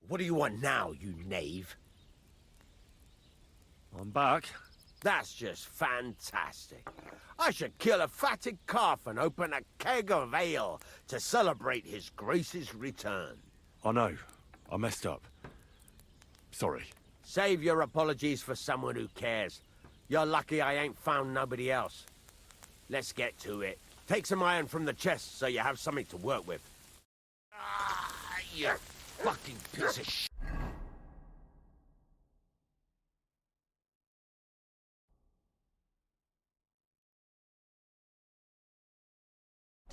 What do you want now, you knave? I'm back. That's just fantastic. I should kill a fatted calf and open a keg of ale to celebrate his grace's return. I know. I messed up. Sorry. Save your apologies for someone who cares. You're lucky I ain't found nobody else. Let's get to it. Take some iron from the chest so you have something to work with. Ah, you fucking piece of shit.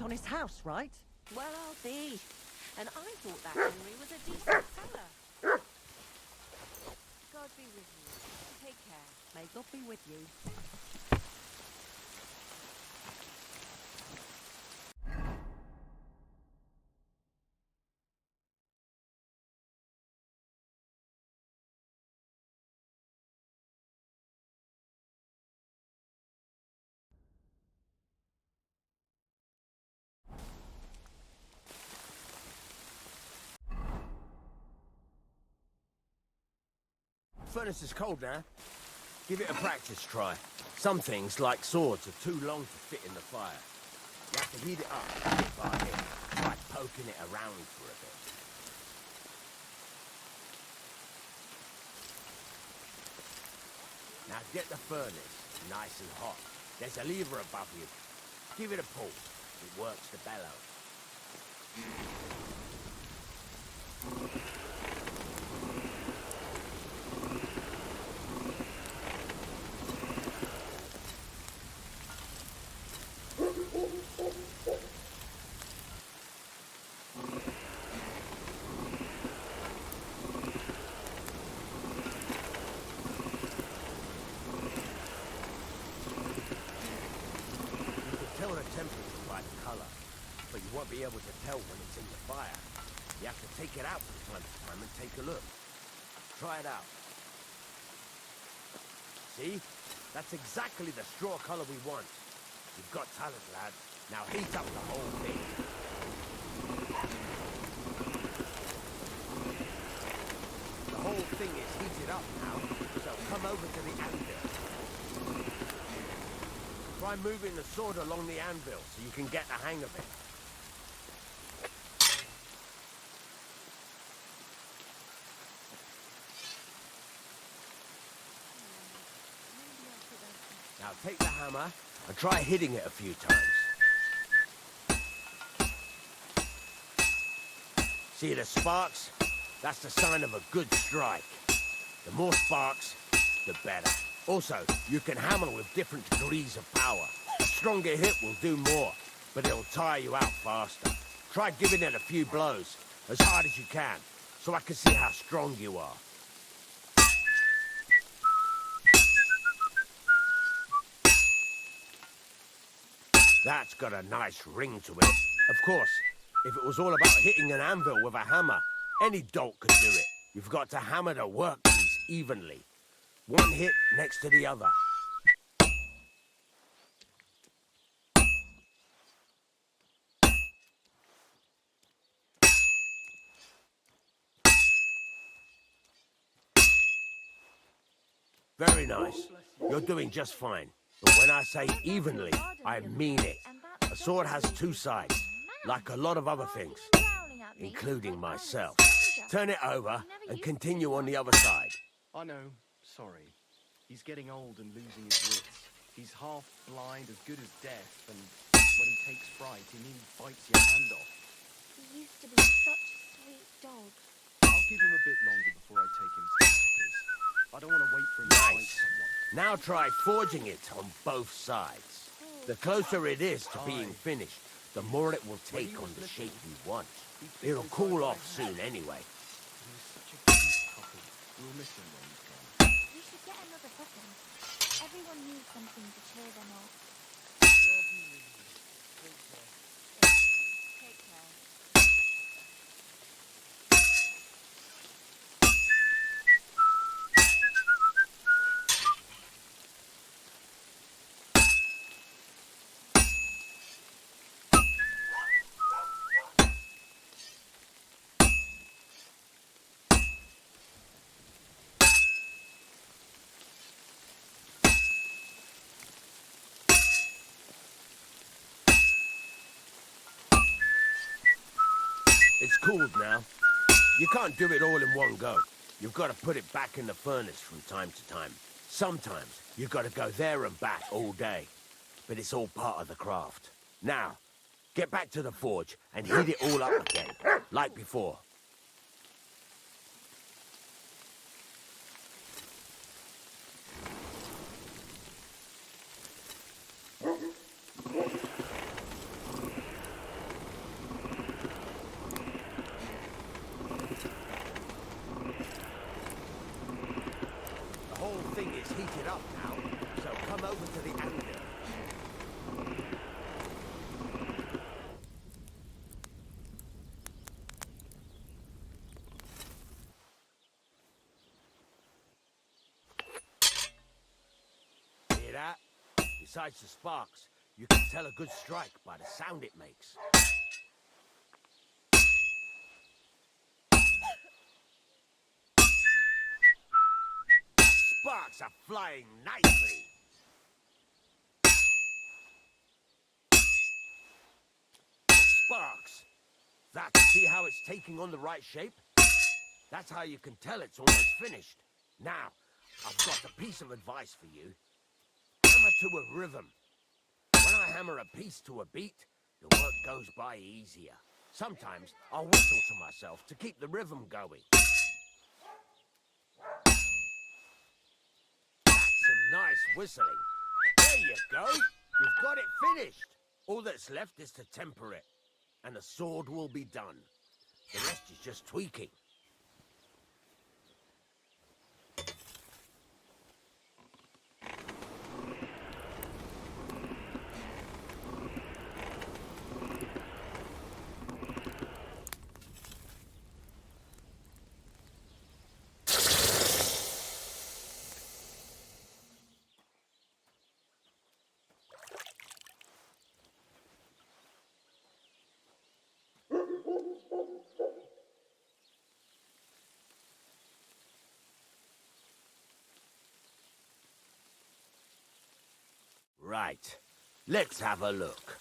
On his house, right? Well, I'll be. And I thought that Henry was a decent fella. God be with you. Take care. May God be with you. Furnace is cold now. Give it a practice try. Some things, like swords, are too long to fit in the fire. You have to heat it up bit by bit. Try poking it around for a bit. Now get the furnace nice and hot. There's a lever above you. Give it a pull. It works the bellow. Be able to tell when it's in the fire. You have to take it out from time to time and take a look. Try it out. See? That's exactly the straw color we want. You've got talent, lad. Now heat up the whole thing. The whole thing is heated up now, so come over to the anvil. Try moving the sword along the anvil so you can get the hang of it. Now take the hammer and try hitting it a few times. See the sparks? That's the sign of a good strike. The more sparks, the better. Also, you can hammer with different degrees of power. A stronger hit will do more, but it'll tire you out faster. Try giving it a few blows, as hard as you can, so I can see how strong you are. That's got a nice ring to it. Of course, if it was all about hitting an anvil with a hammer, any dolt could do it. You've got to hammer the workpiece evenly. One hit next to the other. Very nice. You're doing just fine. But when I say evenly, I mean it. A sword has two sides, like a lot of other things, including myself. Turn it over and continue on the other side. I know. Sorry. He's getting old and losing his wits. He's half blind, as good as deaf, and when he takes fright, he nearly bites your hand off. He used to be such a sweet dog. I'll give him a bit longer before I take him to the doctors. I don't want to wait for him to fight someone. Now try forging it on both sides. The closer it is to being finished, the more it will take on the shape you want. It'll cool off soon anyway. He was such a cute puppy. We'll miss him when he's gone. We should get another puppy. Everyone needs something to cheer them up. Take care. cooled now. You can't do it all in one go. You've got to put it back in the furnace from time to time. Sometimes you've got to go there and back all day. But it's all part of the craft. Now, get back to the forge and heat it all up again, like before. The whole thing is heated up now, so come over to the anvil. Hear that? Besides the sparks, you can tell a good strike by the sound it makes. Sparks are flying nicely. The sparks. See how it's taking on the right shape? That's how you can tell it's almost finished. Now, I've got a piece of advice for you. Hammer to a rhythm. When I hammer a piece to a beat, the work goes by easier. Sometimes I'll whistle to myself to keep the rhythm going. That's some nice whistling. There you go. You've got it finished. All that's left is to temper it, and the sword will be done. The rest is just tweaking. Right. Let's have a look.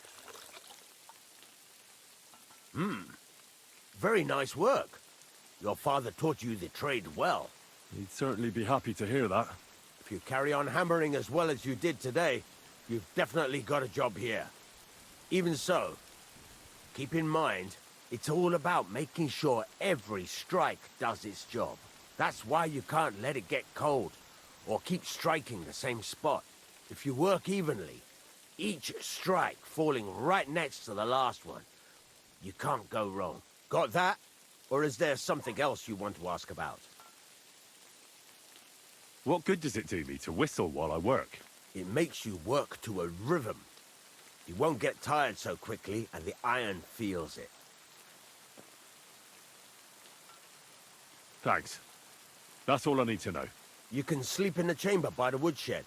Very nice work. Your father taught you the trade well. He'd certainly be happy to hear that. If you carry on hammering as well as you did today, you've definitely got a job here. Even so, keep in mind, it's all about making sure every strike does its job. That's why you can't let it get cold, or keep striking the same spot. If you work evenly, each strike falling right next to the last one, you can't go wrong. Got that? Or is there something else you want to ask about? What good does it do me to whistle while I work? It makes you work to a rhythm. You won't get tired so quickly, and the iron feels it. Thanks. That's all I need to know. You can sleep in the chamber by the woodshed.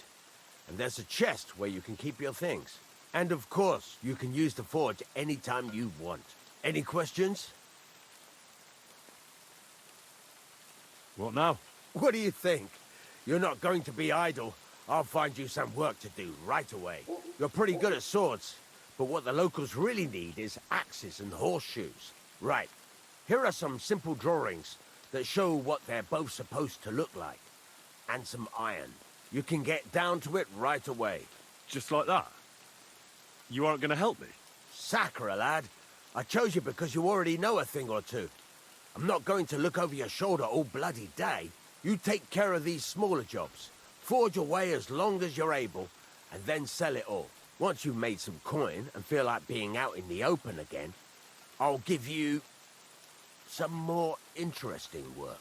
And there's a chest where you can keep your things. And of course, you can use the forge anytime you want. Any questions? What now? What do you think? You're not going to be idle. I'll find you some work to do right away. You're pretty good at swords, but what the locals really need is axes and horseshoes. Right. Here are some simple drawings that show what they're both supposed to look like. And some iron. You can get down to it right away. Just like that? You aren't going to help me? Sacre, lad. I chose you because you already know a thing or two. I'm not going to look over your shoulder all bloody day. You take care of these smaller jobs. Forge away as long as you're able, and then sell it all. Once you've made some coin and feel like being out in the open again, I'll give you some more interesting work.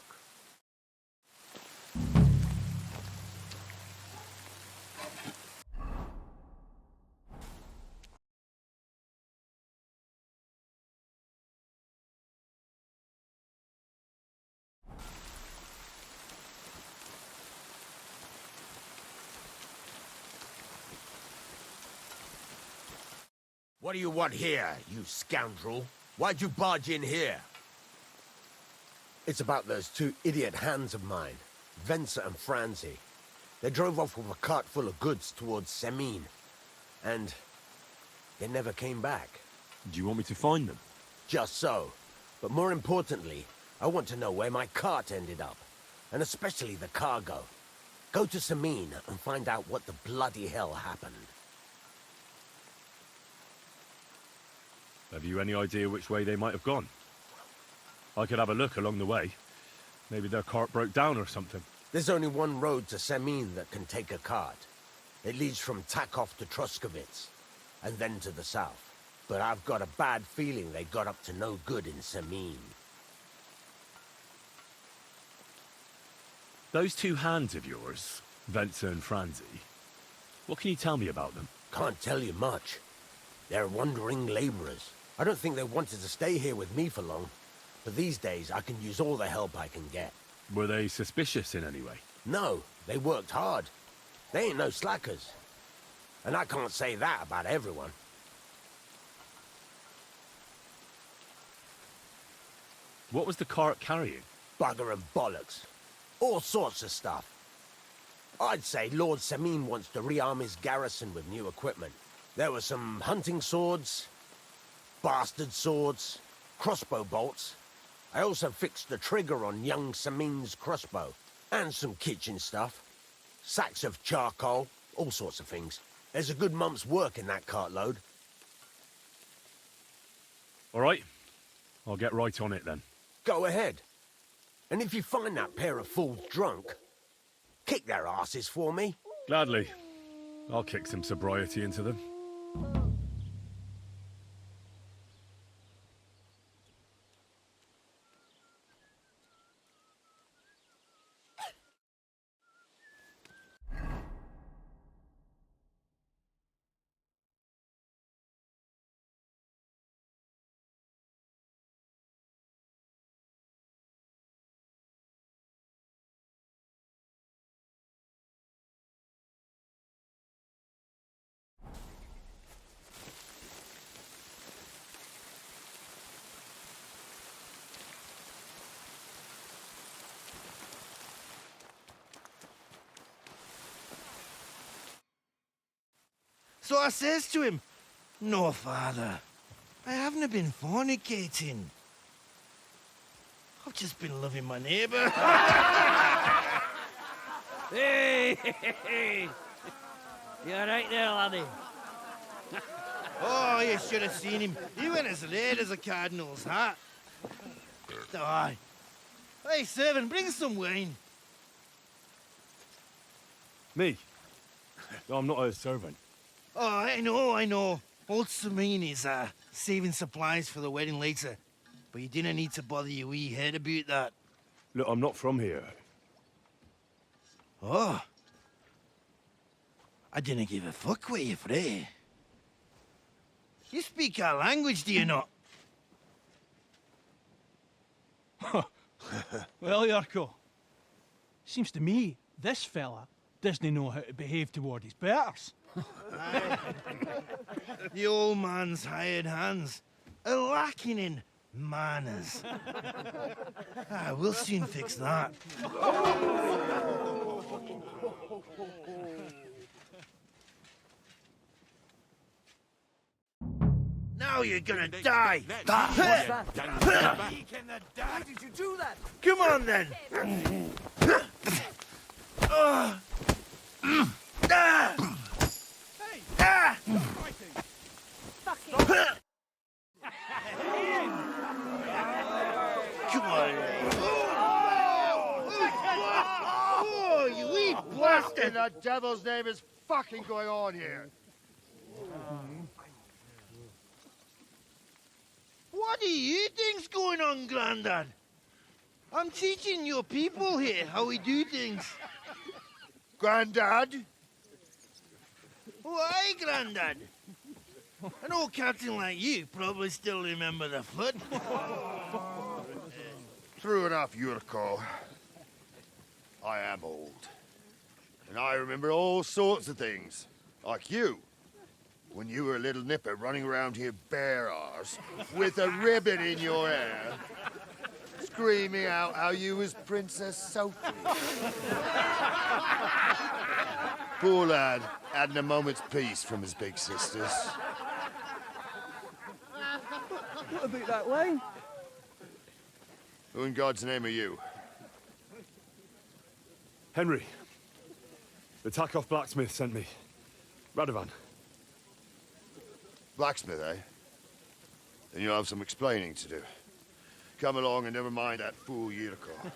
What do you want here, you scoundrel? Why'd you barge in here? It's about those two idiot hands of mine, Venser and Franzi. They drove off with a cart full of goods towards Semine, and they never came back. Do you want me to find them? Just so. But more importantly, I want to know where my cart ended up. And especially the cargo. Go to Semine and find out what the bloody hell happened. Have you any idea which way they might have gone? I could have a look along the way. Maybe their cart broke down or something. There's only one road to Semine that can take a cart. It leads from Takov to Troskowitz, and then to the south. But I've got a bad feeling they got up to no good in Semine. Those two hands of yours, Venza and Franzi, what can you tell me about them? Can't tell you much. They're wandering laborers. I don't think they wanted to stay here with me for long. But these days, I can use all the help I can get. Were they suspicious in any way? No, they worked hard. They ain't no slackers. And I can't say that about everyone. What was the cart carrying? Bugger and bollocks. All sorts of stuff. I'd say Lord Semine wants to rearm his garrison with new equipment. There were some hunting swords, bastard swords, crossbow bolts. I also fixed the trigger on young Semine's crossbow. And some kitchen stuff. Sacks of charcoal, all sorts of things. There's a good month's work in that cartload. All right. I'll get right on it then. Go ahead. And if you find that pair of fools drunk, kick their asses for me. Gladly. I'll kick some sobriety into them. So I says to him, "No, father, I haven't been fornicating. I've just been loving my neighbour." Hey! You alright there, laddie? Oh, you should have seen him. He went as red as a cardinal's hat. Aye. Hey, servant, bring some wine. Me? I'm not a servant. Oh, I know. Old Semine is saving supplies for the wedding later. But you didn't need to bother your wee head about that. Look, I'm not from here. Oh. I didn't give a fuck what you frae. You speak our language, do you not? Well, Yarko, seems to me this fella doesn't know how to behave toward his betters. The old man's hired hands are lacking in manners. We'll soon fix that. Now you're gonna die! Why did you do that? Come on then! Come on! Oh, you wee What bastard! in the devil's name is fucking going on here? What do you think's going on, Grandad? I'm teaching your people here how we do things. Grandad? Why, Grandad? An old captain like you probably still remember the flood. True enough, Yurko. I am old. And I remember all sorts of things. Like you. When you were a little nipper running around here bare arse, with a ribbon in your hair, screaming out how you was Princess Sophie. Poor lad, hadn't a moment's peace from his big sisters. What about that line? Who in God's name are you? Henry. The Takoff Blacksmith sent me. Radovan. Blacksmith, eh? Then you'll have some explaining to do. Come along and never mind that fool Yurko.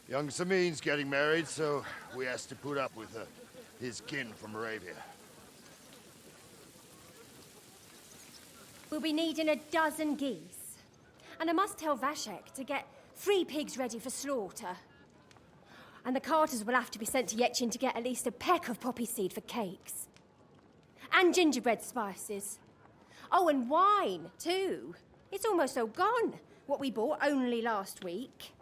Young Semine's getting married, so we has to put up with his kin from Moravia. We'll be needing a dozen geese. And I must tell Vashek to get 3 pigs ready for slaughter. And the carters will have to be sent to Yechin to get at least a peck of poppy seed for cakes. And gingerbread spices. Oh, and wine, too. It's almost all gone, what we bought only last week.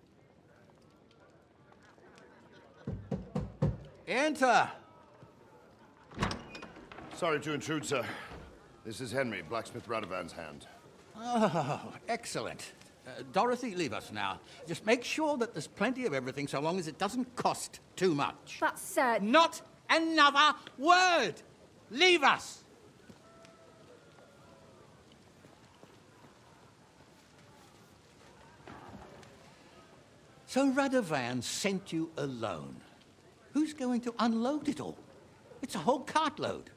Enter! Sorry to intrude, sir. This is Henry, Blacksmith Radovan's hand. Oh, excellent. Dorothy, leave us now. Just make sure that there's plenty of everything so long as it doesn't cost too much. But, sir... Not another word! Leave us! So Radovan sent you alone. Who's going to unload it all? It's a whole cartload.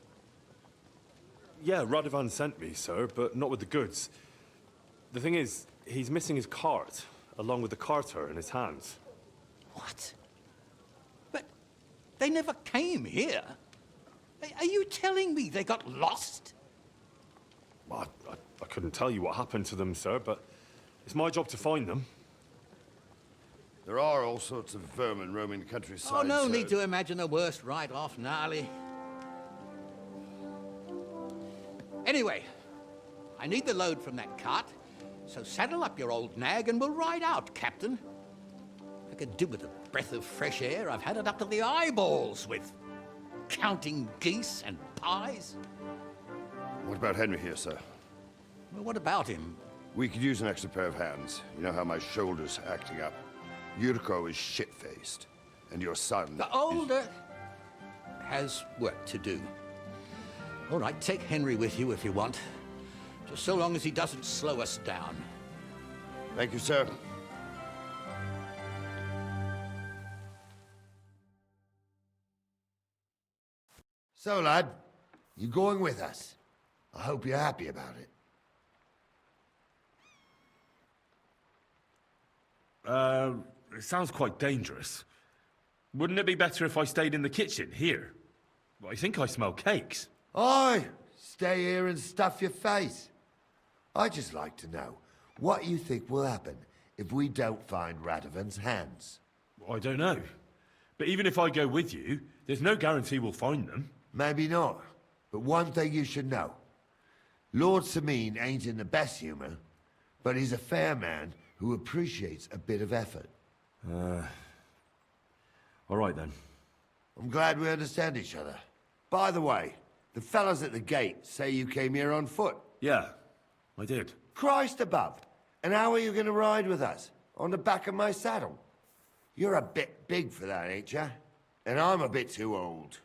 Yeah, Radovan sent me, sir, but not with the goods. The thing is, he's missing his cart, along with the carter in his hands. What? But they never came here. Are you telling me they got lost? Well, I couldn't tell you what happened to them, sir, but it's my job to find them. There are all sorts of vermin roaming the countryside. Oh, no sir. need to imagine the worst right off, Gnarly. Anyway, I need the load from that cart, so saddle up your old nag and we'll ride out, Captain. I could do with a breath of fresh air. I've had it up to the eyeballs with counting geese and pies. What about Henry here, sir? Well, what about him? We could use an extra pair of hands. You know how my shoulder's acting up. Yurko is shit-faced, and your son... The older has work to do. All right, take Henry with you if you want. Just so long as he doesn't slow us down. Thank you, sir. So, lad, you going with us? I hope you're happy about it. It sounds quite dangerous. Wouldn't it be better if I stayed in the kitchen, here? Well, I think I smell cakes. Aye, stay here and stuff your face. I'd just like to know what you think will happen if we don't find Radovan's hands. I don't know. But even if I go with you, there's no guarantee we'll find them. Maybe not, but one thing you should know. Lord Semine ain't in the best humor, but he's a fair man who appreciates a bit of effort. All right, then. I'm glad we understand each other. By the way, the fellas at the gate say you came here on foot. Yeah, I did. Christ above! And how are you going to ride with us? On the back of my saddle? You're a bit big for that, ain't ya? And I'm a bit too old.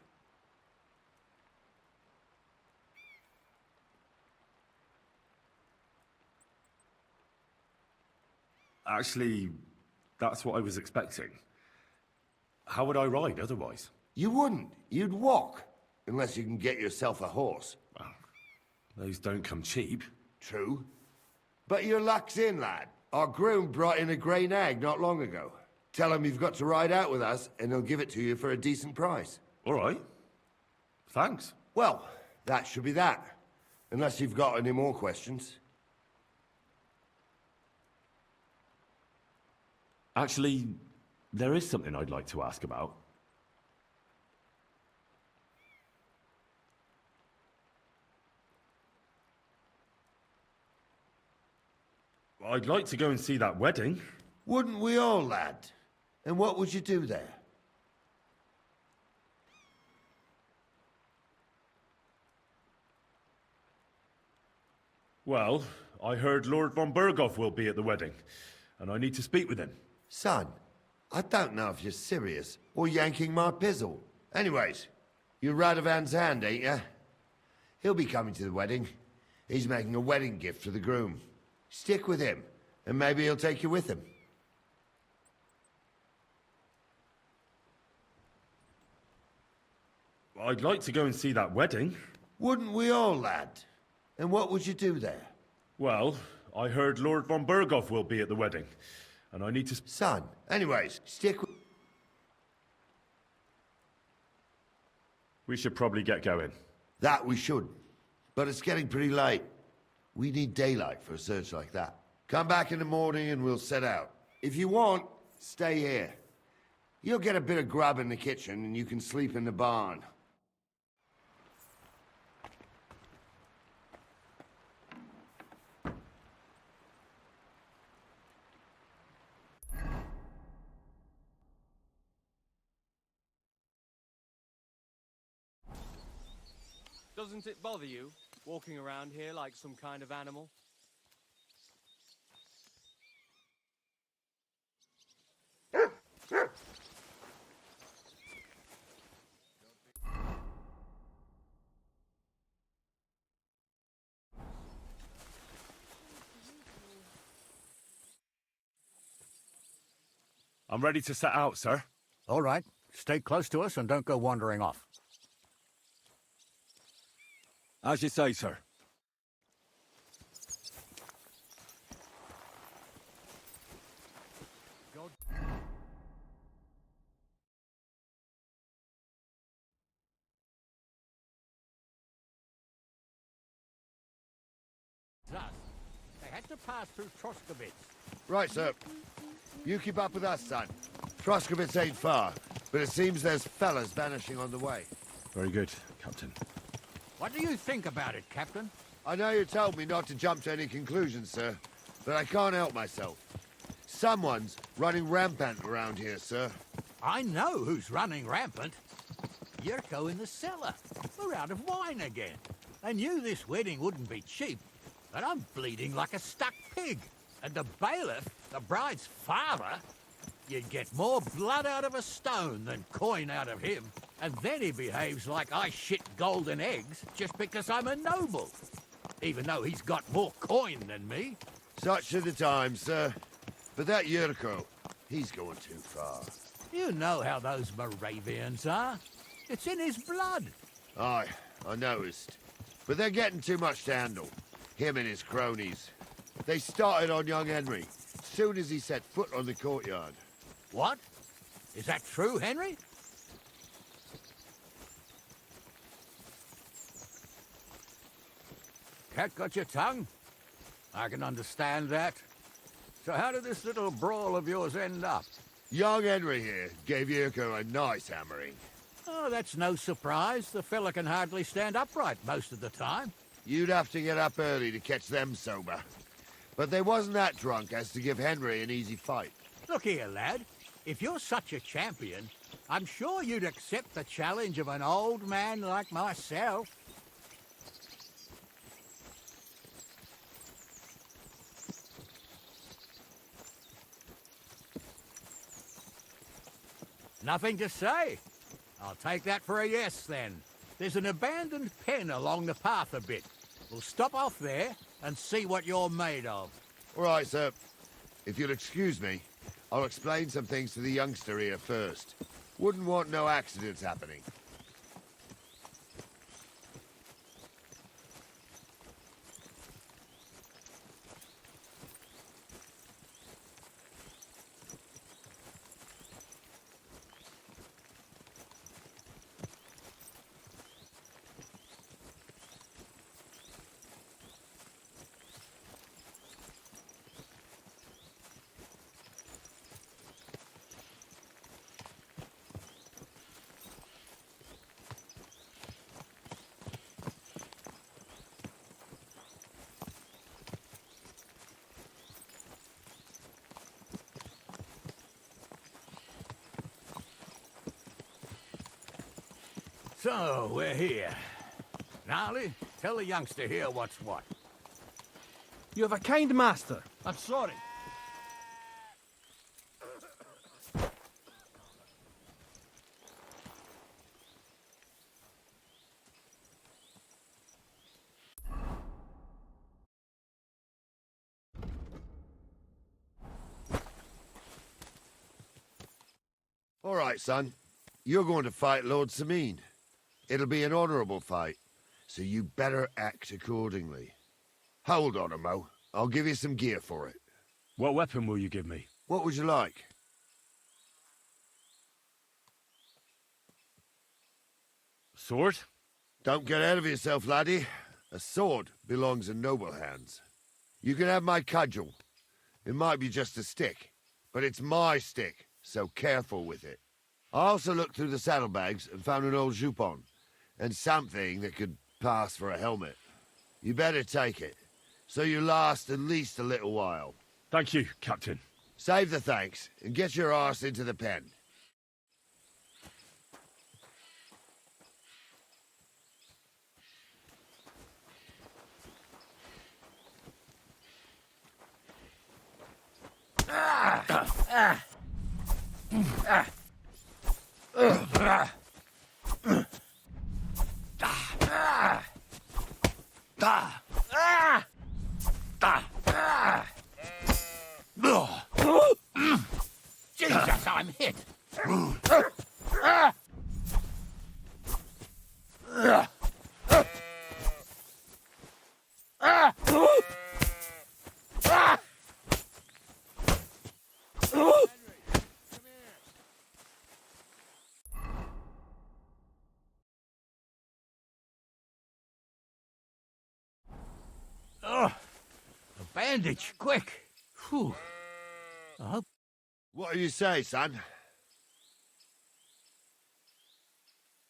Actually, that's what I was expecting. How would I ride otherwise? You wouldn't. You'd walk. Unless you can get yourself a horse. Well, those don't come cheap. True. But your luck's in, lad. Our groom brought in a grey nag not long ago. Tell him you've got to ride out with us, and he'll give it to you for a decent price. All right. Thanks. Well, that should be that. Unless you've got any more questions. Actually, there is something I'd like to ask about. I'd like to go and see that wedding. Wouldn't we all, lad? And what would you do there? Well, I heard Lord von Burgov will be at the wedding, and I need to speak with him. Son, I don't know if you're serious or yanking my pizzle. Anyways, you're Radovan's hand, ain't ya? He'll be coming to the wedding. He's making a wedding gift for the groom. Stick with him, and maybe he'll take you with him. I'd like to go and see that wedding. Wouldn't we all, lad? And what would you do there? Well, I heard Lord von Berghoff will be at the wedding, and I need to... Son, anyways, stick with... We should probably get going. That we should. But it's getting pretty late. We need daylight for a search like that. Come back in the morning and we'll set out. If you want, stay here. You'll get a bit of grub in the kitchen and you can sleep in the barn. Doesn't it bother you, walking around here like some kind of animal? I'm ready to set out, sir. All right. Stay close to us and don't go wandering off. As you say, sir. They had to pass through Troskowitz. Right, sir. You keep up with us, son. Troskowitz ain't far, but it seems there's fellas vanishing on the way. Very good, Captain. What do you think about it, Captain? I know you told me not to jump to any conclusions, sir, but I can't help myself. Someone's running rampant around here, sir. I know who's running rampant. Yurko in the cellar. We're out of wine again. I knew this wedding wouldn't be cheap, but I'm bleeding like a stuck pig. And the bailiff, the bride's father, you'd get more blood out of a stone than coin out of him. And then he behaves like I shit golden eggs just because I'm a noble. Even though he's got more coin than me. Such are the times, sir. But that Yurko, he's going too far. You know how those Moravians are. It's in his blood. Aye, I noticed. But they're getting too much to handle. Him and his cronies. They started on young Henry, soon as he set foot on the courtyard. What? Is that true, Henry? Cat got your tongue? I can understand that. So how did this little brawl of yours end up? Young Henry here gave Yurko a nice hammering. Oh, that's no surprise. The fella can hardly stand upright most of the time. You'd have to get up early to catch them sober. But they wasn't that drunk as to give Henry an easy fight. Look here, lad. If you're such a champion, I'm sure you'd accept the challenge of an old man like myself. Nothing to say. I'll take that for a yes, then. There's an abandoned pen along the path a bit. We'll stop off there and see what you're made of. All right, sir. If you'll excuse me, I'll explain some things to the youngster here first. Wouldn't want no accidents happening. So, we're here. Gnarly, tell the youngster here what's what. You have a kind master. I'm sorry. All right, son. You're going to fight Lord Semine. It'll be an honourable fight, so you better act accordingly. Hold on, Mo. I'll give you some gear for it. What weapon will you give me? What would you like? Sword? Don't get ahead of yourself, laddie. A sword belongs in noble hands. You can have my cudgel. It might be just a stick, but it's my stick, so careful with it. I also looked through the saddlebags and found an old jupon, and something that could pass for a helmet. You better take it, so you last at least a little while. Thank you, Captain. Save the thanks, and get your arse into the pen. Jesus, I'm hit. A bandage, quick. Whew. I hope. What do you say, son?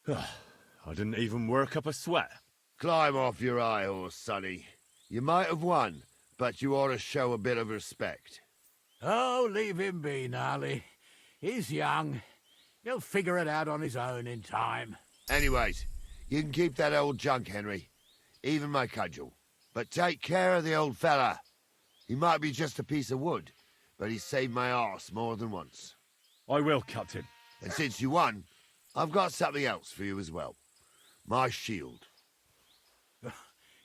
I didn't even work up a sweat. Climb off your high horse, sonny. You might have won, but you ought to show a bit of respect. Oh, leave him be, Gnarly. He's young. He'll figure it out on his own in time. Anyways, you can keep that old junk, Henry. Even my cudgel. But take care of the old fella. He might be just a piece of wood, but he's saved my arse more than once. I will, Captain. And since you won, I've got something else for you as well. My shield.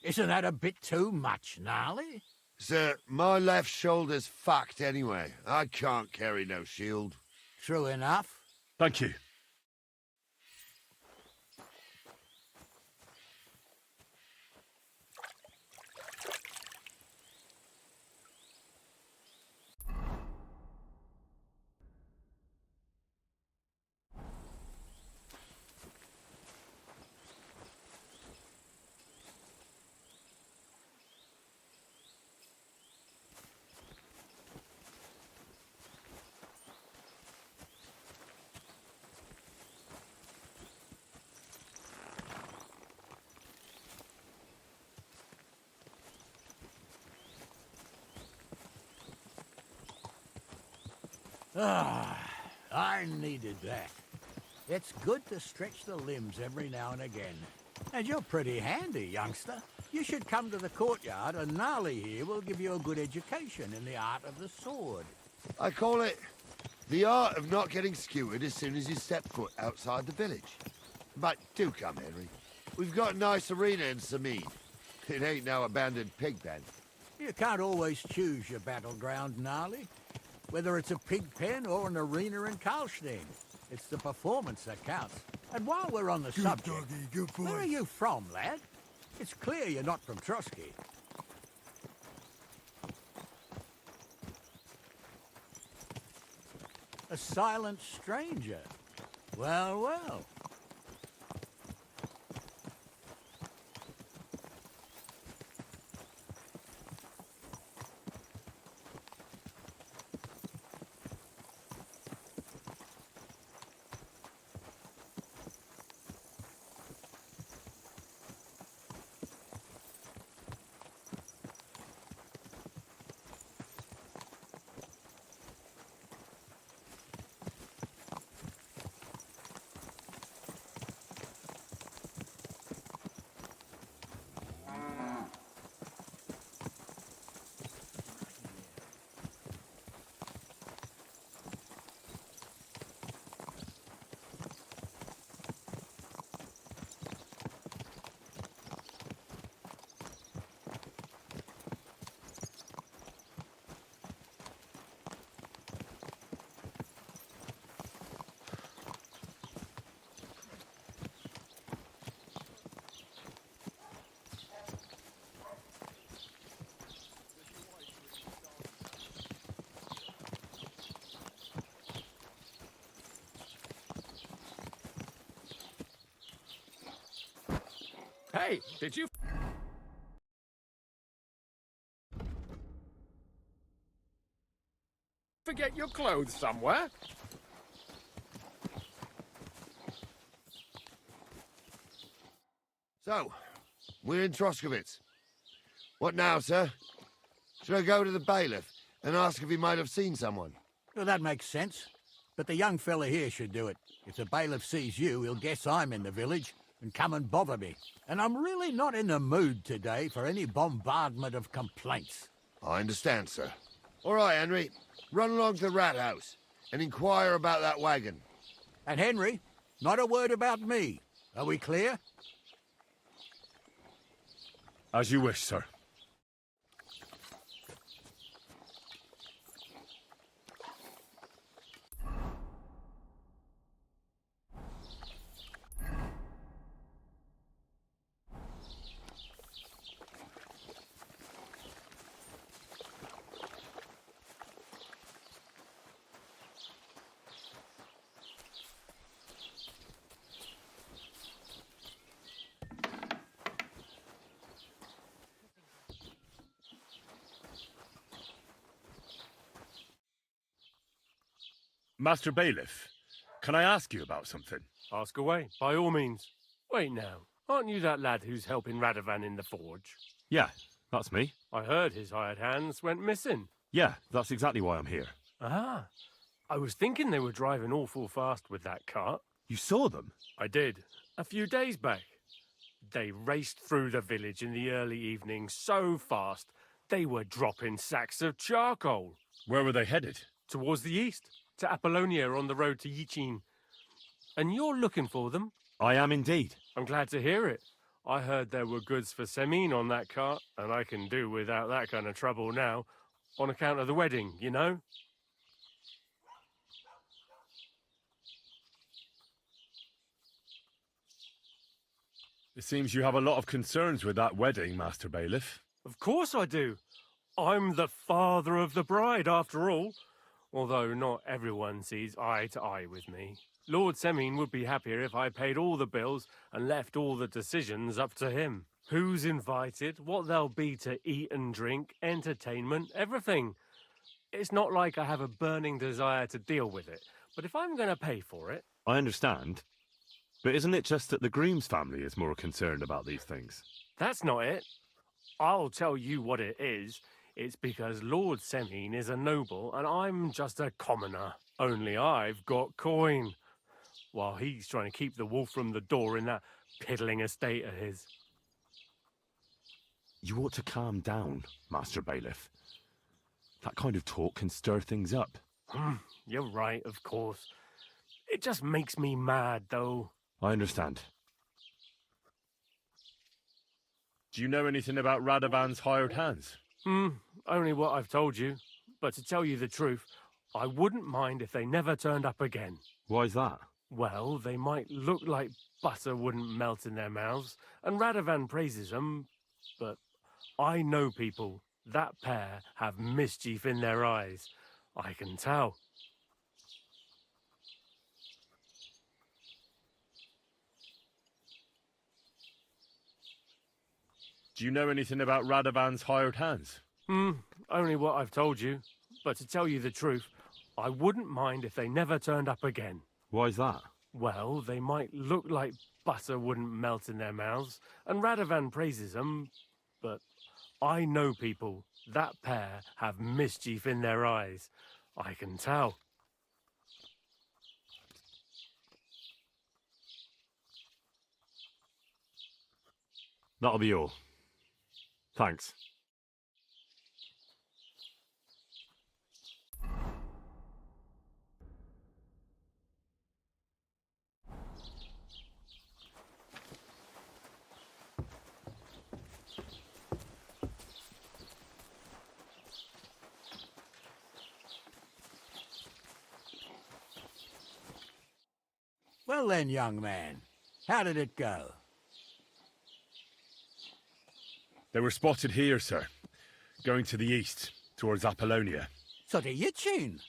Isn't that a bit too much, Gnarly? Sir, my left shoulder's fucked anyway. I can't carry no shield. True enough. Thank you. I needed that. It's good to stretch the limbs every now and again. And you're pretty handy, youngster. You should come to the courtyard, and Gnarly here will give you a good education in the art of the sword. I call it the art of not getting skewered as soon as you step foot outside the village. But do come, Henry. We've got a nice arena in Semine. It ain't no abandoned pig pen. You can't always choose your battleground, Gnarly. Whether it's a pig pen or an arena in Karlstein. It's the performance that counts. And while we're on the subject, where are you from, lad? It's clear you're not from Troskowitz. A silent stranger. Well, well. Hey, did you forget your clothes somewhere? So, we're in Troskowitz. What now, sir? Should I go to the bailiff and ask if he might have seen someone? Well, that makes sense. But the young fella here should do it. If the bailiff sees you, he'll guess I'm in the village and come and bother me. And I'm really not in the mood today for any bombardment of complaints. I understand, sir. All right, Henry. Run along to the rat house and inquire about that wagon. And Henry, not a word about me. Are we clear? As you wish, sir. Master Bailiff, can I ask you about something? Ask away, by all means. Wait now, aren't you that lad who's helping Radovan in the forge? Yeah, that's me. I heard his hired hands went missing. Yeah, that's exactly why I'm here. Ah, I was thinking they were driving awful fast with that cart. You saw them? I did, a few days back. They raced through the village in the early evening so fast, they were dropping sacks of charcoal. Where were they headed? Towards the east. To Apollonia on the road to Yichin. And you're looking for them? I am indeed. I'm glad to hear it. I heard there were goods for Semine on that cart, and I can do without that kind of trouble now, on account of the wedding, you know? It seems you have a lot of concerns with that wedding, Master Bailiff. Of course I do. I'm the father of the bride, after all. Although not everyone sees eye to eye with me. Lord Semine would be happier if I paid all the bills and left all the decisions up to him. Who's invited, what there'll be to eat and drink, entertainment, everything. It's not like I have a burning desire to deal with it, but if I'm going to pay for it... I understand. But isn't it just that the groom's family is more concerned about these things? That's not it. I'll tell you what it is. It's because Lord Semine is a noble and I'm just a commoner. Only I've got coin. While he's trying to keep the wolf from the door in that piddling estate of his. You ought to calm down, Master Bailiff. That kind of talk can stir things up. You're right, of course. It just makes me mad, though. I understand. Do you know anything about Radovan's hired hands? Only what I've told you. But to tell you the truth, I wouldn't mind if they never turned up again. Why's that? Well, they might look like butter wouldn't melt in their mouths, and Radovan praises them, but I know people. That pair have mischief in their eyes. I can tell. Do you know anything about Radovan's hired hands? Only what I've told you. But to tell you the truth, I wouldn't mind if they never turned up again. Why's that? Well, they might look like butter wouldn't melt in their mouths, and Radovan praises them, but I know people. That pair have mischief in their eyes. I can tell. That'll be all. Thanks. Well then, young man, how did it go? They were spotted here, sir. Going to the east, towards Apollonia. So to Yichin?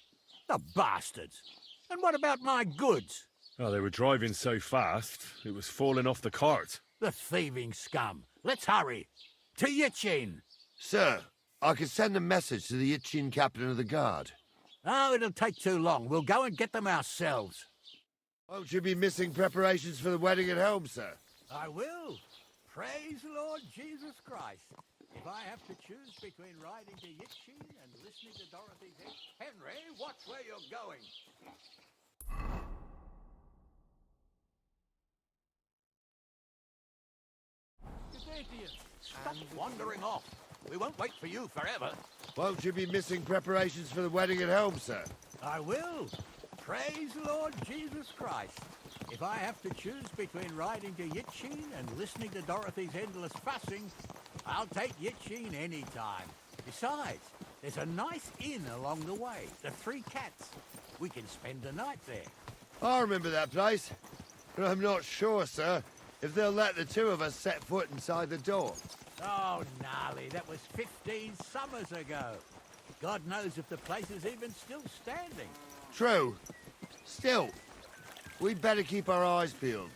The bastards! And what about my goods? Oh, they were driving so fast, it was falling off the cart. The thieving scum. Let's hurry. To Yichin. Sir, I can send a message to the Yichin captain of the guard. Oh, it'll take too long. We'll go and get them ourselves. Won't you be missing preparations for the wedding at home, sir? I will. Praise the Lord Jesus Christ. If I have to choose between riding to Yichin and listening to Dorothy's hymn... Henry, watch where you're going. Good day, dear. Stop wandering off. We won't wait for you forever. Won't you be missing preparations for the wedding at home, sir? I will. Praise the Lord Jesus Christ. If I have to choose between riding to Yichin and listening to Dorothy's endless fussing, I'll take Yichin any time. Besides, there's a nice inn along the way, the Three Cats. We can spend the night there. I remember that place, but I'm not sure, sir, if they'll let the two of us set foot inside the door. Oh, Gnarly, that was 15 summers ago. God knows if the place is even still standing. True. Still, we'd better keep our eyes peeled.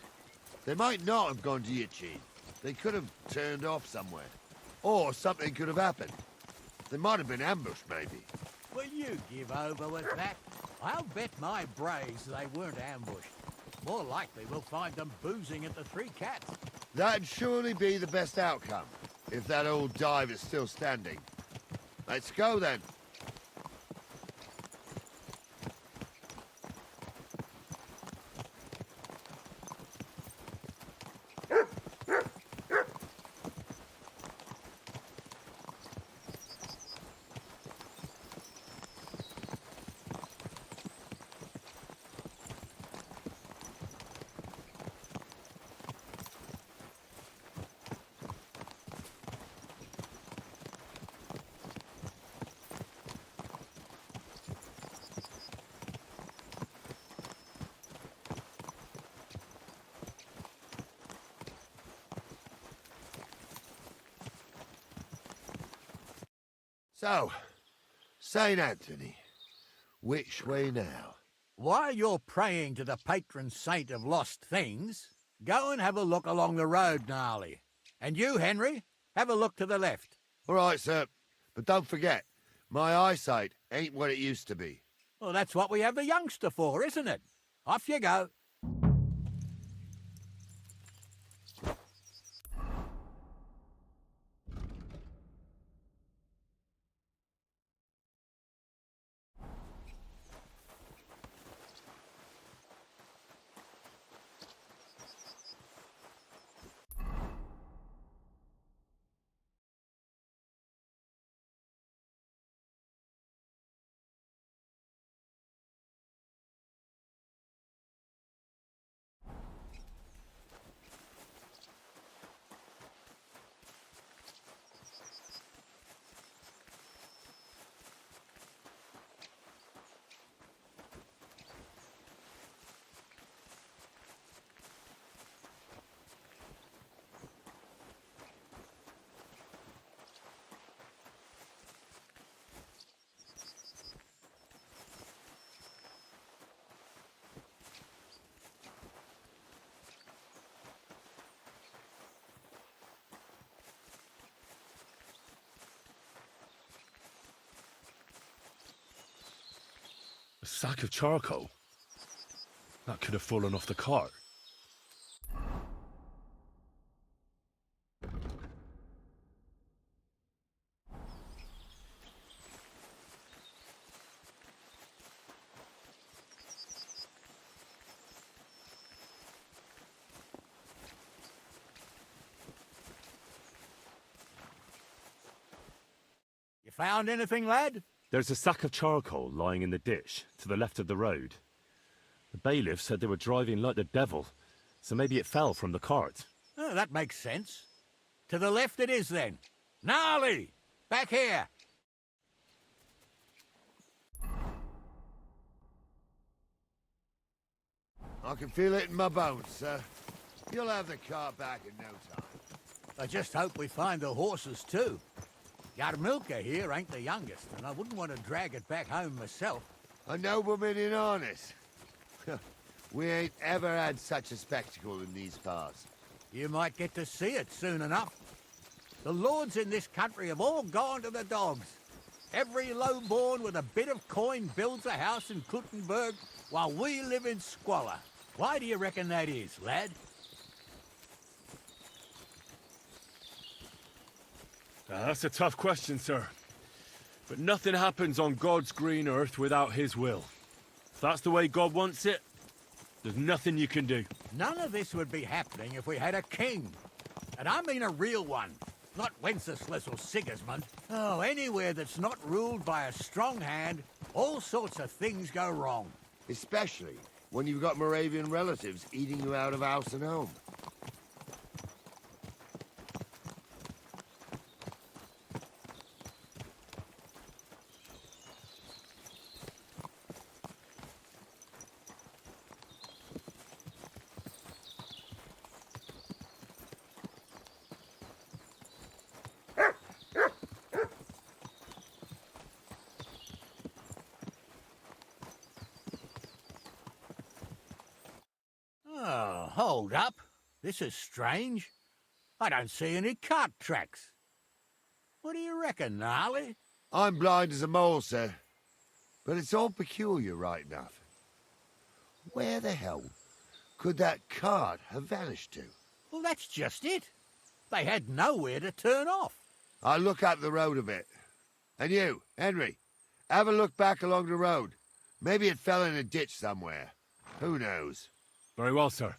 They might not have gone to Yichin. They could have turned off somewhere. Or something could have happened. They might have been ambushed, maybe. Will you give over with that? I'll bet my braves they weren't ambushed. More likely we'll find them boozing at the Three Cats. That'd surely be the best outcome, if that old dive is still standing. Let's go, then. So, St. Anthony, which way now? While you're praying to the patron saint of lost things, go and have a look along the road, Gnarly. And you, Henry, have a look to the left. All right, sir. But don't forget, my eyesight ain't what it used to be. Well, that's what we have the youngster for, isn't it? Off you go. A sack of charcoal? That could have fallen off the cart. You found anything, lad? There's a sack of charcoal lying in the ditch to the left of the road. The bailiff said they were driving like the devil, so maybe it fell from the cart. Oh, that makes sense. To the left it is, then. Gnarly! Back here! I can feel it in my bones, sir. You'll have the car back in no time. I just hope we find the horses, too. Yarmilka here ain't the youngest, and I wouldn't want to drag it back home myself. A nobleman in harness. We ain't ever had such a spectacle in these parts. You might get to see it soon enough. The lords in this country have all gone to the dogs. Every lowborn with a bit of coin builds a house in Kuttenberg while we live in squalor. Why do you reckon that is, lad? That's a tough question, sir. But nothing happens on God's green earth without his will. If that's the way God wants it, there's nothing you can do. None of this would be happening if we had a king. And I mean a real one. Not Wenceslas or Sigismund. Oh, anywhere that's not ruled by a strong hand, all sorts of things go wrong. Especially when you've got Moravian relatives eating you out of house and home. Oh, hold up. This is strange. I don't see any cart tracks. What do you reckon, Gnarly? I'm blind as a mole, sir. But it's all peculiar, right enough. Where the hell could that cart have vanished to? Well, that's just it. They had nowhere to turn off. I'll look up the road a bit. And you, Henry, have a look back along the road. Maybe it fell in a ditch somewhere. Who knows? Very well, sir.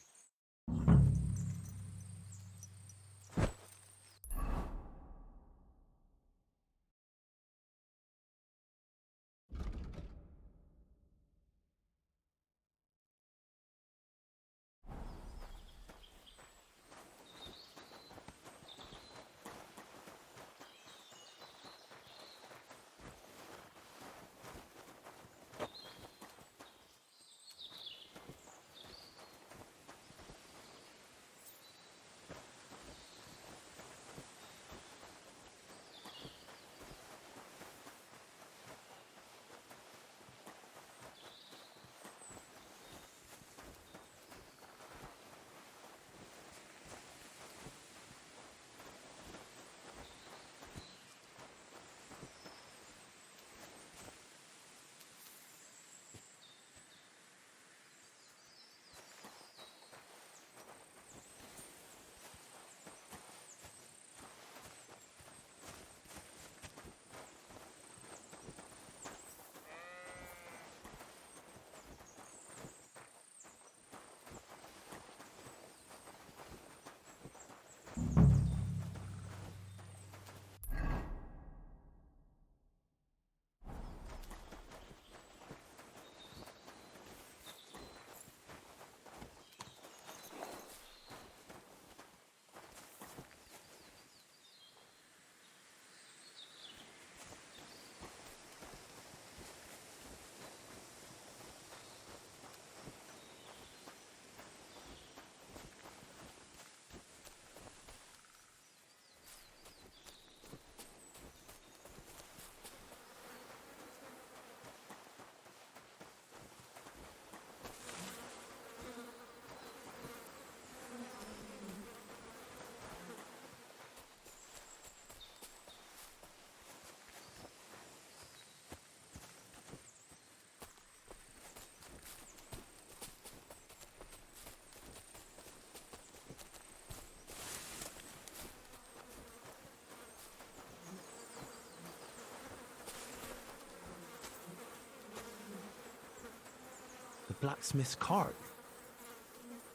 Blacksmith's cart.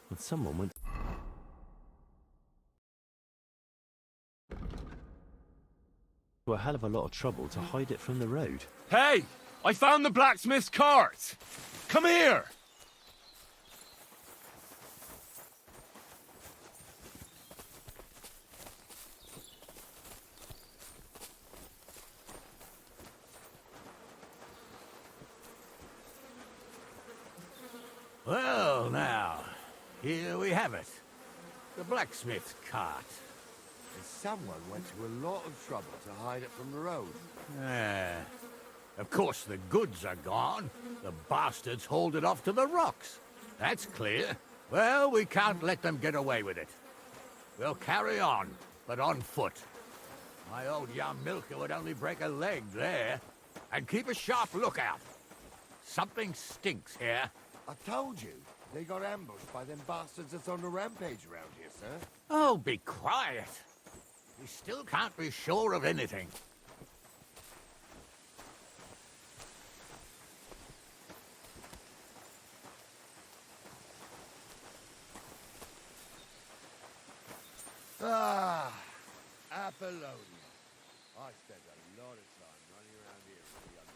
And someone went to a hell of a lot of trouble to hide it from the road. Hey! I found the blacksmith's cart! Come here! Well, now, here we have it. The blacksmith's cart. And someone went to a lot of trouble to hide it from the road. Of course, the goods are gone. The bastards hauled it off to the rocks. That's clear. Well, we can't let them get away with it. We'll carry on, but on foot. My old young milker would only break a leg there. And keep a sharp lookout. Something stinks here. I told you, they got ambushed by them bastards that's on the rampage around here, sir. Oh, be quiet. We still can't be sure of anything. Ah, Apollonia. I spent a lot of time running around here with the young.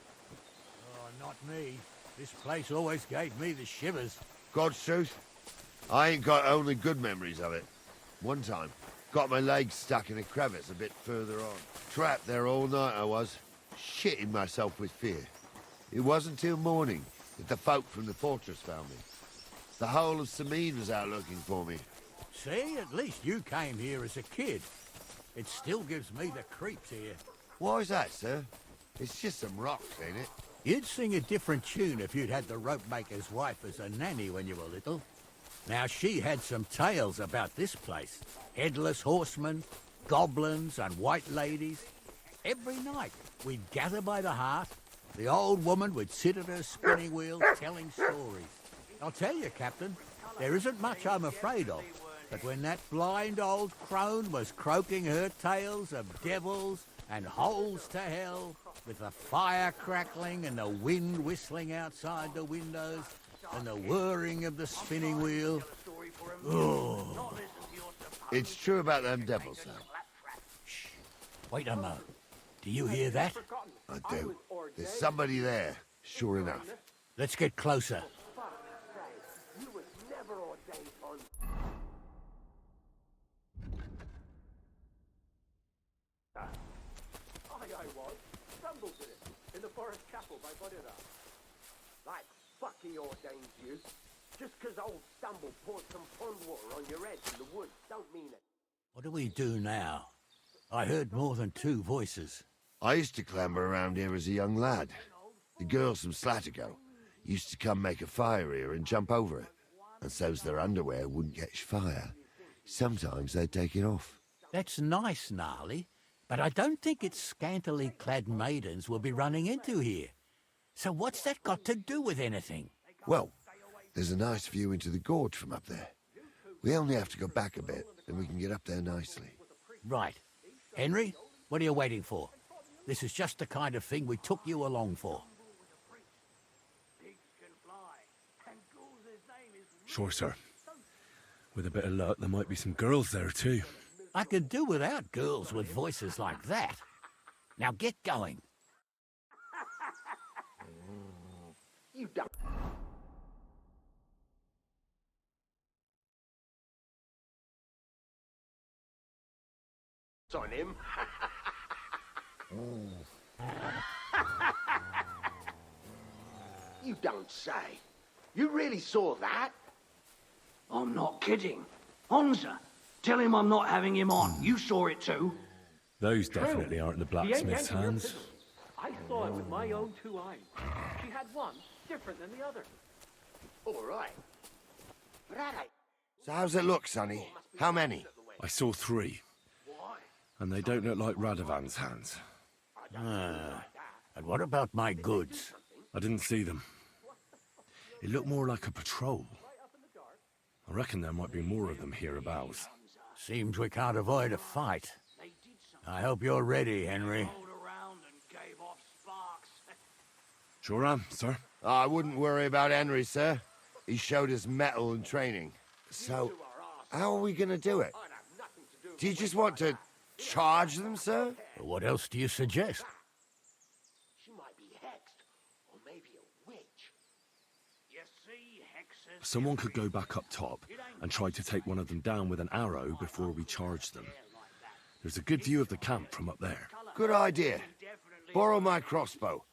Oh, not me. This place always gave me the shivers. God's truth, I ain't got only good memories of it. One time, got my legs stuck in a crevice a bit further on. Trapped there all night I was, shitting myself with fear. It wasn't till morning that the folk from the fortress found me. The whole of Semine was out looking for me. See, at least you came here as a kid. It still gives me the creeps here. Why's that, sir? It's just some rocks, ain't it? You'd sing a different tune if you'd had the rope-maker's wife as a nanny when you were little. Now, she had some tales about this place. Headless horsemen, goblins, and white ladies. Every night, we'd gather by the hearth. The old woman would sit at her spinning wheel telling stories. I'll tell you, Captain, there isn't much I'm afraid of. But when that blind old crone was croaking her tales of devils and holes to hell, with the fire crackling and the wind whistling outside the windows and the whirring of the spinning wheel, oh. It's true about them devils, sir. Shh. Wait a moment. Do you hear that? I do. There's somebody there, sure enough. Let's get closer. In the forest chapel by Gerda. Like fuck he ordains you. Just 'cause old Stumble poured some pond water on your head in the woods don't mean it. What do we do now? I heard more than two voices. I used to clamber around here as a young lad. The girls from Zlatka used to come make a fire here and jump over it. And so's their underwear wouldn't catch fire. Sometimes they'd take it off. That's nice, Gnarly. But I don't think it's scantily clad maidens we'll be running into here. So what's that got to do with anything? Well, there's a nice view into the gorge from up there. We only have to go back a bit, and we can get up there nicely. Right. Henry, what are you waiting for? This is just the kind of thing we took you along for. Sure, sir. With a bit of luck, there might be some girls there, too. I could do without girls with voices like that. Now get going. You don't. On him. You don't say. You really saw that? I'm not kidding. Honza, tell him I'm not having him on. You saw it too. Those definitely aren't the blacksmith's hands. I saw it with my own two eyes. She had one different than the other. All right. But that ain't... So how's it look, Sonny? How many? I saw 3. And they don't look like Radovan's hands. And what about my goods? I didn't see them. It looked more like a patrol. I reckon there might be more of them hereabouts. Seems we can't avoid a fight. I hope you're ready, Henry. Sure am, sir. I wouldn't worry about Henry, sir. He showed us mettle and training. So, how are we gonna do it? Do you just want to charge them, sir? What else do you suggest? She might be hexed, or maybe a witch. You see, hexes... Someone could go back up top and try to take one of them down with an arrow before we charge them. There's a good view of the camp from up there. Good idea. Borrow my crossbow.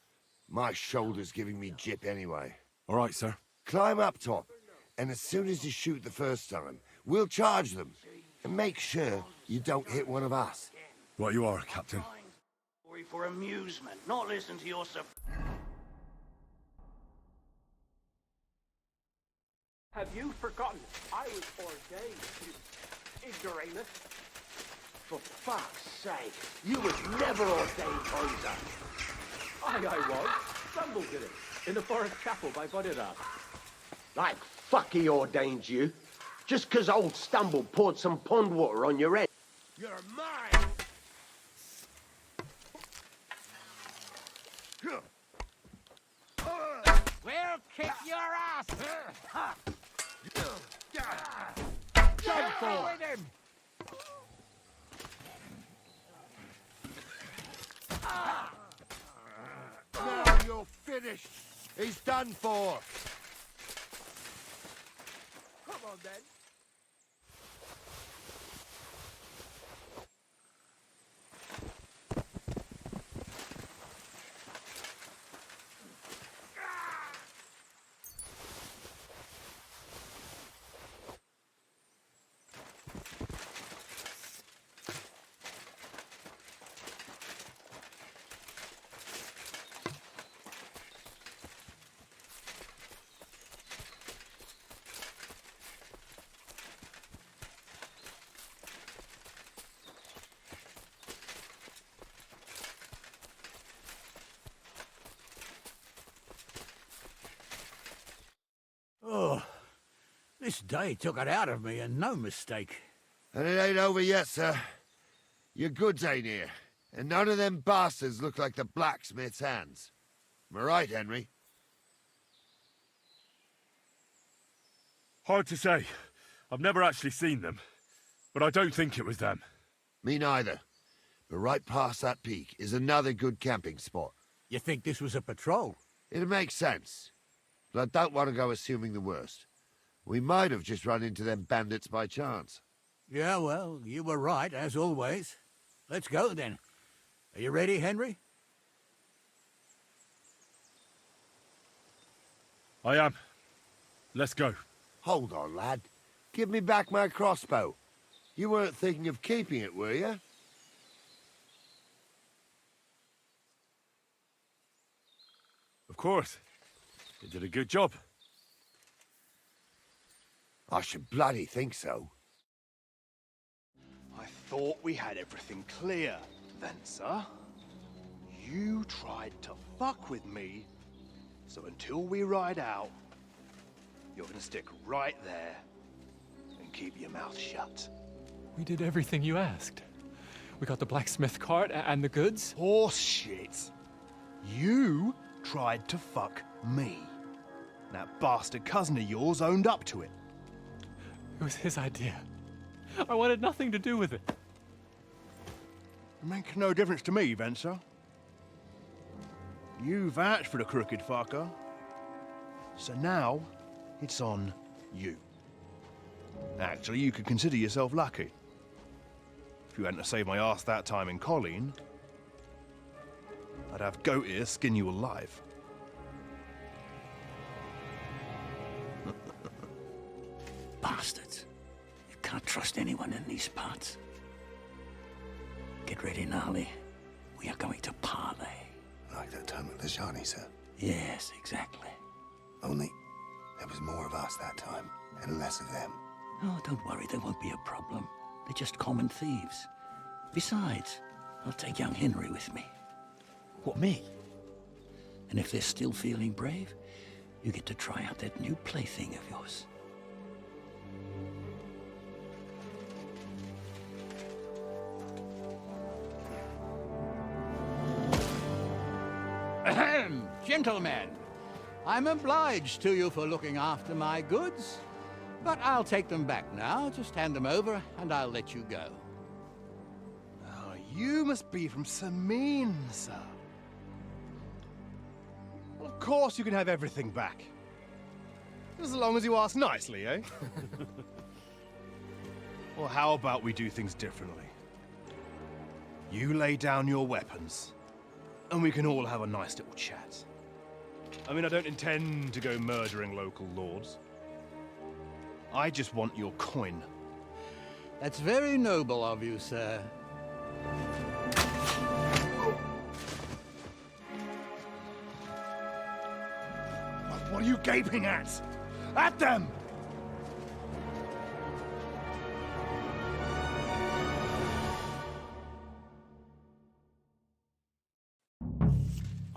My shoulder's giving me jip anyway. All right, sir. Climb up top, and as soon as you shoot the first time, we'll charge them. And make sure you don't hit one of us. Right you are, Captain. For amusement, not listen to your... Have you forgotten? I was ordained to... ignoramus. For fuck's sake, you was never ordained, Honza. Aye, I was. Stumble did it. In the forest chapel by Vostatek. Like fuck he ordained you. Just 'cause old Stumble poured some pond water on your head. You're mine! We'll kick your ass! Jump for with him! Now you're finished. He's done for. Come on, then. Oh, this day took it out of me, and no mistake. And it ain't over yet, sir. Your goods ain't here, and none of them bastards look like the blacksmith's hands. Am I right, Henry? Hard to say. I've never actually seen them, but I don't think it was them. Me neither. But right past that peak is another good camping spot. You think this was a patrol? It makes sense. But I don't want to go assuming the worst. We might have just run into them bandits by chance. Yeah, well, you were right, as always. Let's go, then. Are you ready, Henry? I am. Let's go. Hold on, lad. Give me back my crossbow. You weren't thinking of keeping it, were you? Of course. You did a good job. I should bloody think so. I thought we had everything clear, then, sir. You tried to fuck with me, so until we ride out, you're gonna stick right there and keep your mouth shut. We did everything you asked. We got the blacksmith cart and the goods. Horse shit. You tried to fuck me. That bastard cousin of yours owned up to it. It was his idea. I wanted nothing to do with it. Make no difference to me, Venser. You vouched for the crooked fucker. So now, it's on you. Actually, you could consider yourself lucky. If you hadn't saved my ass that time in Colleen, I'd have goat ear skin you alive. Bastards. You can't trust anyone in these parts. Get ready, Gnarly. We are going to parley. Like that time with the Johnny, sir? Yes, exactly. Only there was more of us that time, and less of them. Oh, don't worry, there won't be a problem. They're just common thieves. Besides, I'll take young Henry with me. What, me? And if they're still feeling brave, you get to try out that new plaything of yours. Ahem, gentlemen. I'm obliged to you for looking after my goods, but I'll take them back now. Just hand them over, and I'll let you go. Oh, you must be from Semine, sir. Well, of course you can have everything back. As long as you ask nicely, eh? Well, how about we do things differently? You lay down your weapons, and we can all have a nice little chat. I mean, I don't intend to go murdering local lords. I just want your coin. That's very noble of you, sir. What are you gaping at? At them!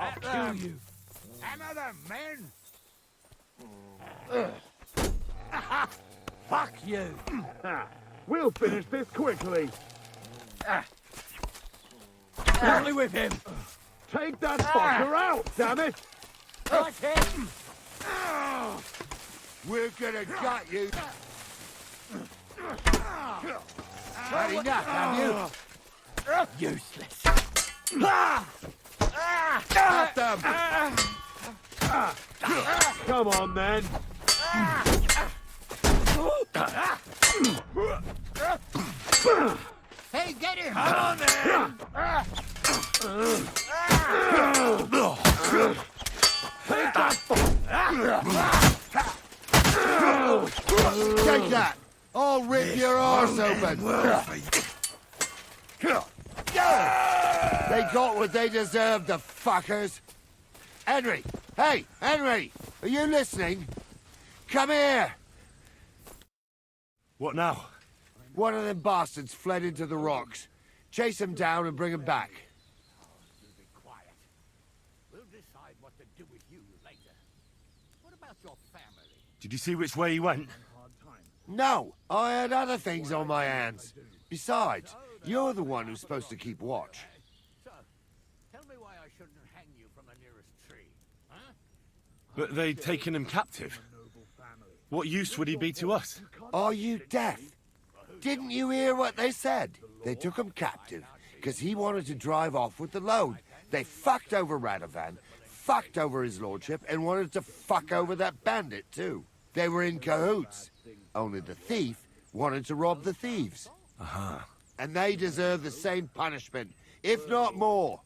I'll kill you. Hammer them, men! Fuck you. We'll finish this quickly. Gnarly with him. Take that fucker out, damn it! Got him. We're gonna gut you. Had enough, have you? Useless. Got them! Come on, then. Hey, get him! Come on, then. Take that! I'll rip your arse open! They got what they deserved, the fuckers! Henry! Hey, Henry! Are you listening? Come here! What now? One of them bastards fled into the rocks. Chase him down and bring him back. Be quiet. We'll decide what to do with you later. What about your family? Did you see which way he went? No, I had other things on my hands. Besides, you're the one who's supposed to keep watch. So, tell me why I shouldn't hang you from the nearest tree, huh? But they'd taken him captive. What use would he be to us? Are you deaf? Didn't you hear what they said? They took him captive because he wanted to drive off with the load. They fucked over Radovan, fucked over his lordship, and wanted to fuck over that bandit too. They were in cahoots. Only the thief wanted to rob the thieves. Uh-huh. And they deserve the same punishment, if not more.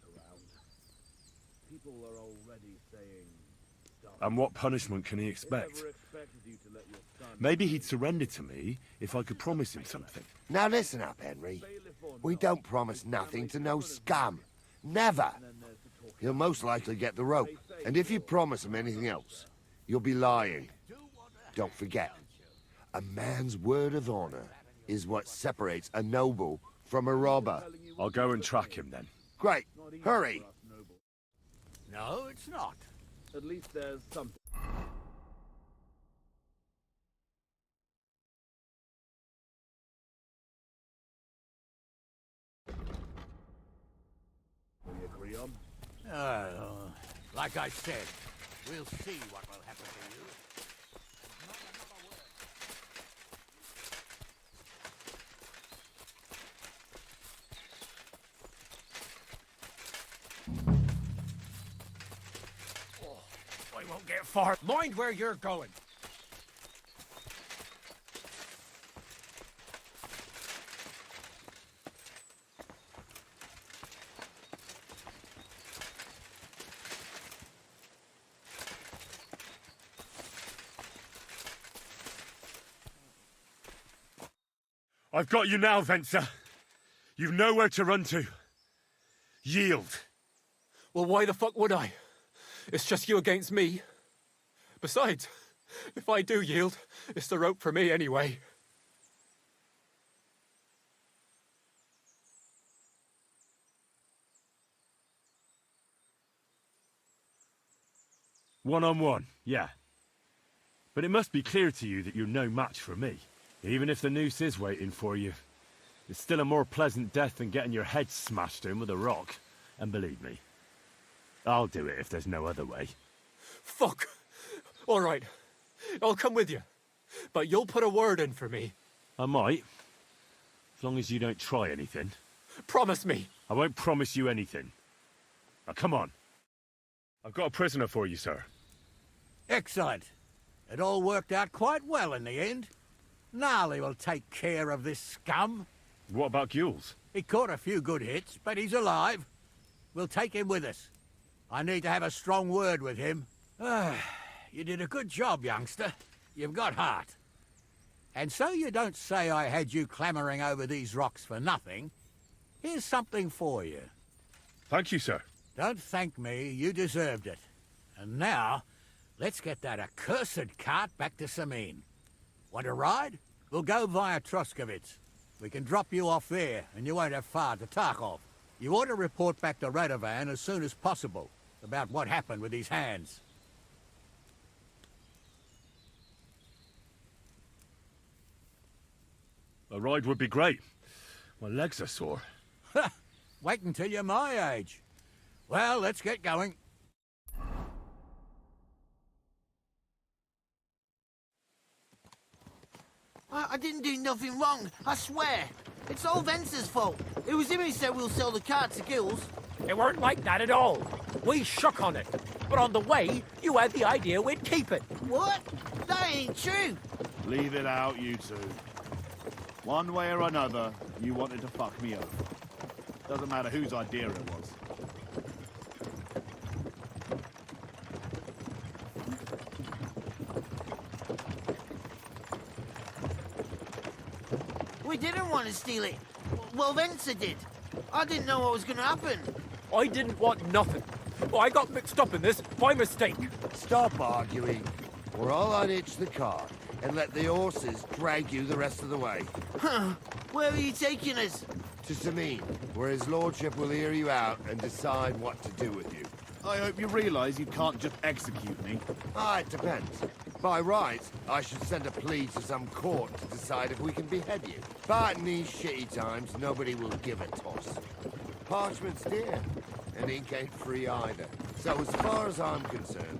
And what punishment can he expect? Maybe he'd surrender to me if I could promise him something. Now listen up, Henry. We don't promise nothing to no scum. Never. He'll most likely get the rope. And if you promise him anything else, you'll be lying. Don't forget, a man's word of honor is what separates a noble from a robber. I'll go and track him then. Great. Hurry. No, it's not. At least there's something. We agree on? Like I said, we'll see what will happen to you. We won't get far. Mind where you're going. I've got you now, Venser. You've nowhere to run to. Yield. Well, why the fuck would I? It's just you against me. Besides, if I do yield, it's the rope for me anyway. One-on-one, yeah. But it must be clear to you that you're no match for me. Even if the noose is waiting for you, it's still a more pleasant death than getting your head smashed in with a rock. And believe me, I'll do it if there's no other way. Fuck! All right, I'll come with you. But you'll put a word in for me. I might. As long as you don't try anything. Promise me. I won't promise you anything. Now, come on. I've got a prisoner for you, sir. Excellent. It all worked out quite well in the end. Gnarly will take care of this scum. What about Gules? He caught a few good hits, but he's alive. We'll take him with us. I need to have a strong word with him. You did a good job, youngster. You've got heart. And so you don't say I had you clambering over these rocks for nothing. Here's something for you. Thank you, sir. Don't thank me, you deserved it. And now, let's get that accursed cart back to Semine. Want a ride? We'll go via Troskowitz. We can drop you off there, and you won't have far to Tarkov. You ought to report back to Radovan as soon as possible. about what happened with his hands. A ride would be great. My legs are sore. Wait until you're my age. Well, let's get going. I didn't do nothing wrong, I swear. It's all Vence's fault. It was him who said we'll sell the cart to Gills. It weren't like that at all. We shook on it. But on the way, you had the idea we'd keep it. What? That ain't true. Leave it out, you two. One way or another, you wanted to fuck me over. Doesn't matter whose idea it was. We didn't want to steal it. Well, Vence did. I didn't know what was going to happen. I didn't want nothing. I got mixed up in this by mistake. Stop arguing, or I'll unhitch the cart and let the horses drag you the rest of the way. Huh. Where are you taking us? To Semine, where his lordship will hear you out and decide what to do with you. I hope you realise you can't just execute me. It depends. By rights, I should send a plea to some court to decide if we can behead you. But in these shitty times, nobody will give a toss. Parchment's dear, and ink ain't free either. So as far as I'm concerned,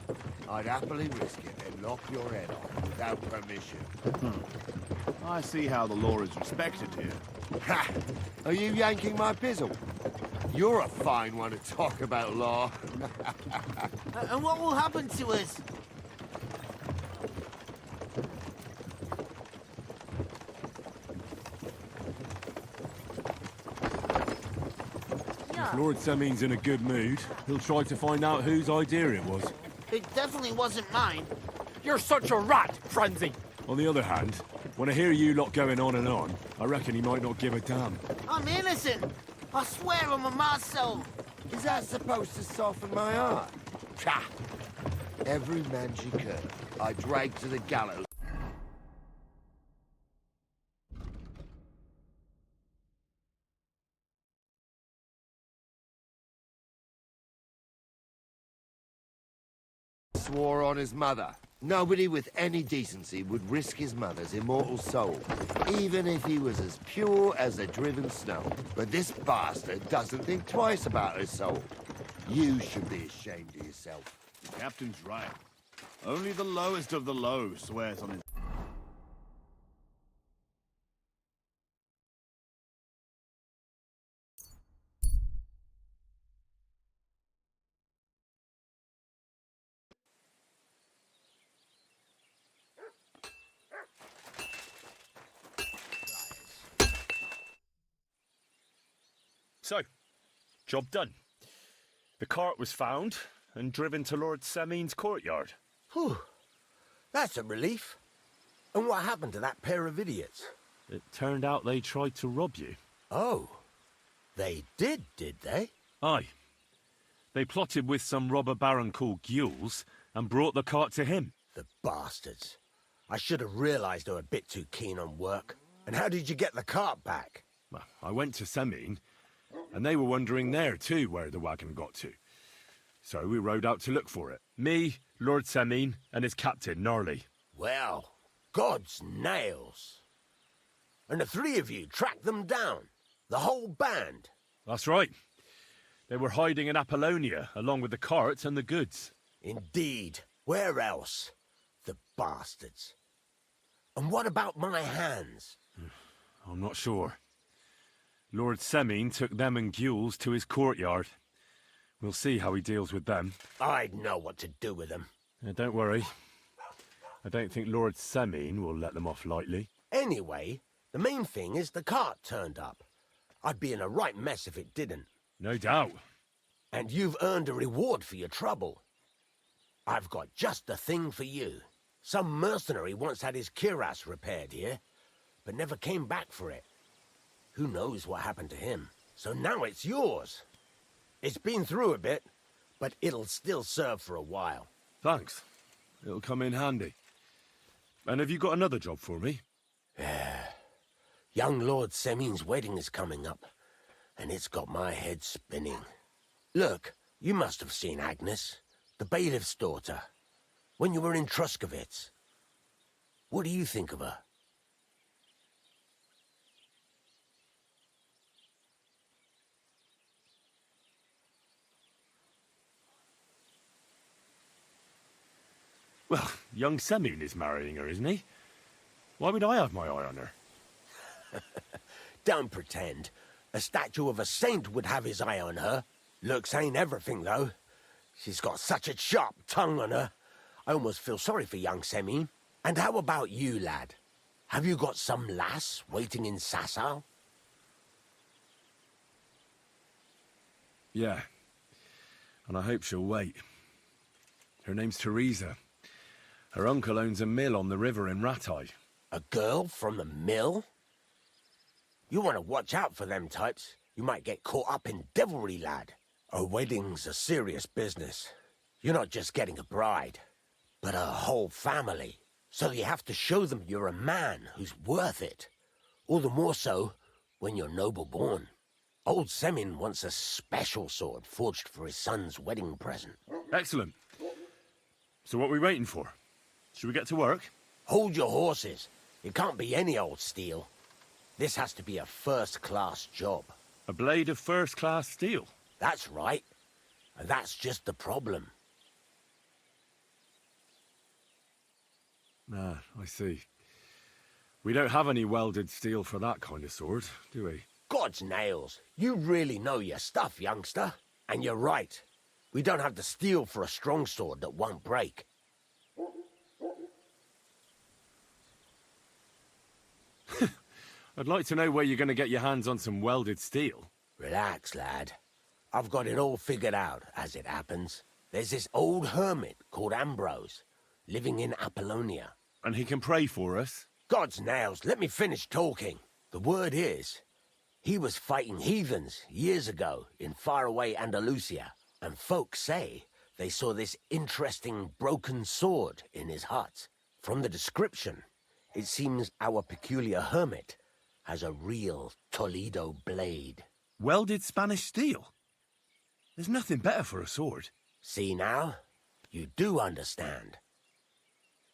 I'd happily risk it and knock your head off without permission. I see how the law is respected here. Ha! Are you yanking my pizzle? You're a fine one to talk about law. And what will happen to us? If Lord Semine's in a good mood, he'll try to find out whose idea it was. It definitely wasn't mine. You're such a rat, Frenzy. On the other hand, when I hear you lot going on and on, I reckon he might not give a damn. I'm innocent. I swear on my soul. Is that supposed to soften my heart? Pah! Every man she could, I dragged to the gallows. Swore on his mother. Nobody with any decency would risk his mother's immortal soul, even if he was as pure as the driven snow. But this bastard doesn't think twice about his soul. You should be ashamed of yourself. The captain's right. Only the lowest of the low swears on his... So, job done. The cart was found and driven to Lord Semine's courtyard. Whew. That's a relief. And what happened to that pair of idiots? It turned out they tried to rob you. Oh. They did they? Aye. They plotted with some robber baron called Gules and brought the cart to him. The bastards. I should have realised they were a bit too keen on work. And how did you get the cart back? Well, I went to Semine, and they were wondering there too where the wagon got to. So we rode out to look for it. Me, Lord Semine, and his captain, Gnarly. Well, God's nails. And the three of you tracked them down? The whole band? That's right. They were hiding in Apollonia, along with the cart and the goods. Indeed. Where else? The bastards. And what about my hands? I'm not sure. Lord Semine took them and Gules to his courtyard. We'll see how he deals with them. I'd know what to do with them. Don't worry. I don't think Lord Semine will let them off lightly. Anyway, the main thing is the cart turned up. I'd be in a right mess if it didn't. No doubt. And you've earned a reward for your trouble. I've got just the thing for you. Some mercenary once had his cuirass repaired here, but never came back for it. Who knows what happened to him? So now it's yours. It's been through a bit, but it'll still serve for a while. Thanks. It'll come in handy. And have you got another job for me? Young Lord Semine's wedding is coming up, and it's got my head spinning. Look, You must have seen Agnes, the bailiff's daughter, when you were in Troskowitz. What do you think of her? Well, young Semine is marrying her, isn't he? Why would I have my eye on her? Don't pretend. A statue of a saint would have his eye on her. Looks ain't everything, though. She's got such a sharp tongue on her. I almost feel sorry for young Semine. And how about you, lad? Have you got some lass waiting in Sasau? Yeah. And I hope she'll wait. Her name's Teresa. Her uncle owns a mill on the river in Ratai. A girl from the mill? You want to watch out for them types. You might get caught up in devilry, lad. A wedding's a serious business. You're not just getting a bride, but a whole family. So you have to show them you're a man who's worth it. All the more so when you're noble-born. Old Semine wants a special sword forged for his son's wedding present. Excellent. So what are we waiting for? Should we get to work? Hold your horses. It can't be any old steel. This has to be a first-class job. A blade of first-class steel? That's right. And that's just the problem. Ah, I see. We don't have any welded steel for that kind of sword, do we? God's nails. You really know your stuff, youngster. And you're right. We don't have the steel for a strong sword that won't break. I'd like to know where you're going to get your hands on some welded steel. Relax, lad. I've got it all figured out, as it happens. There's this old hermit called Ambrose, living in Apollonia. And he can pray for us? God's nails, let me finish talking. The word is, he was fighting heathens years ago in faraway Andalusia, and folks say they saw this interesting broken sword in his hut. From the description, it seems our peculiar hermit has a real Toledo blade. Welded Spanish steel? There's nothing better for a sword. See now? You do understand.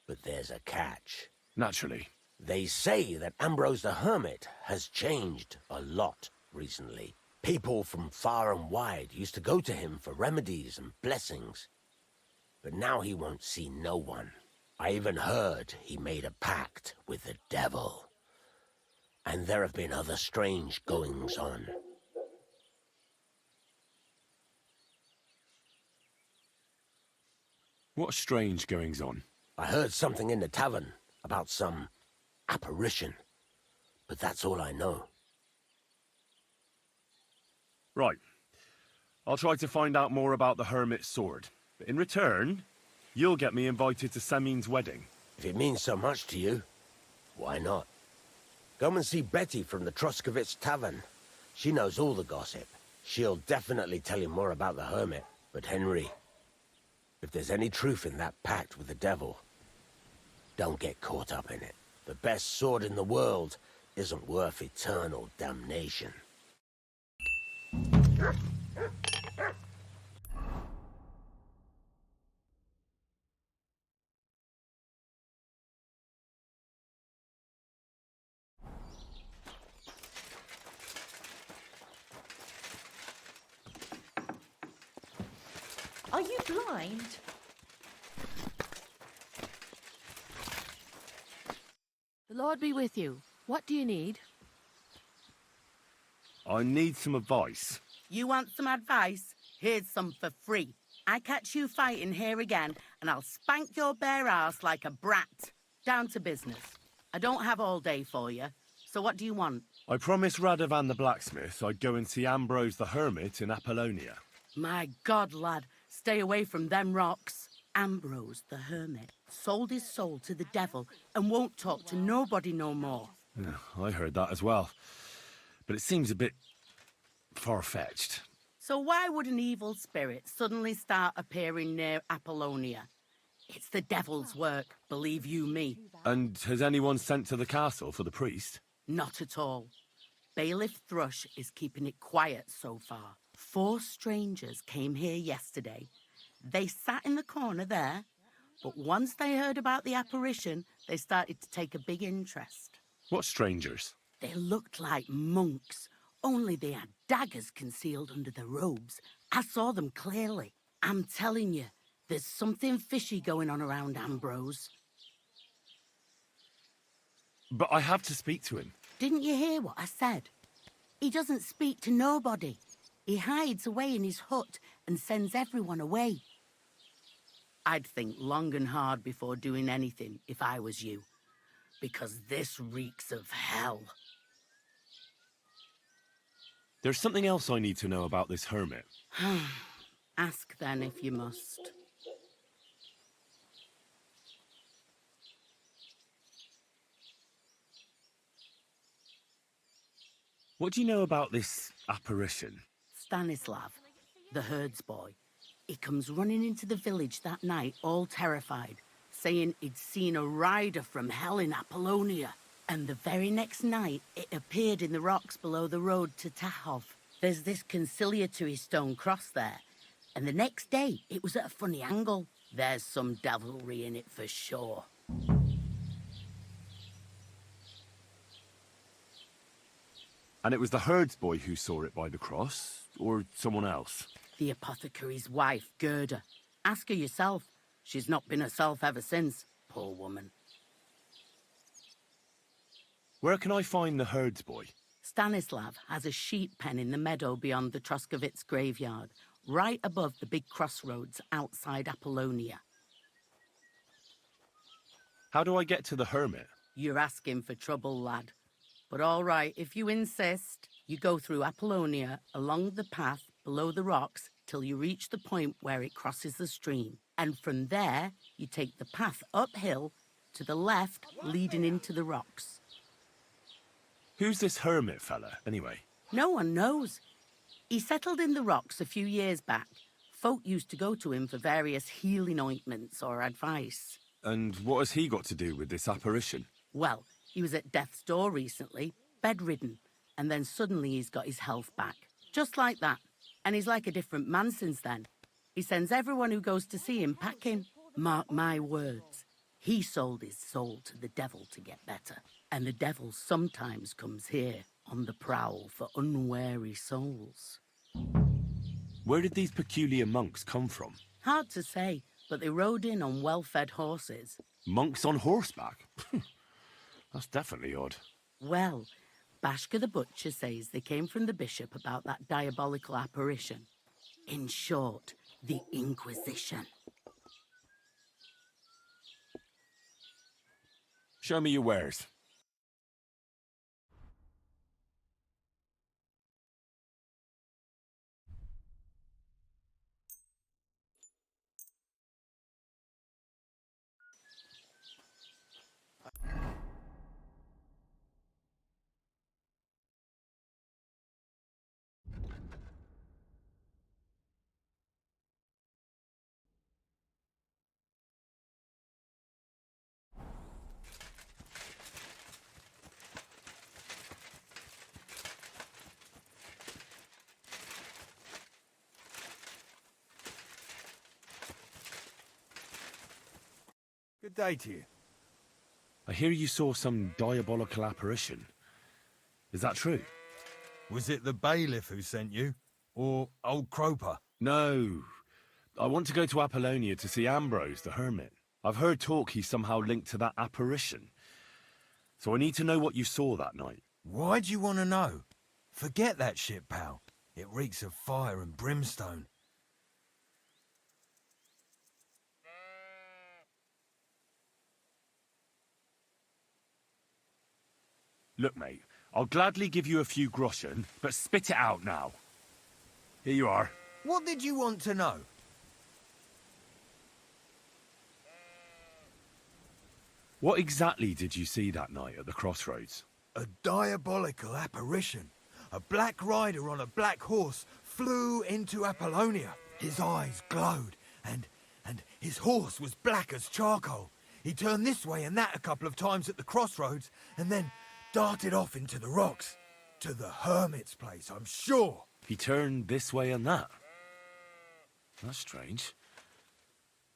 But there's a catch. Naturally. They say that Ambrose the Hermit has changed a lot recently. People from far and wide used to go to him for remedies and blessings. But now he won't see no one. I even heard he made a pact with the devil. And there have been other strange goings-on. What strange goings-on? I heard something in the tavern about some apparition, but that's all I know. Right. I'll try to find out more about the Hermit's sword. But in return, you'll get me invited to Semine's wedding. If it means so much to you, why not? Come and see Betty from the Troskowitz tavern. She knows all the gossip. She'll definitely tell you more about the Hermit. But Henry, if there's any truth in that pact with the devil, don't get caught up in it. The best sword in the world isn't worth eternal damnation. Are you blind? The Lord be with you. What do you need? I need some advice. You want some advice? Here's some for free. I catch you fighting here again, and I'll spank your bare ass like a brat. Down to business. I don't have all day for you, so what do you want? I promised Radovan the blacksmith I'd go and see Ambrose the Hermit in Apollonia. My God, lad, stay away from them rocks. Ambrose the Hermit sold his soul to the devil and won't talk to nobody no more. Yeah, I heard that as well. But it seems a bit far-fetched. So why would an evil spirit suddenly start appearing near Apollonia? It's the devil's work, believe you me. And has anyone sent to the castle for the priest? Not at all. Bailiff Thrush is keeping it quiet so far. 4 strangers came here yesterday. They sat in the corner there, but once they heard about the apparition, they started to take a big interest. What strangers? They looked like monks, only they had daggers concealed under their robes. I saw them clearly. I'm telling you, there's something fishy going on around Ambrose. But I have to speak to him. Didn't you hear what I said? He doesn't speak to nobody. He hides away in his hut and sends everyone away. I'd think long and hard before doing anything if I was you, because this reeks of hell. There's something else I need to know about this hermit. Ask then if you must. What do you know about this apparition? Stanislav, the herds boy. He comes running into the village that night, all terrified, saying he'd seen a rider from hell in Apollonia. And the very next night, it appeared in the rocks below the road to Tahov. There's this conciliatory stone cross there. And the next day, it was at a funny angle. There's some devilry in it for sure. And it was the herds boy who saw it by the cross, or someone else? The apothecary's wife, Gerda. Ask her yourself. She's not been herself ever since, poor woman. Where can I find the herds boy? Stanislav has a sheep pen in the meadow beyond the Troskowitz graveyard, right above the big crossroads outside Apollonia. How do I get to the hermit? You're asking for trouble, lad. But all right, if you insist, you go through Apollonia along the path below the rocks till you reach the point where it crosses the stream. And from there, you take the path uphill to the left, leading into the rocks. Who's this hermit fella, anyway? No one knows. He settled in the rocks a few years back. Folk used to go to him for various healing ointments or advice. And what has he got to do with this apparition? Well, he was at death's door recently, bedridden, and then suddenly he's got his health back. Just like that. And he's like a different man since then. He sends everyone who goes to see him packing. Mark my words. He sold his soul to the devil to get better. And the devil sometimes comes here on the prowl for unwary souls. Where did these peculiar monks come from? Hard to say, but they rode in on well-fed horses. Monks on horseback? That's definitely odd. Well, Bashka the butcher says they came from the bishop about that diabolical apparition. In short, the Inquisition. Show me your wares. Good day to you. I hear you saw some diabolical apparition. Is that true? Was it the bailiff who sent you? Or old Croper? No. I want to go to Apollonia to see Ambrose, the hermit. I've heard talk he's somehow linked to that apparition. So I need to know what you saw that night. Why do you want to know? Forget that shit, pal. It reeks of fire and brimstone. Look, mate, I'll gladly give you a few groschen, but spit it out now. Here you are. What did you want to know? What exactly did you see that night at the crossroads? A diabolical apparition. A black rider on a black horse flew into Apollonia. His eyes glowed, and his horse was black as charcoal. He turned this way and that a couple of times at the crossroads, and then darted off into the rocks. To the Hermit's place, I'm sure. He turned this way and that. That's strange.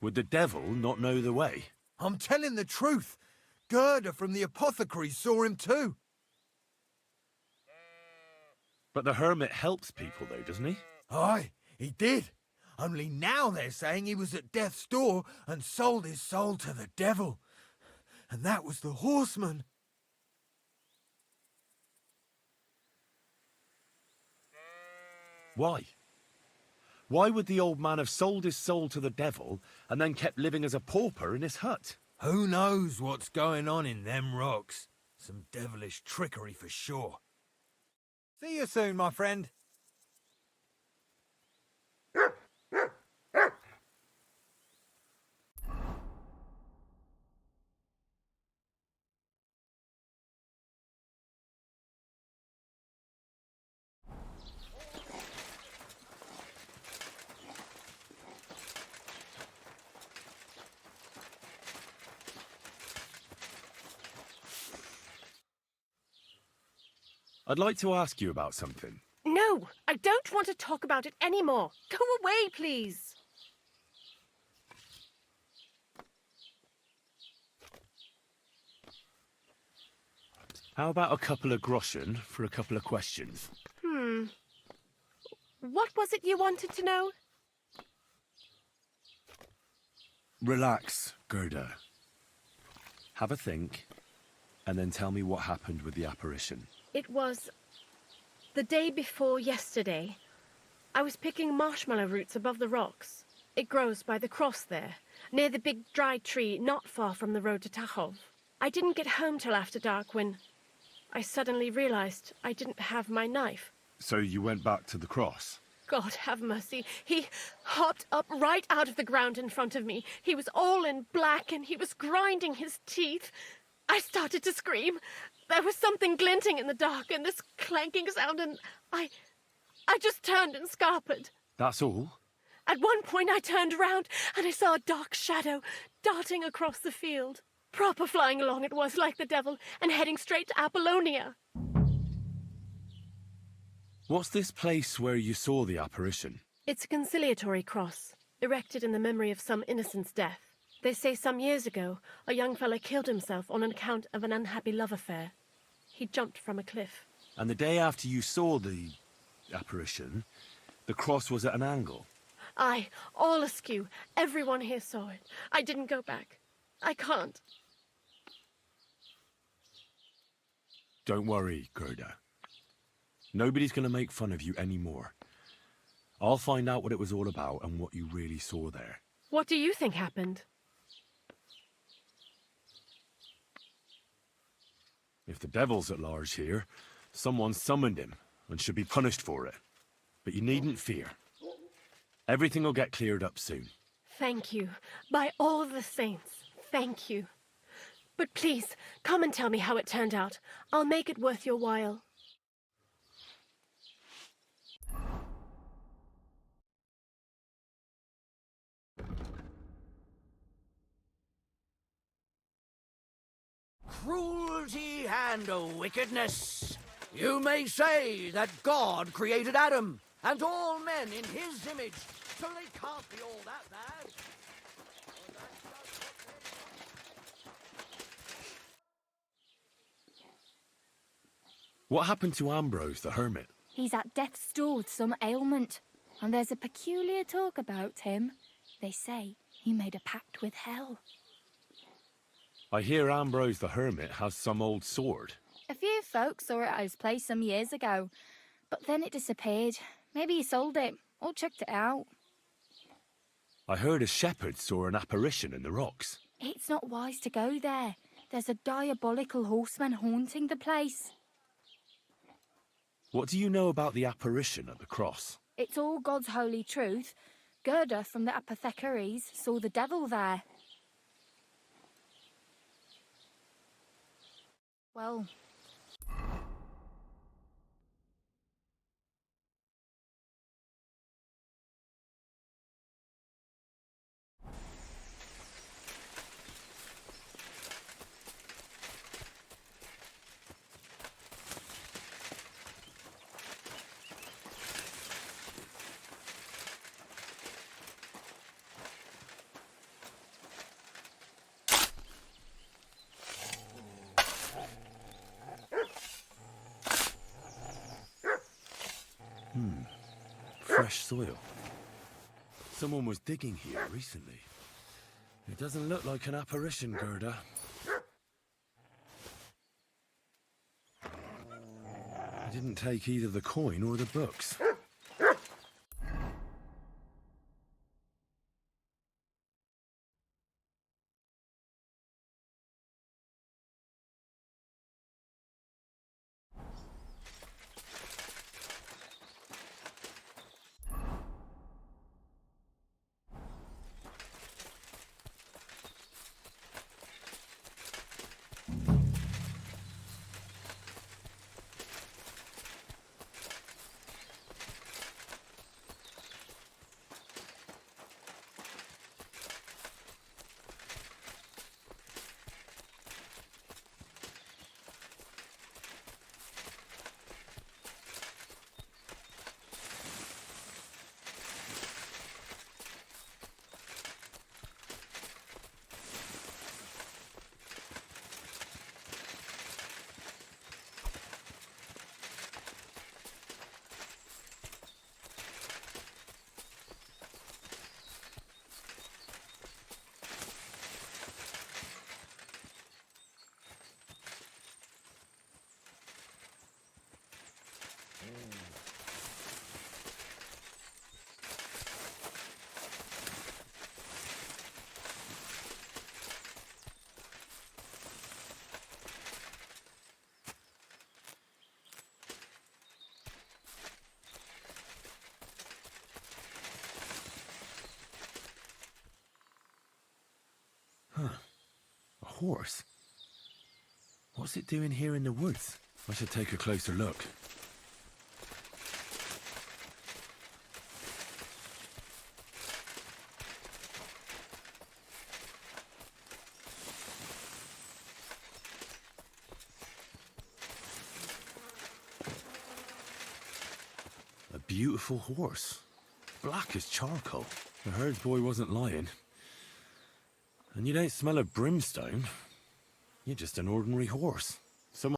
Would the devil not know the way? I'm telling the truth. Gerda from the apothecary saw him too. But the hermit helps people, though, doesn't he? Aye, he did. Only now they're saying he was at death's door and sold his soul to the devil. And that was the horseman. Why? Why would the old man have sold his soul to the devil and then kept living as a pauper in his hut? Who knows what's going on in them rocks? Some devilish trickery for sure. See you soon, my friend. I'd like to ask you about something. No, I don't want to talk about it anymore. Go away, please. How about a couple of groschen for a couple of questions? What was it you wanted to know? Relax, Gerda. Have a think, and then tell me what happened with the apparition. It was the day before yesterday. I was picking marshmallow roots above the rocks. It grows by the cross there, near the big dry tree not far from the road to Tachov. I didn't get home till after dark when I suddenly realized I didn't have my knife. So you went back to the cross? God have mercy. He hopped up right out of the ground in front of me. He was all in black and he was grinding his teeth. I started to scream. There was something glinting in the dark and this clanking sound, and I just turned and scarpered. That's all? At one point I turned around and I saw a dark shadow darting across the field. Proper flying along it was, like the devil, and heading straight to Apollonia. What's this place where you saw the apparition? It's a conciliatory cross, erected in the memory of some innocent's death. They say some years ago, a young fellow killed himself on account of an unhappy love affair. He jumped from a cliff. And the day after you saw the apparition, the cross was at an angle? Aye, all askew. Everyone here saw it. I didn't go back. I can't. Don't worry, Gerda. Nobody's going to make fun of you anymore. I'll find out what it was all about and what you really saw there. What do you think happened? If the devil's at large here, someone summoned him and should be punished for it. But you needn't fear. Everything will get cleared up soon. Thank you. By all the saints, thank you. But please, come and tell me how it turned out. I'll make it worth your while. Cruelty and wickedness. You may say that God created Adam and all men in his image, so they can't be all that bad. What happened to Ambrose the Hermit? He's at death's door with some ailment, and there's a peculiar talk about him. They say he made a pact with hell. I hear Ambrose the Hermit has some old sword. A few folks saw it at his place some years ago, but then it disappeared. Maybe he sold it, or chucked it out. I heard a shepherd saw an apparition in the rocks. It's not wise to go there. There's a diabolical horseman haunting the place. What do you know about the apparition at the cross? It's all God's holy truth. Gerda from the apothecaries saw the devil there. Well... Fresh soil. Someone was digging here recently. It doesn't look like an apparition, Gerda. I didn't take either the coin or the books. Huh. A horse? What's it doing here in the woods? I should take a closer look. A beautiful horse. Black as charcoal. The herd boy wasn't lying. And you don't smell of brimstone. You're just an ordinary horse. Someone...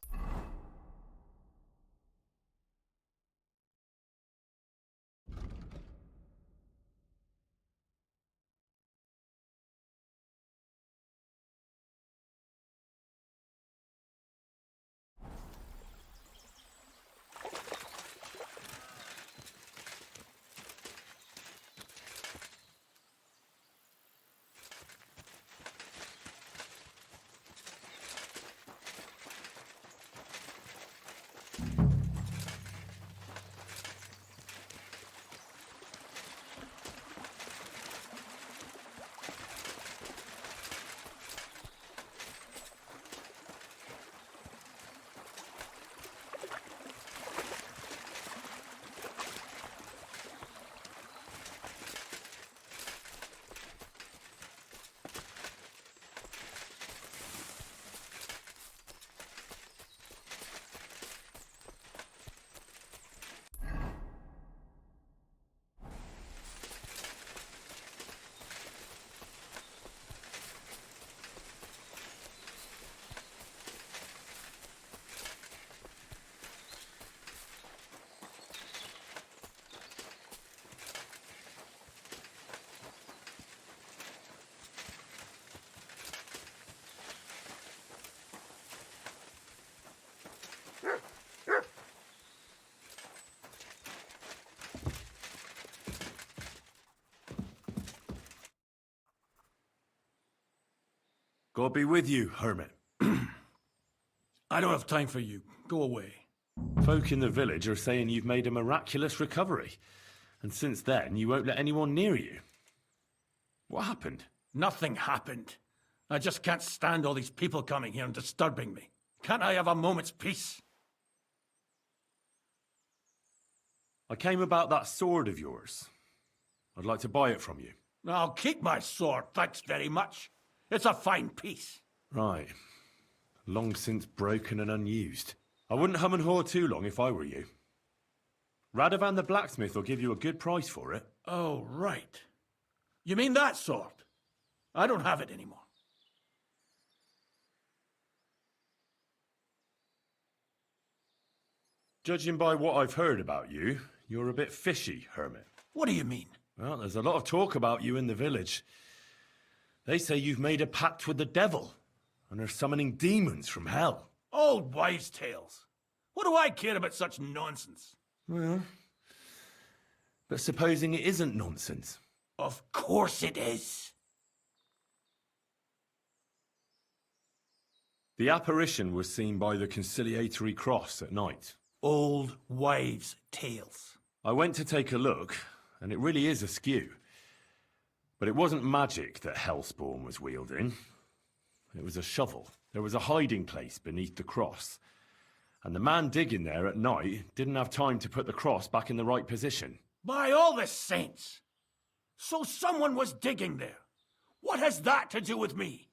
God be with you, Hermit. I don't have time for you. Go away. Folk in the village are saying you've made a miraculous recovery. And since then, you won't let anyone near you. What happened? Nothing happened. I just can't stand all these people coming here and disturbing me. Can't I have a moment's peace? I came about that sword of yours. I'd like to buy it from you. I'll keep my sword, thanks very much. It's a fine piece. Right. Long since broken and unused. I wouldn't hum and haw too long if I were you. Radovan the blacksmith will give you a good price for it. Oh, right. You mean that sword? I don't have it anymore. Judging by what I've heard about you, You're a bit fishy, Hermit. What do you mean? Well, there's a lot of talk about you in the village. They say you've made a pact with the devil, and are summoning demons from hell. Old wives' tales. What do I care about such nonsense? Well, but supposing it isn't nonsense? Of course it is. The apparition was seen by the conciliatory cross at night. Old wives' tales. I went to take a look, and it really is askew. But it wasn't magic that Hellspawn was wielding. It was a shovel. There was a hiding place beneath the cross. And the man digging there at night didn't have time to put the cross back in the right position. By all the saints! So someone was digging there. What has that to do with me?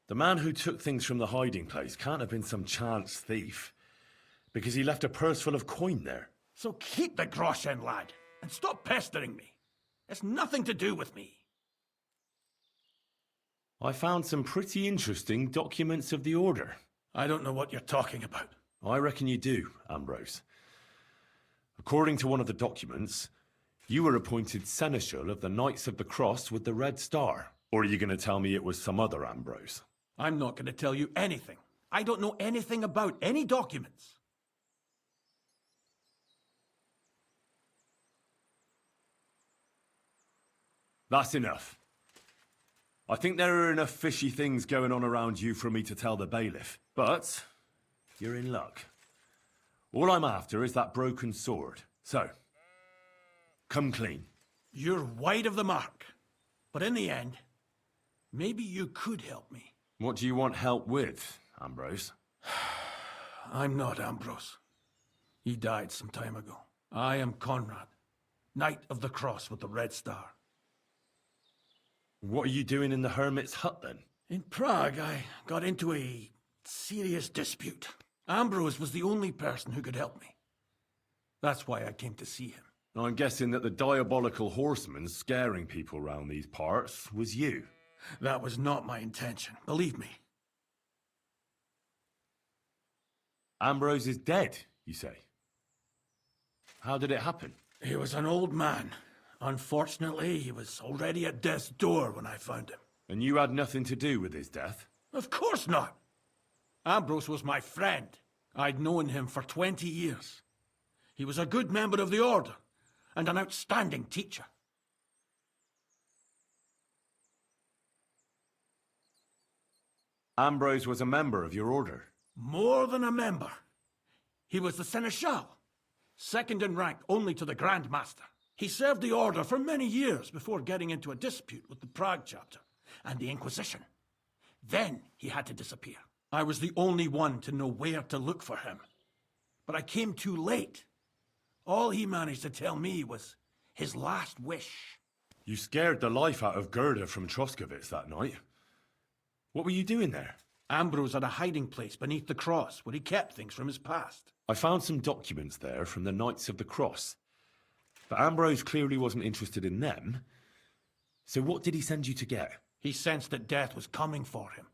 The man who took things from the hiding place can't have been some chance thief, because he left a purse full of coin there. So keep the groschen, lad, and stop pestering me. It's nothing to do with me. I found some pretty interesting documents of the Order. I don't know what you're talking about. I reckon you do, Ambrose. According to one of the documents, you were appointed Seneschal of the Knights of the Cross with the Red Star. Or are you going to tell me it was some other Ambrose? I'm not going to tell you anything. I don't know anything about any documents. That's enough. I think there are enough fishy things going on around you for me to tell the bailiff. But you're in luck. All I'm after is that broken sword. So, come clean. You're wide of the mark. But in the end, maybe you could help me. What do you want help with, Ambrose? I'm not Ambrose. He died some time ago. I am Conrad, Knight of the Cross with the Red Star. What are you doing in the Hermit's hut, then? In Prague, I got into a serious dispute. Ambrose was the only person who could help me. That's why I came to see him. I'm guessing that the diabolical horseman scaring people round these parts was you. That was not my intention, believe me. Ambrose is dead, you say? How did it happen? He was an old man. Unfortunately, he was already at death's door when I found him. And you had nothing to do with his death? Of course not. Ambrose was my friend. I'd known him for 20 years. He was a good member of the Order, and an outstanding teacher. Ambrose was a member of your order? More than a member. He was the Seneschal, second in rank only to the Grand Master. He served the Order for many years before getting into a dispute with the Prague chapter and the Inquisition. Then he had to disappear. I was the only one to know where to look for him. But I came too late. All he managed to tell me was his last wish. You scared the life out of Gerda from Troskowitz that night. What were you doing there? Ambrose had a hiding place beneath the cross where he kept things from his past. I found some documents there from the Knights of the Cross. But Ambrose clearly wasn't interested in them. So what did he send you to get? He sensed that death was coming for him.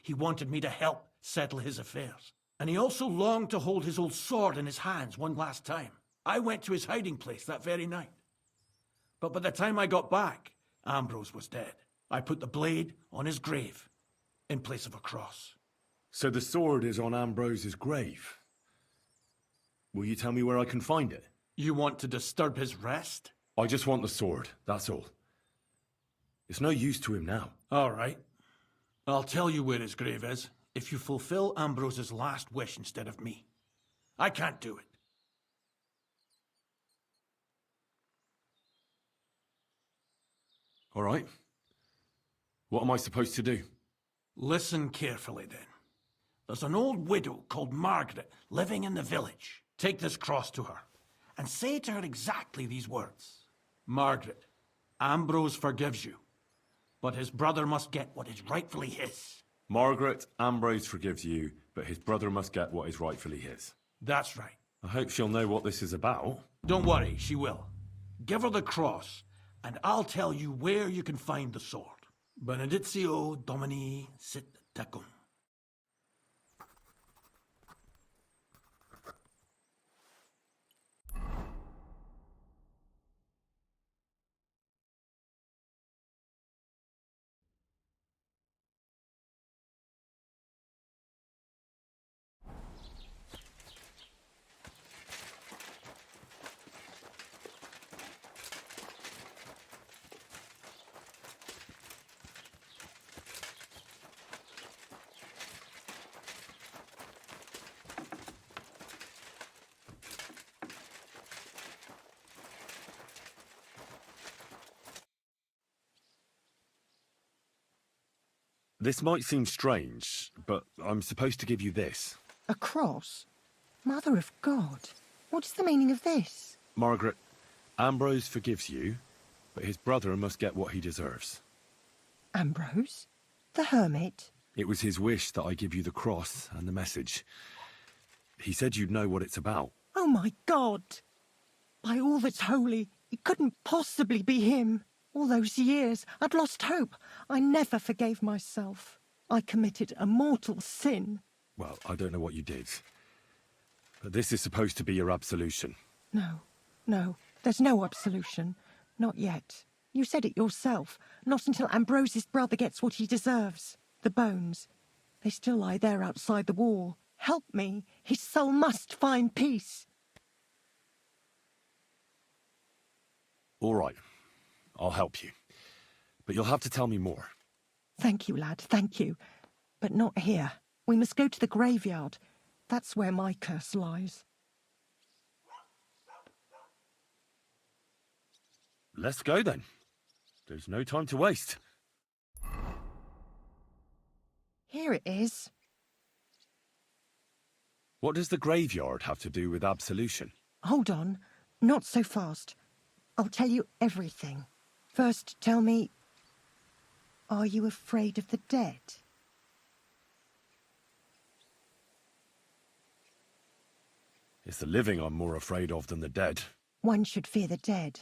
He wanted me to help settle his affairs. And he also longed to hold his old sword in his hands one last time. I went to his hiding place that very night. But by the time I got back, Ambrose was dead. I put the blade on his grave, in place of a cross. So the sword is on Ambrose's grave. Will you tell me where I can find it? You want to disturb his rest? I just want the sword, that's all. It's no use to him now. All right. I'll tell you where his grave is, if you fulfill Ambrose's last wish instead of me. I can't do it. All right. What am I supposed to do? Listen carefully, then. There's an old widow called Margaret living in the village. Take this cross to her, and say to her exactly these words. Margaret, Ambrose forgives you, but his brother must get what is rightfully his. Margaret, Ambrose forgives you, but his brother must get what is rightfully his. That's right. I hope she'll know what this is about. Don't worry, she will. Give her the cross, and I'll tell you where you can find the sword. Benedictio Domini sit tecum. This might seem strange, but I'm supposed to give you this. A cross? Mother of God. What's the meaning of this? Margaret, Ambrose forgives you, but his brother must get what he deserves. Ambrose? The hermit? It was his wish that I give you the cross and the message. He said you'd know what it's about. Oh my God! By all that's holy, it couldn't possibly be him. All those years, I'd lost hope. I never forgave myself. I committed a mortal sin. Well, I don't know what you did. But this is supposed to be your absolution. No, there's no absolution. Not yet. You said it yourself. Not until Ambrose's brother gets what he deserves. The bones. They still lie there outside the wall. Help me. His soul must find peace. All right. I'll help you. But you'll have to tell me more. Thank you, lad, thank you. But not here. We must go to the graveyard. That's where my curse lies. Let's go then. There's no time to waste. Here it is. What does the graveyard have to do with absolution? Hold on. Not so fast. I'll tell you everything. First, tell me, are you afraid of the dead? It's the living I'm more afraid of than the dead. One should fear the dead.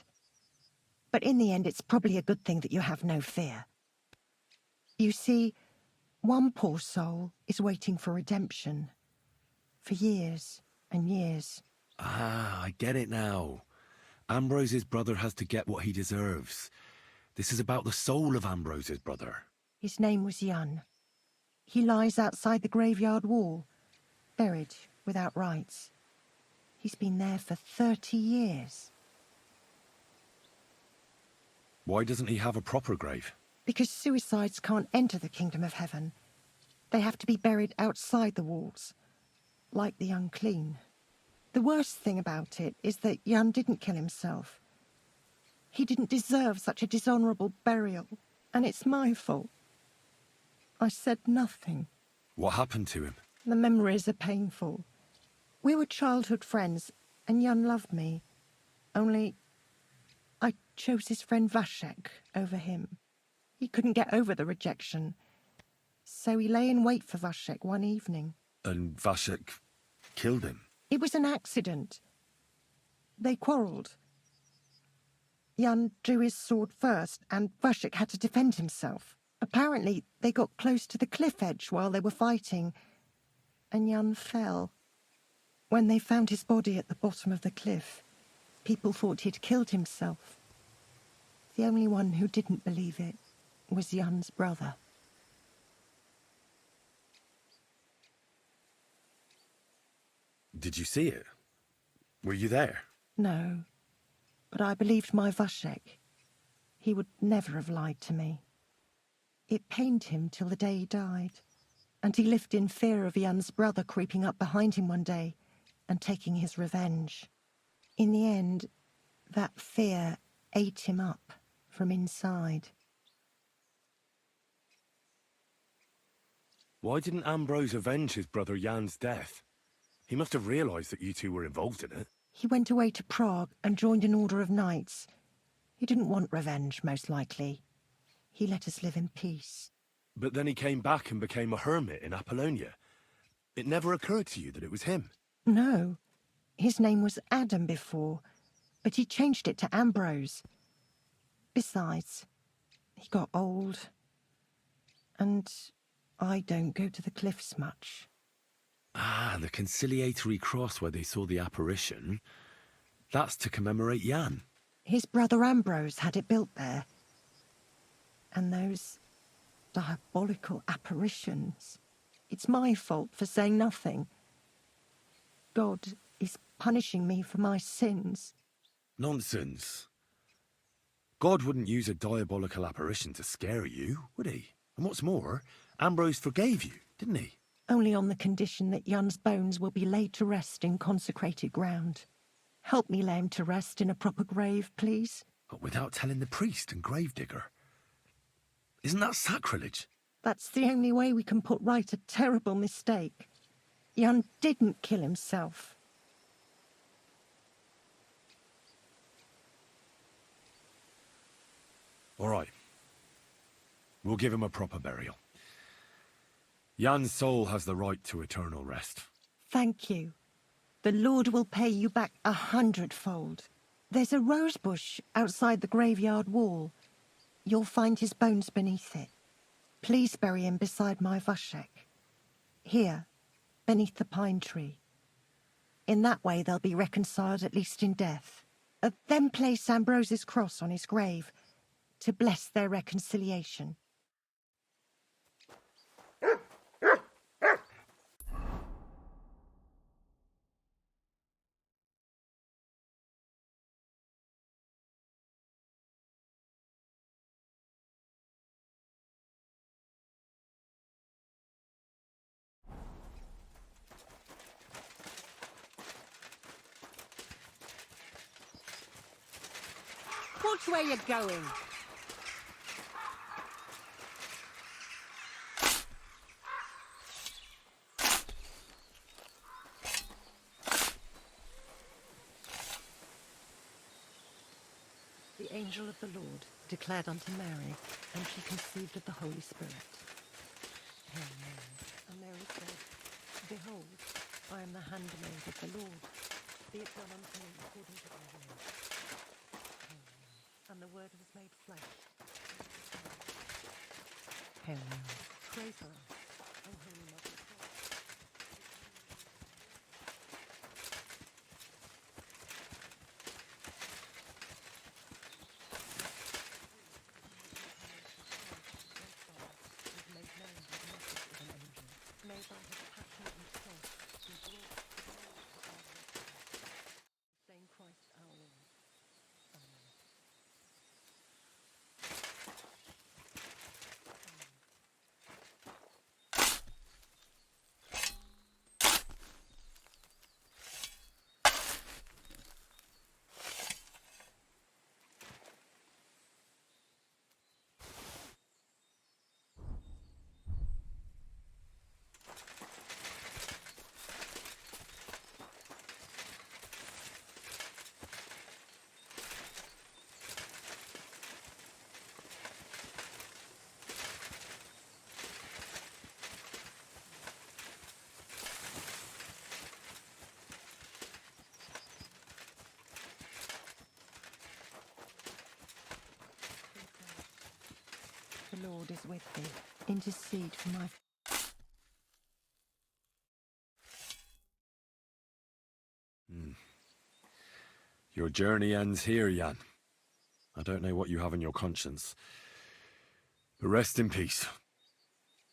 But in the end, it's probably a good thing that you have no fear. You see, one poor soul is waiting for redemption. For years and years. Ah, I get it now. Ambrose's brother has to get what he deserves. This is about the soul of Ambrose's brother. His name was Jan. He lies outside the graveyard wall, buried without rites. He's been there for 30 years. Why doesn't he have a proper grave? Because suicides can't enter the kingdom of heaven. They have to be buried outside the walls, like the unclean. The worst thing about it is that Jan didn't kill himself. He didn't deserve such a dishonourable burial, and it's my fault. I said nothing. What happened to him? The memories are painful. We were childhood friends, and Jan loved me. Only I chose his friend Vostatek over him. He couldn't get over the rejection, so he lay in wait for Vostatek one evening. And Vostatek killed him? It was an accident. They quarrelled. Jan drew his sword first, and Vostatek had to defend himself. Apparently, they got close to the cliff edge while they were fighting, and Jan fell. When they found his body at the bottom of the cliff, people thought he'd killed himself. The only one who didn't believe it was Jan's brother. Did you see it? Were you there? No, but I believed my Vostatek. He would never have lied to me. It pained him till the day he died, and he lived in fear of Jan's brother creeping up behind him one day and taking his revenge. In the end, that fear ate him up from inside. Why didn't Ambrose avenge his brother Jan's death? He must have realised that you two were involved in it. He went away to Prague and joined an order of knights. He didn't want revenge, most likely. He let us live in peace. But then he came back and became a hermit in Apollonia. It never occurred to you that it was him? No. His name was Adam before, but he changed it to Ambrose. Besides, he got old, and I don't go to the cliffs much. Ah, the conciliatory cross where they saw the apparition. That's to commemorate Jan. His brother Ambrose had it built there. And those diabolical apparitions. It's my fault for saying nothing. God is punishing me for my sins. Nonsense. God wouldn't use a diabolical apparition to scare you, would he? And what's more, Ambrose forgave you, didn't he? Only on the condition that Jan's bones will be laid to rest in consecrated ground. Help me lay him to rest in a proper grave, please. But without telling the priest and gravedigger. Isn't that sacrilege? That's the only way we can put right a terrible mistake. Jan didn't kill himself. All right. We'll give him a proper burial. Jan's soul has the right to eternal rest. Thank you. The Lord will pay you back 100-fold. There's a rose bush outside the graveyard wall. You'll find his bones beneath it. Please bury him beside my Vostatek. Here, beneath the pine tree. In that way they'll be reconciled, at least in death. Then place Ambrose's cross on his grave to bless their reconciliation. Watch where you're going. The angel of the Lord declared unto Mary, and she conceived of the Holy Spirit. Hail Mary. And Mary said, Behold, I am the handmaid of the Lord. Be it done unto me according to thy word. Hail Mary. And the word was made flesh. Hail Mary. Pray for us, O Holy Mother of God. May by his passion and cross be brought to same Christ our Lord. Amen. The Lord is with thee. Intercede for my... Your journey ends here, Jan. I don't know what you have on your conscience. But rest in peace.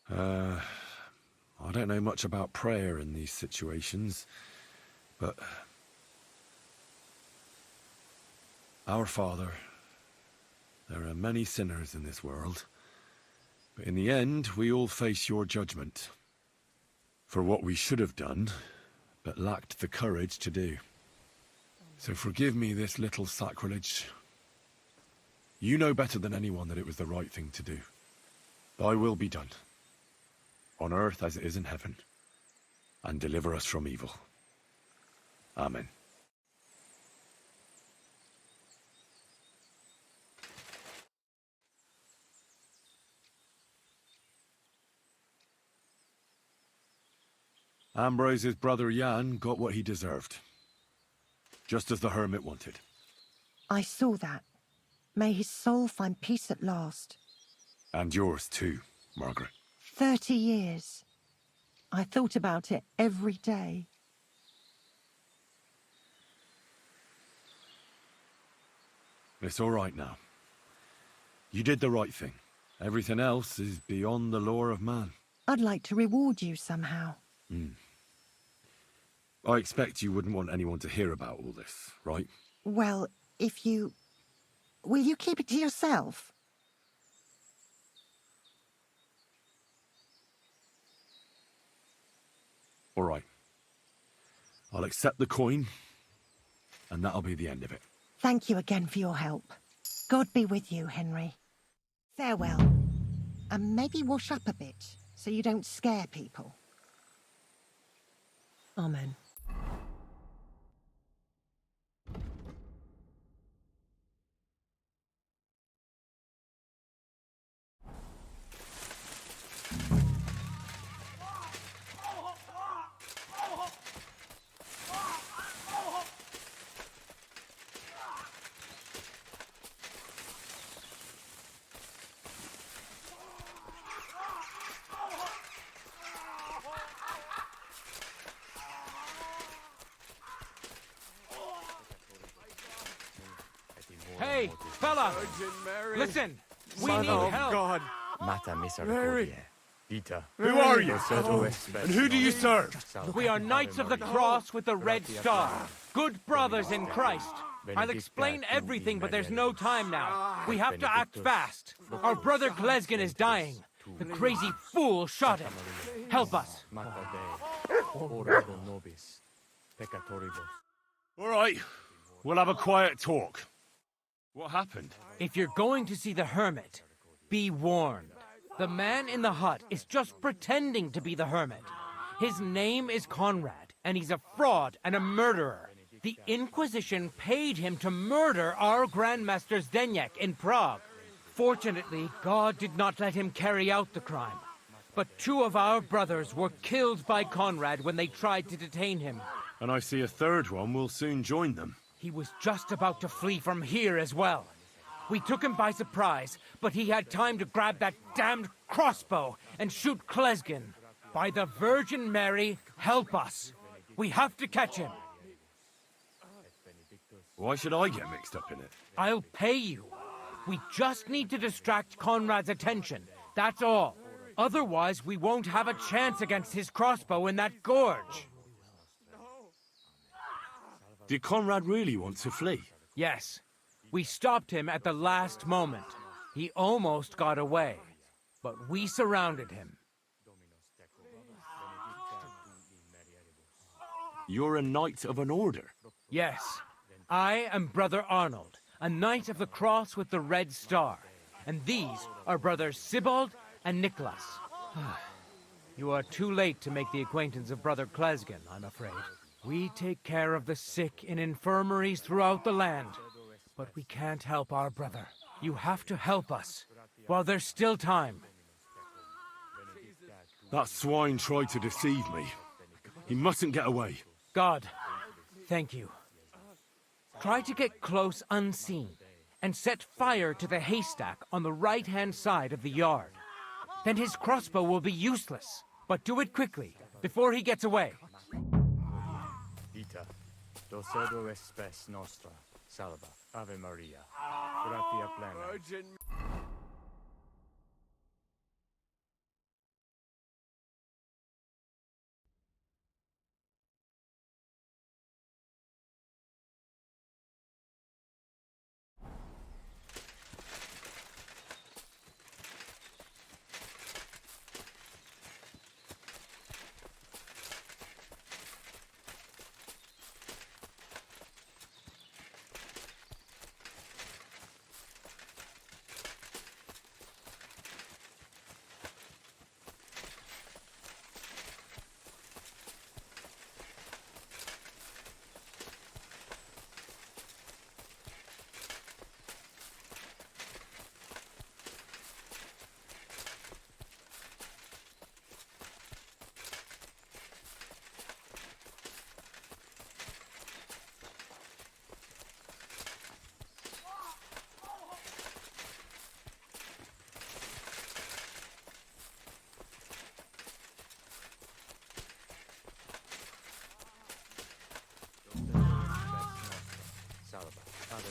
I don't know much about prayer in these situations, but... Our Father, there are many sinners in this world, but in the end, we all face your judgment for what we should have done, but lacked the courage to do. So forgive me this little sacrilege. You know better than anyone that it was the right thing to do. Thy will be done, on earth as it is in heaven, and deliver us from evil. Amen. Ambrose's brother Jan got what he deserved. Just as the Hermit wanted. I saw that. May his soul find peace at last. And yours too, Margaret. 30 years. I thought about it every day. It's all right now. You did the right thing. Everything else is beyond the law of man. I'd like to reward you somehow. I expect you wouldn't want anyone to hear about all this, right? Well, if you... Will you keep it to yourself? All right. I'll accept the coin, and that'll be the end of it. Thank you again for your help. God be with you, Henry. Farewell. And maybe wash up a bit, so you don't scare people. Amen. Hey, fella! Listen! We need help! God. Mary! Who are you? And who do you serve? We are Knights of the Cross with the Red Star. Good brothers in Christ. I'll explain everything, but there's no time now. We have to act fast. Our brother Klesgen is dying. The crazy fool shot him. Help us. All right. We'll have a quiet talk. What happened? If you're going to see the Hermit, be warned. The man in the hut is just pretending to be the Hermit. His name is Conrad, and he's a fraud and a murderer. The Inquisition paid him to murder our Grandmaster Zdeněk in Prague. Fortunately, God did not let him carry out the crime. But 2 of our brothers were killed by Conrad when they tried to detain him. And I see a third one will soon join them. He was just about to flee from here as well. We took him by surprise, but he had time to grab that damned crossbow and shoot Klesgen. By the Virgin Mary, help us. We have to catch him. Why should I get mixed up in it? I'll pay you. We just need to distract Conrad's attention. That's all. Otherwise, we won't have a chance against his crossbow in that gorge. Did Conrad really want to flee? Yes. We stopped him at the last moment. He almost got away, but we surrounded him. You're a knight of an order? Yes. I am Brother Arnold, a knight of the cross with the Red Star. And these are Brothers Sibald and Nicholas. You are too late to make the acquaintance of Brother Klesgen, I'm afraid. We take care of the sick in infirmaries throughout the land. But we can't help our brother. You have to help us, while there's still time. That swine tried to deceive me. He mustn't get away. God, thank you. Try to get close unseen, and set fire to the haystack on the right-hand side of the yard. Then his crossbow will be useless. But do it quickly, before he gets away. Salva, Ave Maria, gratia plena.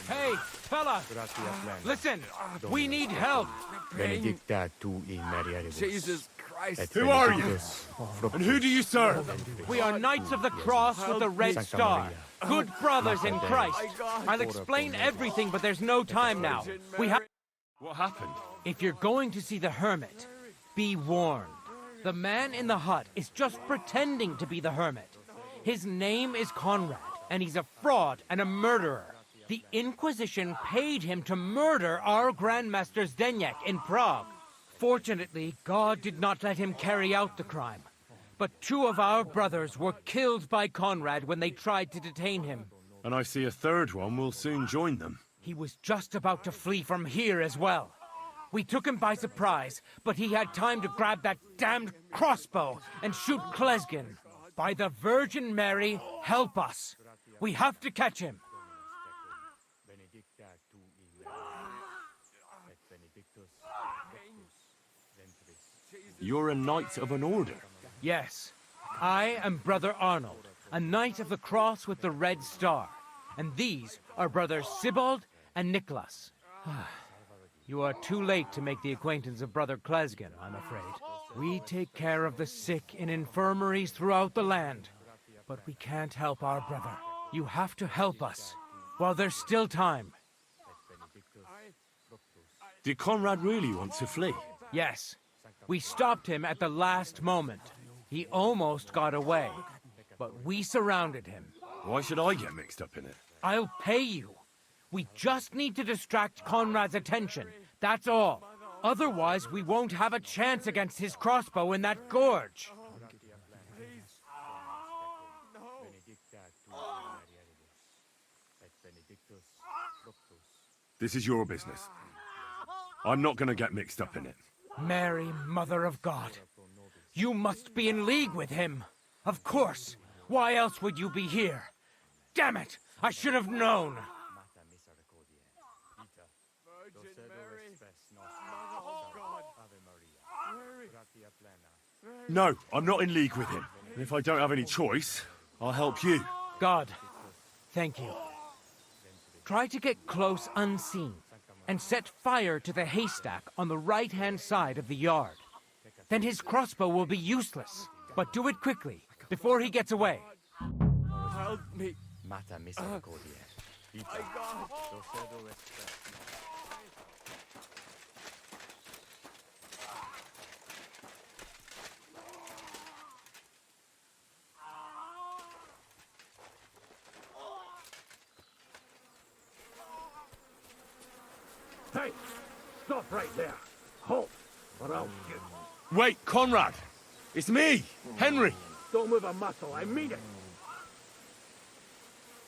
Hey, fella! Listen, we need help! Benedicta tu in Maria. Jesus Christ! Who are you? And who do you serve? We are Knights of the Cross with the Red Star. Good brothers in Christ. I'll explain everything, but there's no time now. We have... What happened? If you're going to see the Hermit, be warned. The man in the hut is just pretending to be the Hermit. His name is Conrad, and he's a fraud and a murderer. The Inquisition paid him to murder our Grandmaster Zdeněk in Prague. Unfortunately, God did not let him carry out the crime. But 2 of our brothers were killed by Conrad when they tried to detain him. And I see a third one will soon join them. He was just about to flee from here as well. We took him by surprise, but he had time to grab that damned crossbow and shoot Klesgin. By the Virgin Mary, help us. We have to catch him. You're a knight of an order? Yes. I am Brother Arnold, a knight of the cross with the red star. And these are Brothers Sibald and Nicholas. You are too late to make the acquaintance of Brother Klesgin, I'm afraid. We take care of the sick in infirmaries throughout the land. But we can't help our brother. You have to help us, while there's still time. Did Conrad really want to flee? Yes. We stopped him at the last moment. He almost got away, but we surrounded him. Why should I get mixed up in it? I'll pay you. We just need to distract Conrad's attention, that's all. Otherwise, we won't have a chance against his crossbow in that gorge. This is your business. I'm not going to get mixed up in it. Mary, Mother of God. You must be in league with him. Of course. Why else would you be here? Damn it! I should have known. No, I'm not in league with him. And if I don't have any choice, I'll help you. God, thank you. Try to get close unseen and set fire to the haystack on the right-hand side of the yard. Then his crossbow will be useless. But do it quickly, before he gets away. Help me. Mata misericordia. Hey, stop right there. Halt, or I'll shoot. Wait, Conrad! It's me, Henry! Don't move a muscle, I mean it.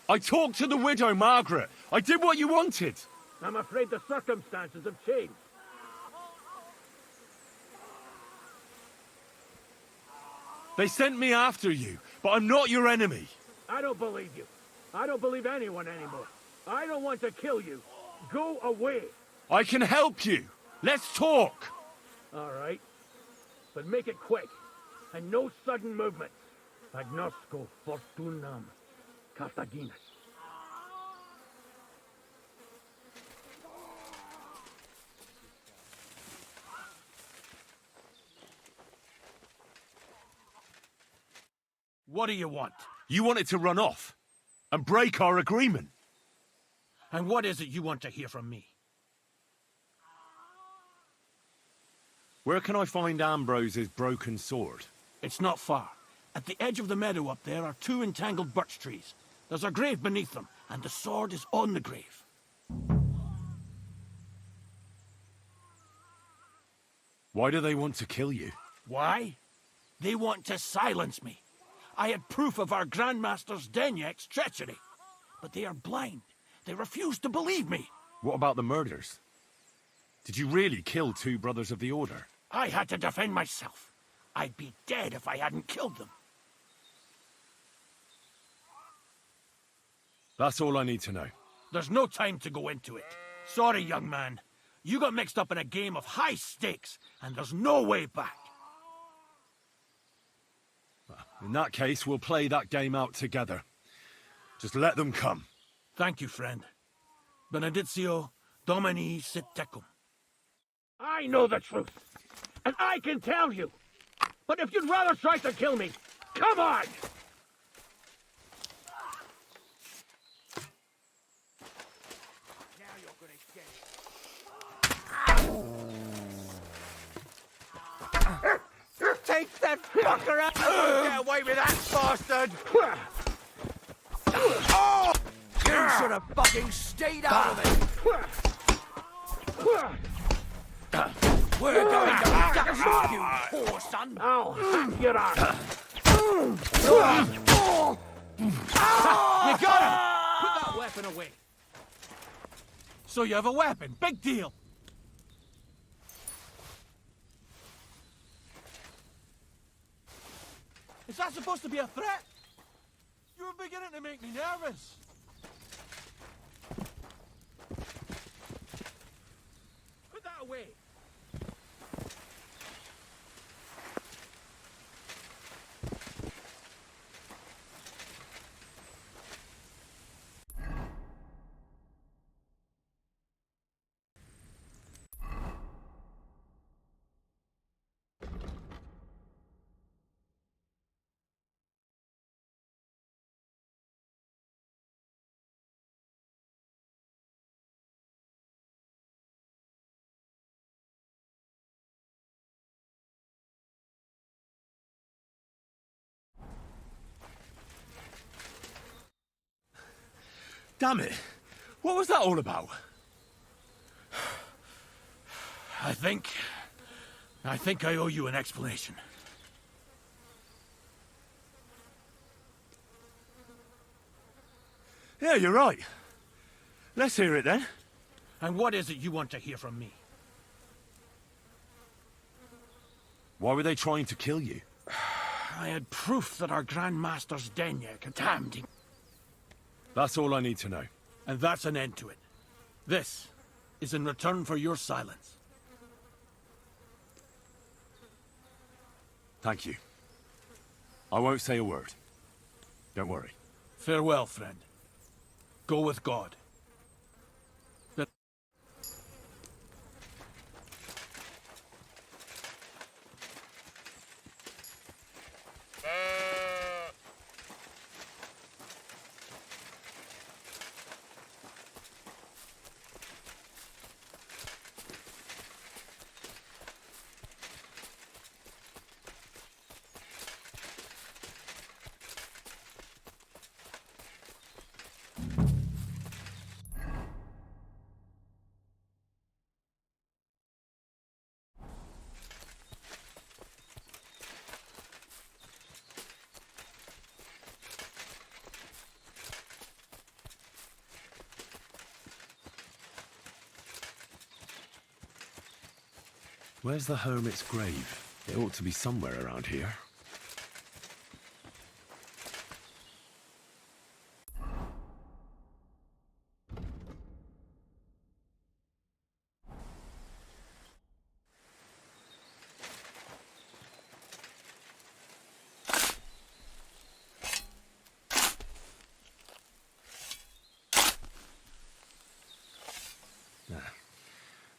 I talked to the widow, Margaret. I did what you wanted. I'm afraid the circumstances have changed. They sent me after you, but I'm not your enemy. I don't believe you. I don't believe anyone anymore. I don't want to kill you. Go away. I can help you. Let's talk. All right. But make it quick. And no sudden movements. Agnosco fortunam Cartaginus. What do you want? You wanted to run off and break our agreement. And what is it you want to hear from me? Where can I find Ambrose's broken sword? It's not far. At the edge of the meadow up there are 2 entangled birch trees. There's a grave beneath them, and the sword is on the grave. Why do they want to kill you? Why? They want to silence me. I had proof of our Grandmaster's Denyek's treachery. But they are blind. They refuse to believe me. What about the murders? Did you really kill 2 brothers of the Order? I had to defend myself. I'd be dead if I hadn't killed them. That's all I need to know. There's no time to go into it. Sorry, young man. You got mixed up in a game of high stakes, and there's no way back. In that case, we'll play that game out together. Just let them come. Thank you, friend. Benedictio Domini sit tecum. I know the truth, and I can tell you. But if you'd rather try to kill me, come on! Now you're gonna get it. Take that fucker out! Get away with that, bastard! Oh! You should have fucking stayed out of it! We're going to dash you, poor son! I'll hack your ass! You got him! Put that weapon away. So you have a weapon. Big deal. Is that supposed to be a threat? You're beginning to make me nervous. Put that away. Damn it! What was that all about? I think I owe you an explanation. Yeah, you're right. Let's hear it then. And what is it you want to hear from me? Why were they trying to kill you? I had proof that our Grand Master's Denyak had damned him. That's all I need to know. And that's an end to it. This is in return for your silence. Thank you. I won't say a word. Don't worry. Farewell, friend. Go with God. Where's the Hermit's grave? It ought to be somewhere around here.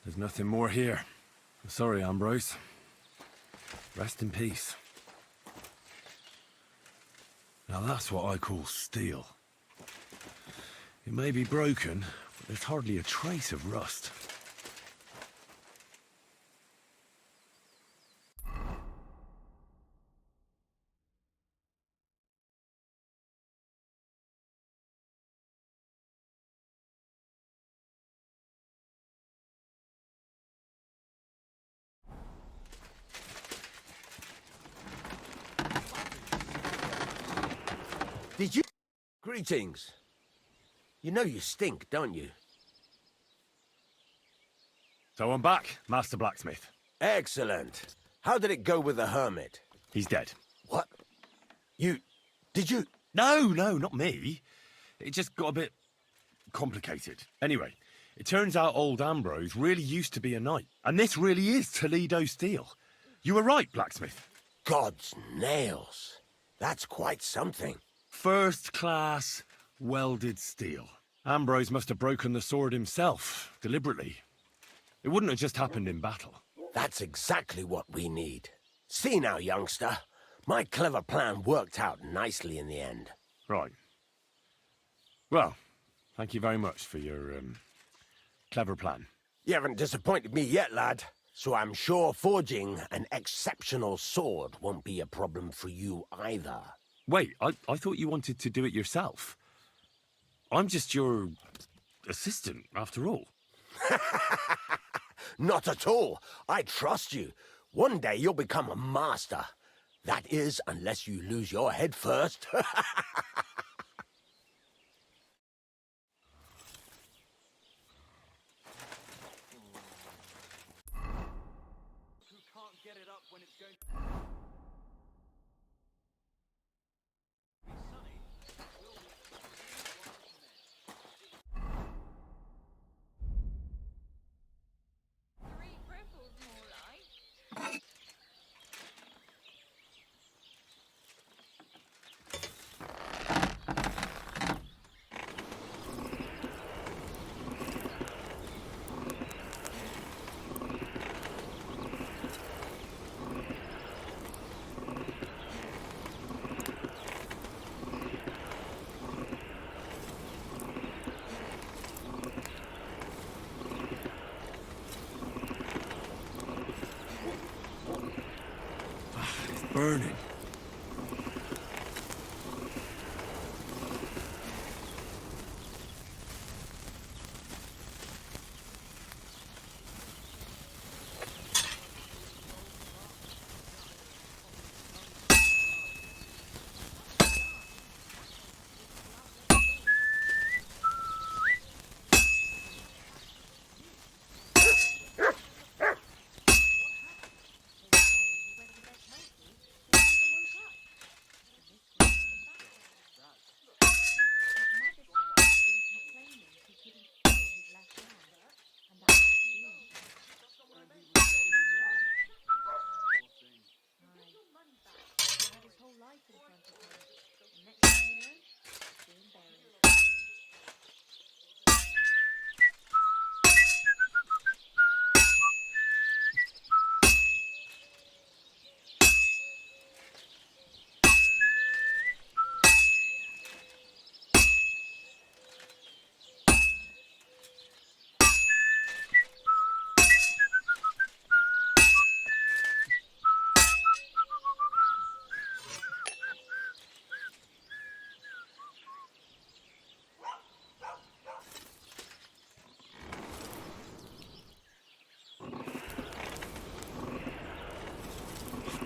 There's nothing more here. Sorry, Ambrose. Rest in peace. Now that's what I call steel. It may be broken, but there's hardly a trace of rust. Did you... Greetings. You know you stink, don't you? So I'm back, Master Blacksmith. Excellent. How did it go with the Hermit? He's dead. What? Did you... No, not me. It just got a bit complicated. Anyway, it turns out old Ambrose really used to be a knight. And this really is Toledo steel. You were right, Blacksmith. God's nails. That's quite something. First class welded steel. Ambrose must have broken the sword himself, deliberately. It wouldn't have just happened in battle. That's exactly what we need. See now, youngster. My clever plan worked out nicely in the end. Right. Well, thank you very much for your, clever plan. You haven't disappointed me yet, lad. So I'm sure forging an exceptional sword won't be a problem for you either. Wait, I thought you wanted to do it yourself. I'm just your assistant, after all. Not at all. I trust you. One day you'll become a master. That is, unless you lose your head first. Burning.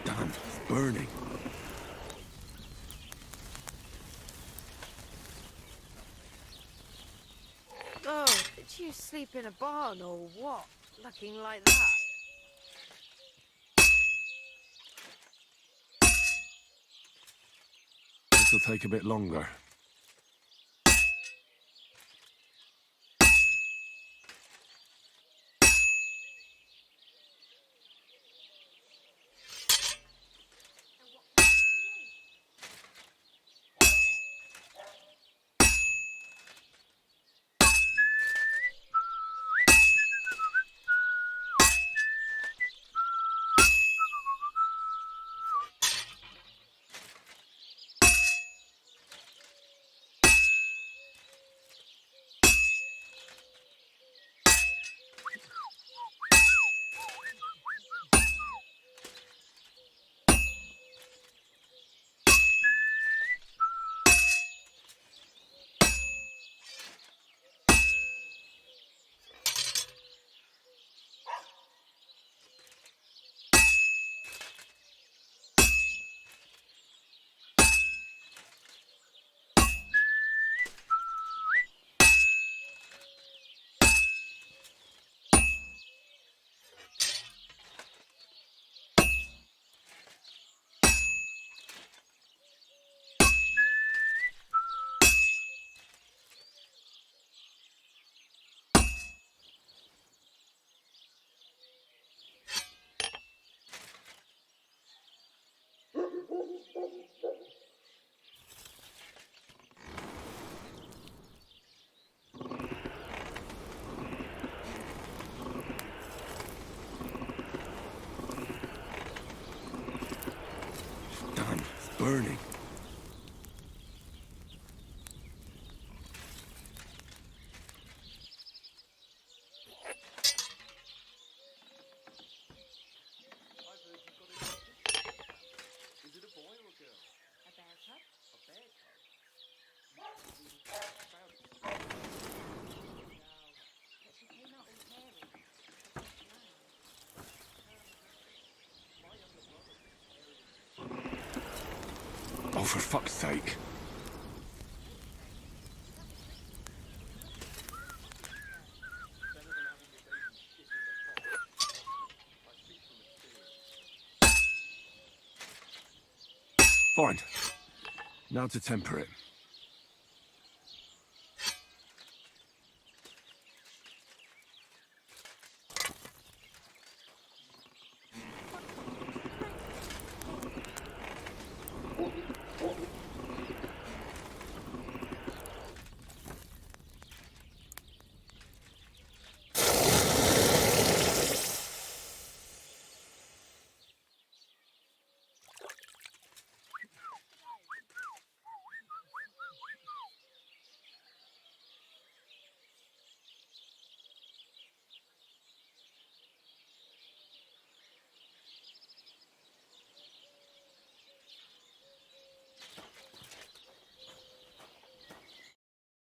Done. Burning. Oh, did you sleep in a barn or what? Looking like that. This'll take a bit longer. Done. Burning. Oh, for fuck's sake. Fine. Now to temper it.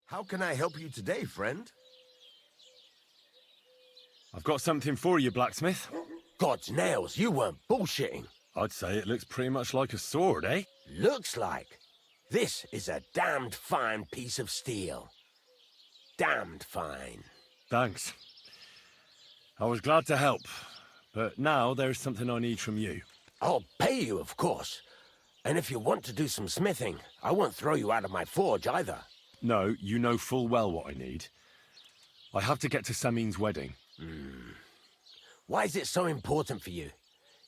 How can I help you today, friend? I've got something for you, Blacksmith. God's nails, you weren't bullshitting. I'd say it looks pretty much like a sword, eh? Looks like. This is a damned fine piece of steel. Damned fine. Thanks. I was glad to help, but now there's something I need from you. I'll pay you, of course. And if you want to do some smithing, I won't throw you out of my forge either. No, you know full well what I need. I have to get to Semine's wedding. Why is it so important for you?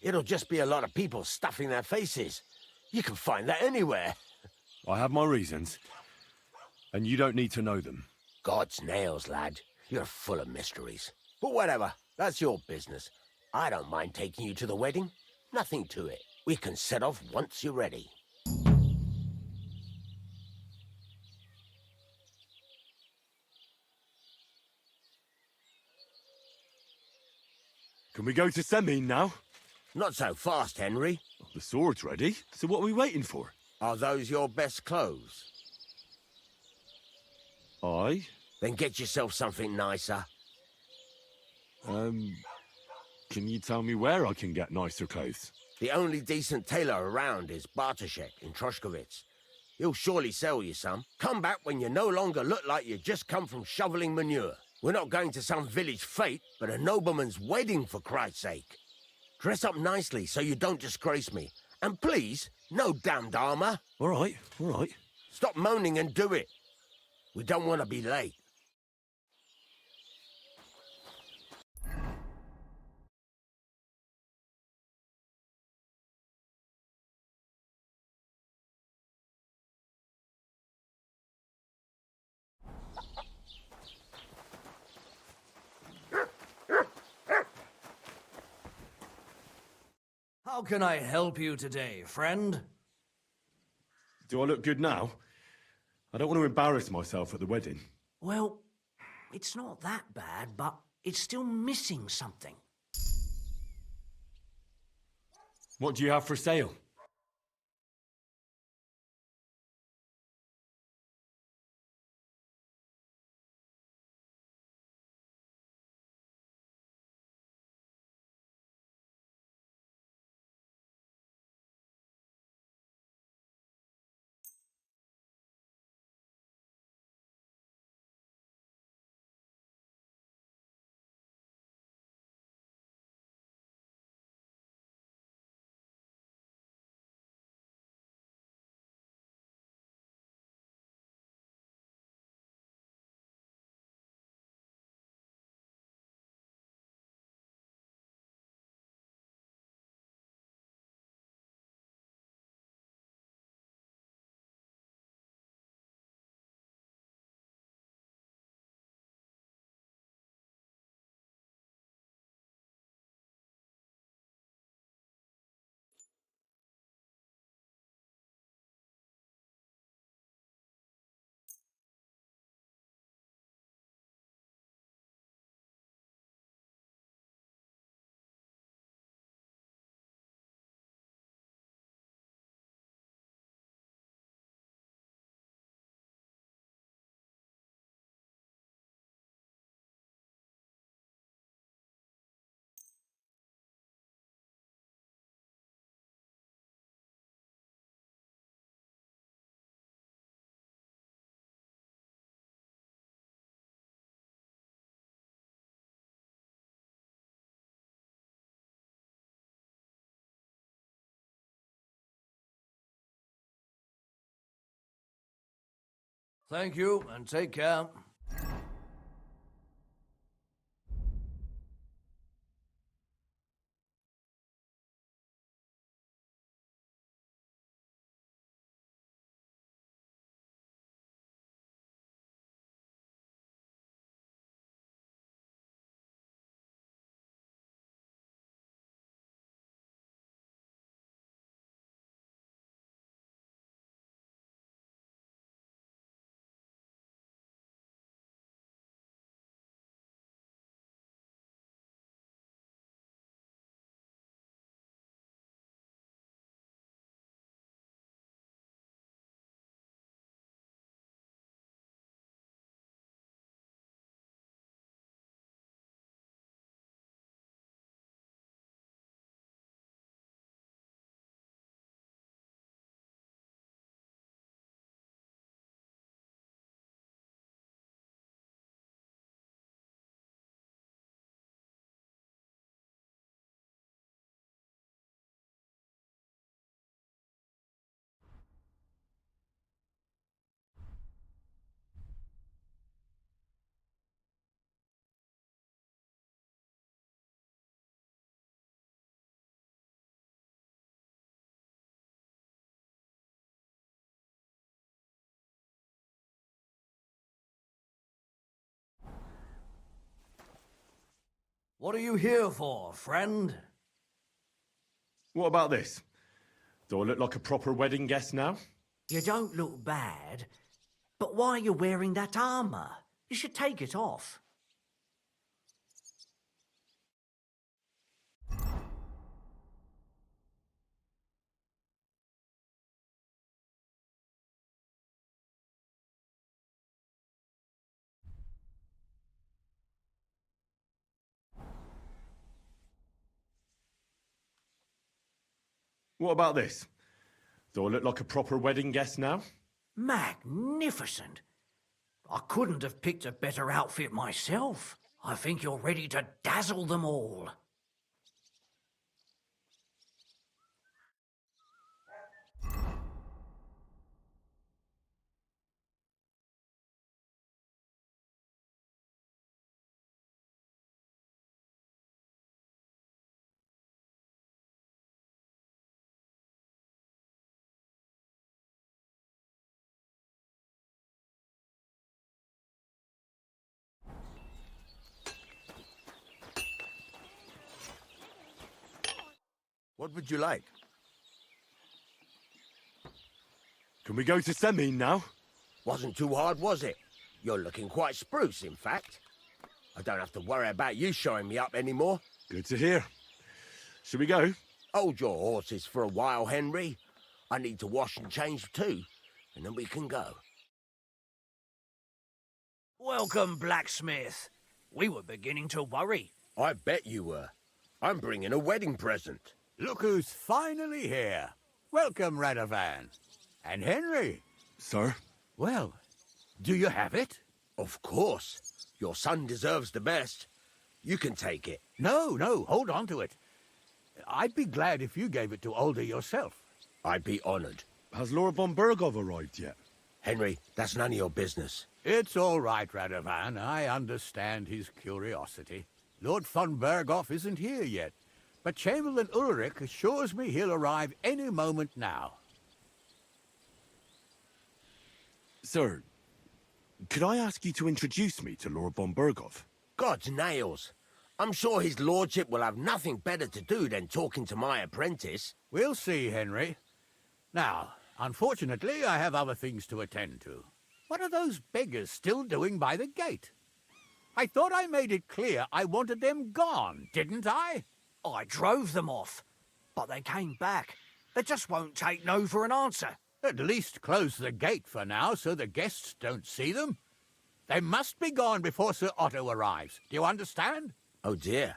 It'll just be a lot of people stuffing their faces. You can find that anywhere. I have my reasons, and you don't need to know them. God's nails, lad. You're full of mysteries. But whatever, that's your business. I don't mind taking you to the wedding. Nothing to it. We can set off once you're ready. Can we go to Semine now? Not so fast, Henry. The sword's ready, so what are we waiting for? Are those your best clothes? Aye. Then get yourself something nicer. Can you tell me where I can get nicer clothes? The only decent tailor around is Bartoszek in Troskowitz. He'll surely sell you some. Come back when you no longer look like you just come from shoveling manure. We're not going to some village fete, but a nobleman's wedding, for Christ's sake. Dress up nicely so you don't disgrace me. And please, no damned armor. All right. Stop moaning and do it. We don't want to be late. How can I help you today, friend? Do I look good now? I don't want to embarrass myself at the wedding. Well, it's not that bad, but it's still missing something. What do you have for sale? Thank you, and take care. What are you here for, friend? What about this? Do I look like a proper wedding guest now? You don't look bad, but why are you wearing that armor? You should take it off. What about this? Do I look like a proper wedding guest now? Magnificent. I couldn't have picked a better outfit myself. I think you're ready to dazzle them all. What would you like? Can we go to Semine now? Wasn't too hard, was it? You're looking quite spruce, in fact. I don't have to worry about you showing me up anymore. Good to hear. Should we go? Hold your horses for a while, Henry. I need to wash and change too, and then we can go. Welcome, Blacksmith. We were beginning to worry. I bet you were. I'm bringing a wedding present. Look who's finally here. Welcome, Radovan. And Henry. Sir? Well, do you have it? Of course. Your son deserves the best. You can take it. No, hold on to it. I'd be glad if you gave it to Older yourself. I'd be honored. Has Lord von Bergov arrived yet? Henry, that's none of your business. It's all right, Radovan. I understand his curiosity. Lord von Bergov isn't here yet, but Chamberlain Ulrich assures me he'll arrive any moment now. Sir, could I ask you to introduce me to Lord von Bergov? God's nails. I'm sure his lordship will have nothing better to do than talking to my apprentice. We'll see, Henry. Now, unfortunately, I have other things to attend to. What are those beggars still doing by the gate? I thought I made it clear I wanted them gone, didn't I? I drove them off, but they came back. They just won't take no for an answer. At least close the gate for now so the guests don't see them. They must be gone before Sir Otto arrives. Do you understand? Oh dear,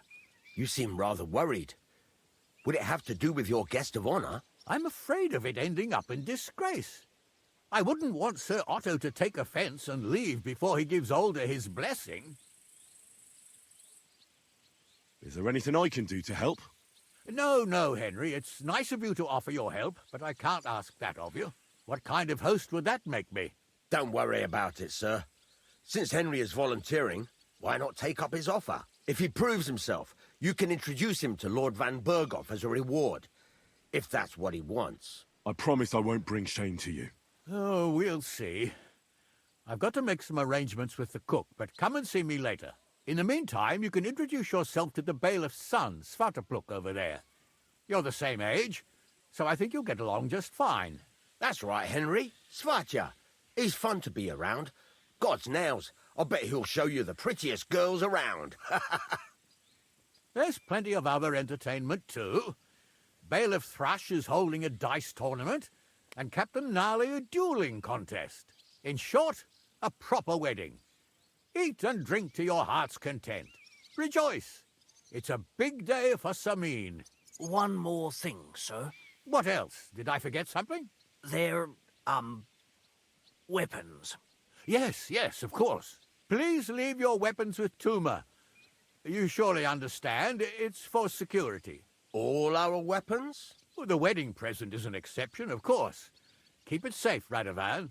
you seem rather worried. Would it have to do with your guest of honor? I'm afraid of it ending up in disgrace. I wouldn't want Sir Otto to take offense and leave before he gives Older his blessing. Is there anything I can do to help? No, Henry. It's nice of you to offer your help, but I can't ask that of you. What kind of host would that make me? Don't worry about it, sir. Since Henry is volunteering, why not take up his offer? If he proves himself, you can introduce him to Lord Van Berghoff as a reward, if that's what he wants. I promise I won't bring shame to you. Oh, we'll see. I've got to make some arrangements with the cook, but come and see me later. In the meantime, you can introduce yourself to the bailiff's son, Svatya over there. You're the same age, so I think you'll get along just fine. That's right, Henry. Svatya. He's fun to be around. God's nails, I'll bet he'll show you the prettiest girls around. There's plenty of other entertainment, too. Bailiff Thrush is holding a dice tournament, and Captain Gnarly a dueling contest. In short, a proper wedding. Eat and drink to your heart's content. Rejoice. It's a big day for Semine. One more thing, sir. What else? Did I forget something? They're, weapons. Yes, of course. Please leave your weapons with Tuma. You surely understand, it's for security. All our weapons? Well, the wedding present is an exception, of course. Keep it safe, Radovan.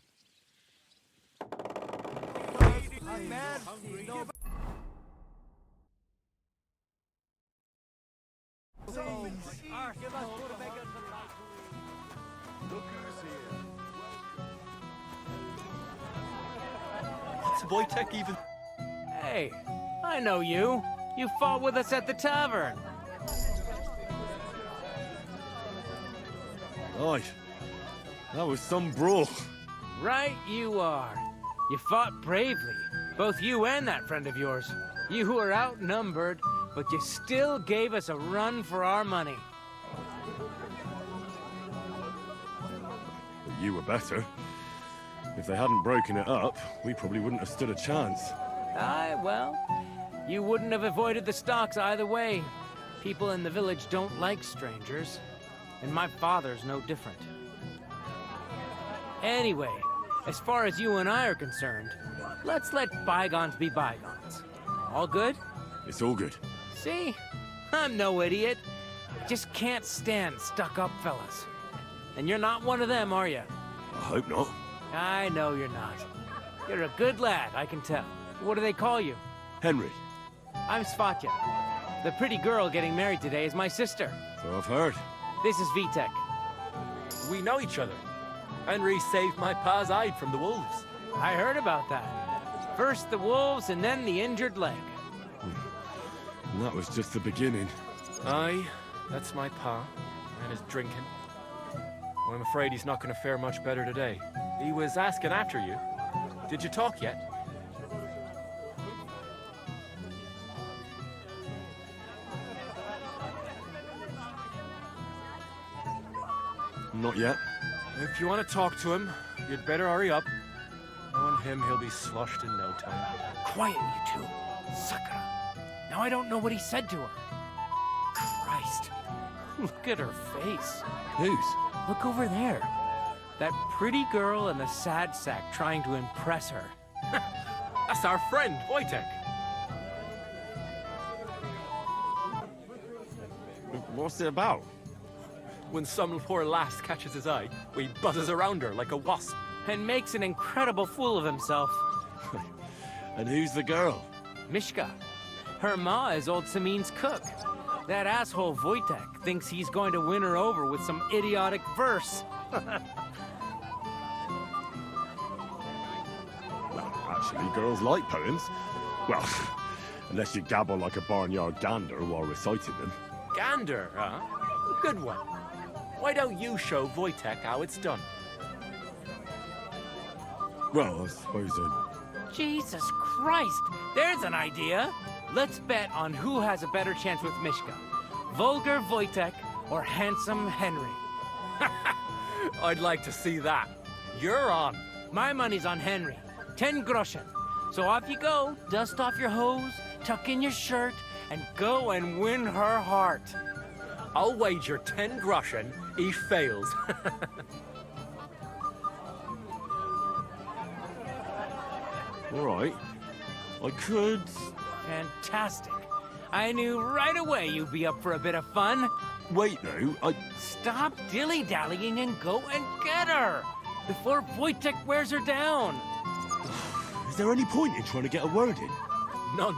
What's Vostatek even... Hey, I know you. You fought with us at the tavern. Aye, that was some brawl. Right you are. You fought bravely, both you and that friend of yours. You were outnumbered, but you still gave us a run for our money. You were better. If they hadn't broken it up, we probably wouldn't have stood a chance. Aye, well, you wouldn't have avoided the stocks either way. People in the village don't like strangers, and my father's no different. Anyway, as far as you and I are concerned, let's let bygones be bygones. All good? It's all good. See? I'm no idiot. I just can't stand stuck-up fellas. And you're not one of them, are you? I hope not. I know you're not. You're a good lad, I can tell. What do they call you? Henry. I'm Svatya. The pretty girl getting married today is my sister. So I've heard. This is Vitek. We know each other. Henry saved my pa's hide from the wolves. I heard about that. First the wolves and then the injured leg. And that was just the beginning. Aye, that's my pa, and his drinking. Well, I'm afraid he's not going to fare much better today. He was asking after you. Did you talk yet? Not yet. If you want to talk to him, you'd better hurry up. Knowing him, he'll be sloshed in no time. Quiet, you two. Sucker. Now I don't know what he said to her. Christ. Look at her face. Whose? Look over there. That pretty girl in the sad sack trying to impress her. That's our friend, Vostatek. What's it about? When some poor lass catches his eye, he buzzes around her like a wasp. And makes an incredible fool of himself. And who's the girl? Myshka. Her ma is old Semine's cook. That asshole Vostatek thinks he's going to win her over with some idiotic verse. Well, actually, girls like poems. Well, unless you gabble like a barnyard gander while reciting them. Gander, huh? Good one. Why don't you show Vostatek how it's done? Well, I suppose Jesus Christ! There's an idea! Let's bet on who has a better chance with Myshka. Vulgar Vostatek or handsome Henry. I'd like to see that. You're on. My money's on Henry. 10 groschen. So off you go, dust off your hose, tuck in your shirt, and go and win her heart. I'll wager 10 groschen he fails. all right. I could... Fantastic. I knew right away you'd be up for a bit of fun. Wait, no, Stop dilly-dallying and go and get her. before Vostatek wears her down. Is there any point in trying to get a word in? None.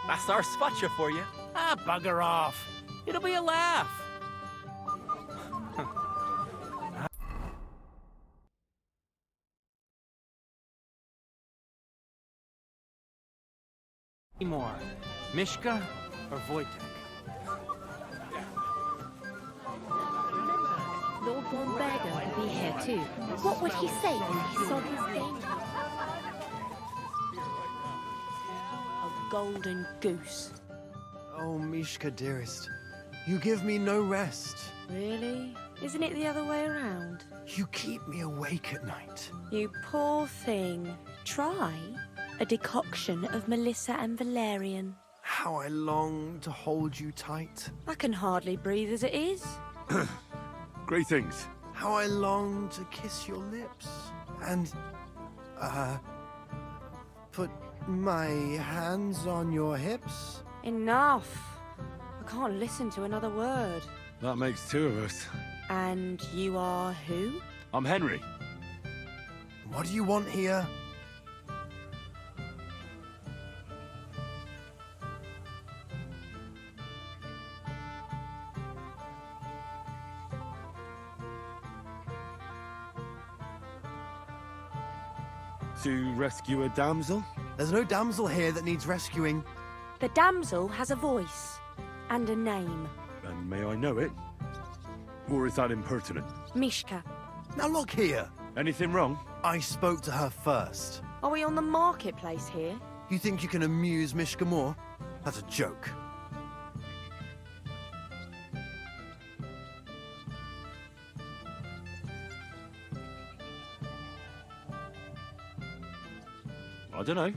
That's our Svatya for you. Ah, bugger off. It'll be a laugh. More. Myshka or Vostatek? Lord Bonberger will be here too. What would he say if he saw his danger? A golden goose. Oh, Myshka, dearest. You give me no rest. Really? Isn't it the other way around? You keep me awake at night. You poor thing. Try a decoction of Melissa and valerian. How I long to hold you tight. I can hardly breathe as it is. Greetings. How I long to kiss your lips. And, put my hands on your hips. Enough. I can't listen to another word. That makes two of us. And you are who? I'm Henry. What do you want here? To rescue a damsel? There's no damsel here that needs rescuing. The damsel has a voice and a name. And may I know it? Or is that impertinent? Myshka. Now look here. Anything wrong? I spoke to her first. Are we on the marketplace here? You think you can amuse Myshka more? That's a joke. I don't know.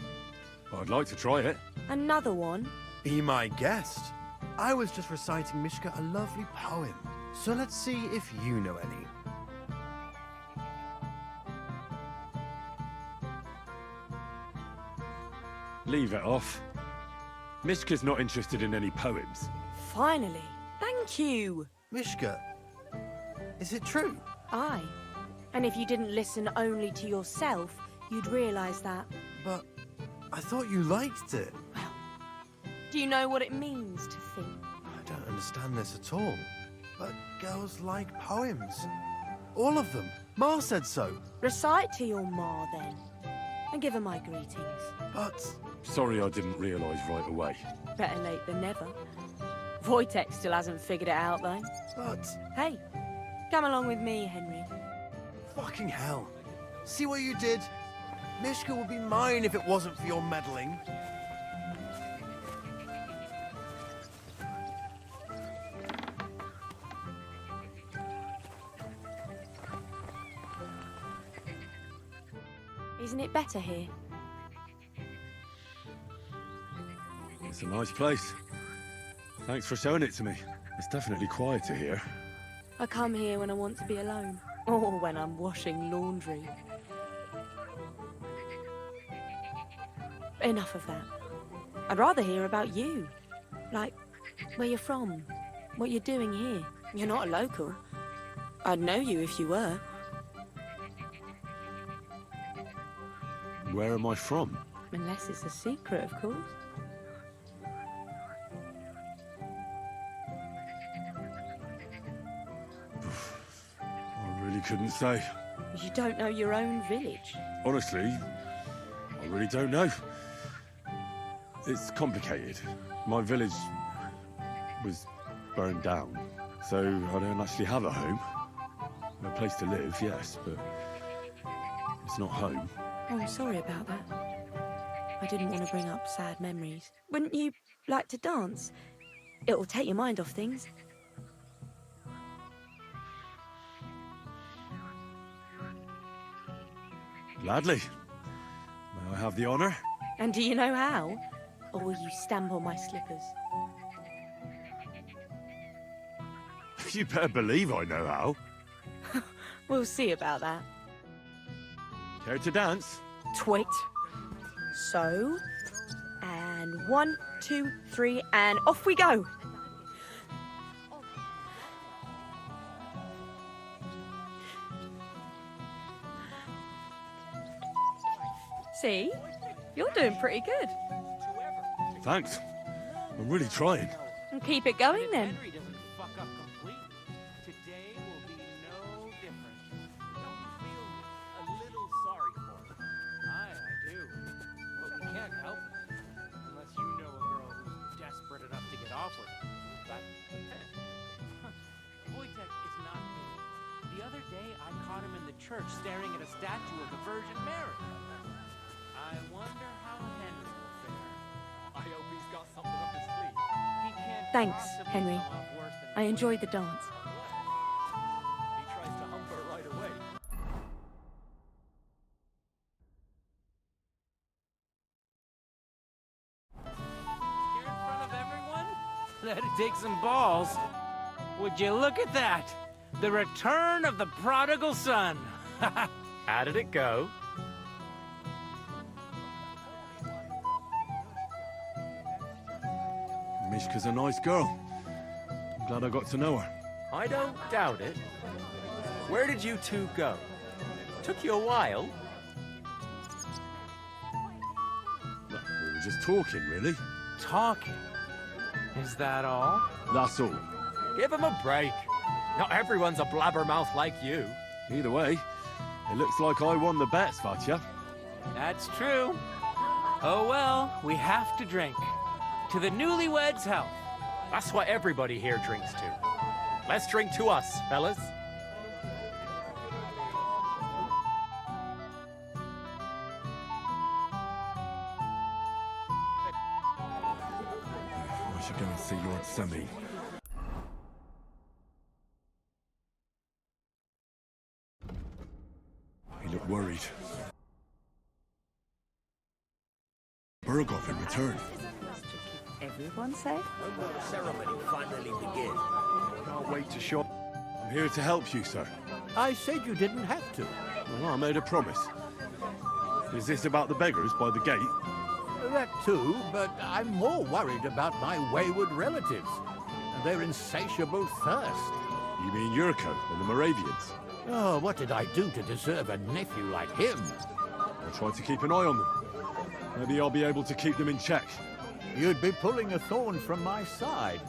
I'd like to try it. Another one? Be my guest. I was just reciting Myshka a lovely poem. So let's see if you know any. Leave it off. Myshka's not interested in any poems. Finally. Thank you. Myshka, is it true? Aye. And if you didn't listen only to yourself, you'd realise that. But I thought you liked it. Well, do you know what it means to think? I don't understand this at all. But girls like poems. All of them. Ma said so. Recite to your ma, then. And give her my greetings. But... Sorry I didn't realise right away. Better late than never. Vostatek still hasn't figured it out, though. But... Hey, come along with me, Henry. Fucking hell. See what you did? Myshka would be mine if it wasn't for your meddling. Isn't it better here? It's a nice place. Thanks for showing it to me. It's definitely quieter here. I come here when I want to be alone. Or when I'm washing laundry. Enough of that. I'd rather hear about you. Like, where you're from. What you're doing here. You're not a local. I'd know you if you were. Where am I from? Unless it's a secret, of course. I really couldn't say. You don't know your own village. Honestly, I really don't know. It's complicated. My village was burned down, so I don't actually have a home. A place to live, yes, but it's not home. Oh, I'm sorry about that. I didn't want to bring up sad memories. Wouldn't you like to dance? It'll take your mind off things. Gladly. May I have the honour? And do you know how? Or will you stamp on my slippers? You better believe I know how. We'll see about that. Care to dance? Twit. So, and 1, 2, 3, and off we go. See? You're doing pretty good. Thanks. I'm really trying. And keep it going then. Henry doesn't fuck up complete. Today will be no different. Don't you feel a little sorry for him? I do. But we can't help it. Unless you know a girl who's desperate enough to get off with him. But Vostatek is not me. The other day I caught him in the church staring at a statue of the Virgin Mary. I wonder how Henry will fare. I hope he's got something up his sleeve. He can't Thanks, possibly Henry. come off worse than I enjoyed the dance. He tries to hump her right away. Here in front of everyone? That'd take some balls. Would you look at that? The return of the prodigal son. How did it go? Myshka's a nice girl. I'm glad I got to know her. I don't doubt it. Where did you two go? Took you a while. Well, we were just talking, really. Talking? Is that all? That's all. Give him a break. Not everyone's a blabbermouth like you. Either way, it looks like I won the bet, Svatya. That's true. Oh well, we have to drink. To the newlyweds' health. That's what everybody here drinks to. Let's drink to us, fellas. I should go and see Lord Semine. He looked worried. Burgov had returned. Everyone say? When will the ceremony finally begin? Can't wait to show. I'm here to help you, sir. I said you didn't have to. Well, I made a promise. Is this about the beggars by the gate? That too, but I'm more worried about my wayward relatives and their insatiable thirst. You mean Yurko and the Moravians? Oh, what did I do to deserve a nephew like him? I'll try to keep an eye on them. Maybe I'll be able to keep them in check. You'd be pulling a thorn from my side.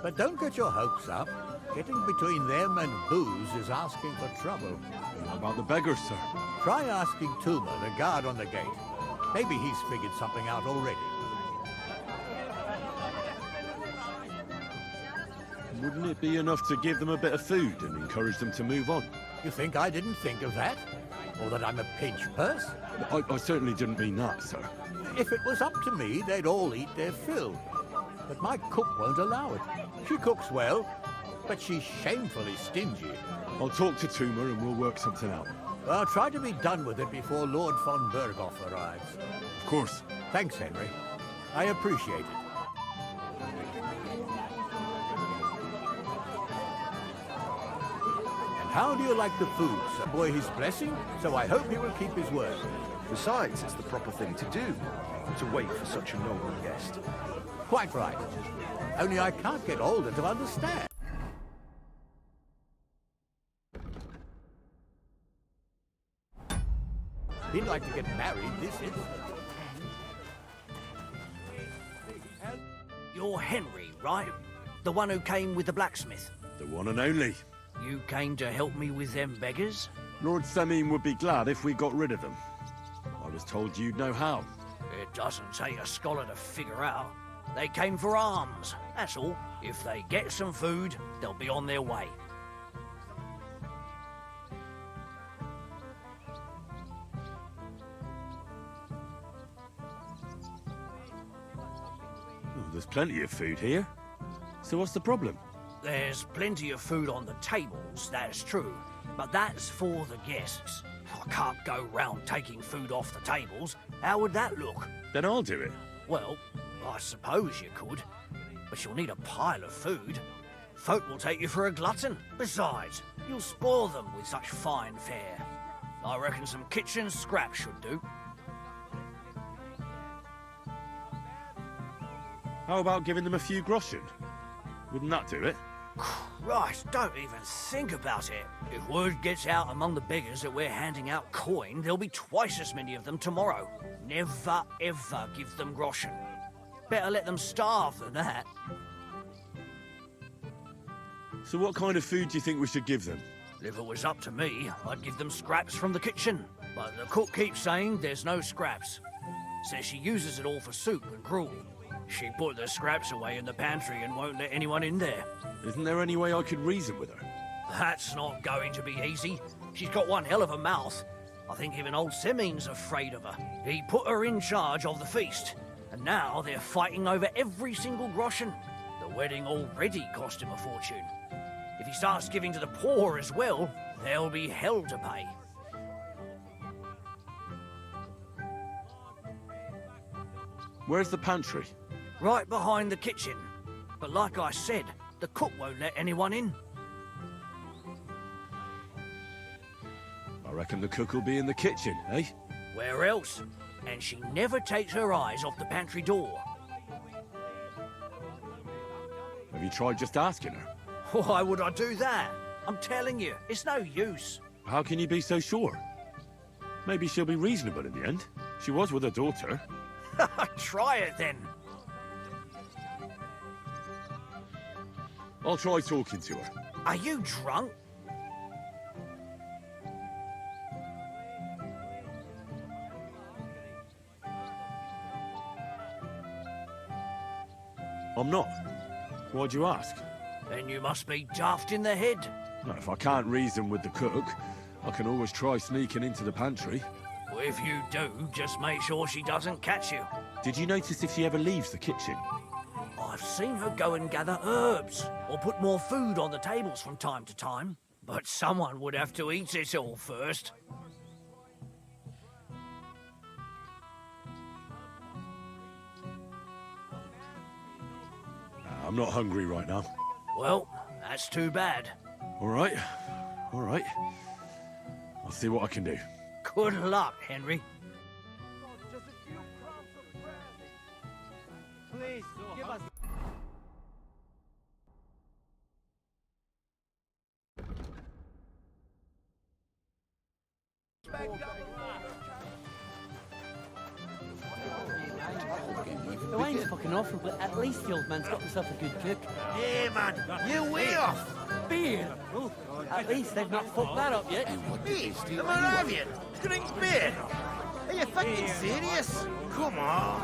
But don't get your hopes up. Getting between them and booze is asking for trouble. What about the beggars, sir? Try asking Tuma, the guard on the gate. Maybe he's figured something out already. Wouldn't it be enough to give them a bit of food and encourage them to move on? You think I didn't think of that? Or that I'm a pinch purse? I certainly didn't mean that, sir. If it was up to me, they'd all eat their fill. But my cook won't allow it. She cooks well, but she's shamefully stingy. I'll talk to Tuma and we'll work something out. I'll try to be done with it before Lord von Berghoff arrives. Of course. Thanks, Henry. I appreciate it. And how do you like the food, sir? Boy, his blessing, so I hope he will keep his word. Besides, it's the proper thing to do, to wait for such a noble guest. Quite right. Only I can't get older to understand. He'd like to get married this instant. You're Henry, right? The one who came with the blacksmith? The one and only. You came to help me with them beggars? Lord Semine would be glad if we got rid of them. I was told you'd know how. It doesn't take a scholar to figure out. They came for alms, that's all. If they get some food, they'll be on their way. There's plenty of food here. So what's the problem? There's plenty of food on the tables, that's true. But that's for the guests. I can't go round taking food off the tables. How would that look? Then I'll do it. Well, I suppose you could. But you'll need a pile of food. Folk will take you for a glutton. Besides, you'll spoil them with such fine fare. I reckon some kitchen scrap should do. How about giving them a few groschen? Wouldn't that do it? Christ, don't even think about it. If word gets out among the beggars that we're handing out coin, there'll be twice as many of them tomorrow. Never, ever give them groschen. Better let them starve than that. So what kind of food do you think we should give them? If it was up to me, I'd give them scraps from the kitchen. But the cook keeps saying there's no scraps. Says she uses it all for soup and gruel. She put the scraps away in the pantry and won't let anyone in there. Isn't there any way I could reason with her? That's not going to be easy. She's got one hell of a mouth. I think even old Semine's afraid of her. He put her in charge of the feast, and now they're fighting over every single groschen. The wedding already cost him a fortune. If he starts giving to the poor as well, there'll be hell to pay. Where's the pantry? Right behind the kitchen. But like I said, the cook won't let anyone in. I reckon the cook will be in the kitchen, eh? Where else? And she never takes her eyes off the pantry door. Have you tried just asking her? Why would I do that? I'm telling you, it's no use. How can you be so sure? Maybe she'll be reasonable in the end. She was with her daughter. Try it then. I'll try talking to her. Are you drunk? I'm not. Why'd you ask? Then you must be daft in the head. No, if I can't reason with the cook, I can always try sneaking into the pantry. Well, if you do, just make sure she doesn't catch you. Did you notice if she ever leaves the kitchen? I've seen her go and gather herbs, or put more food on the tables from time to time. But someone would have to eat it all first. I'm not hungry right now. Well, that's too bad. All right. All right. I'll see what I can do. Good luck, Henry. Please, give us... The wine's fucking awful, but at least the old man's got himself a good cook. Yeah, man, you're way off. Beer? Oh, at least they've not fucked that up yet. Me, the Moravian, drinks beer. Are you fucking serious? Come on.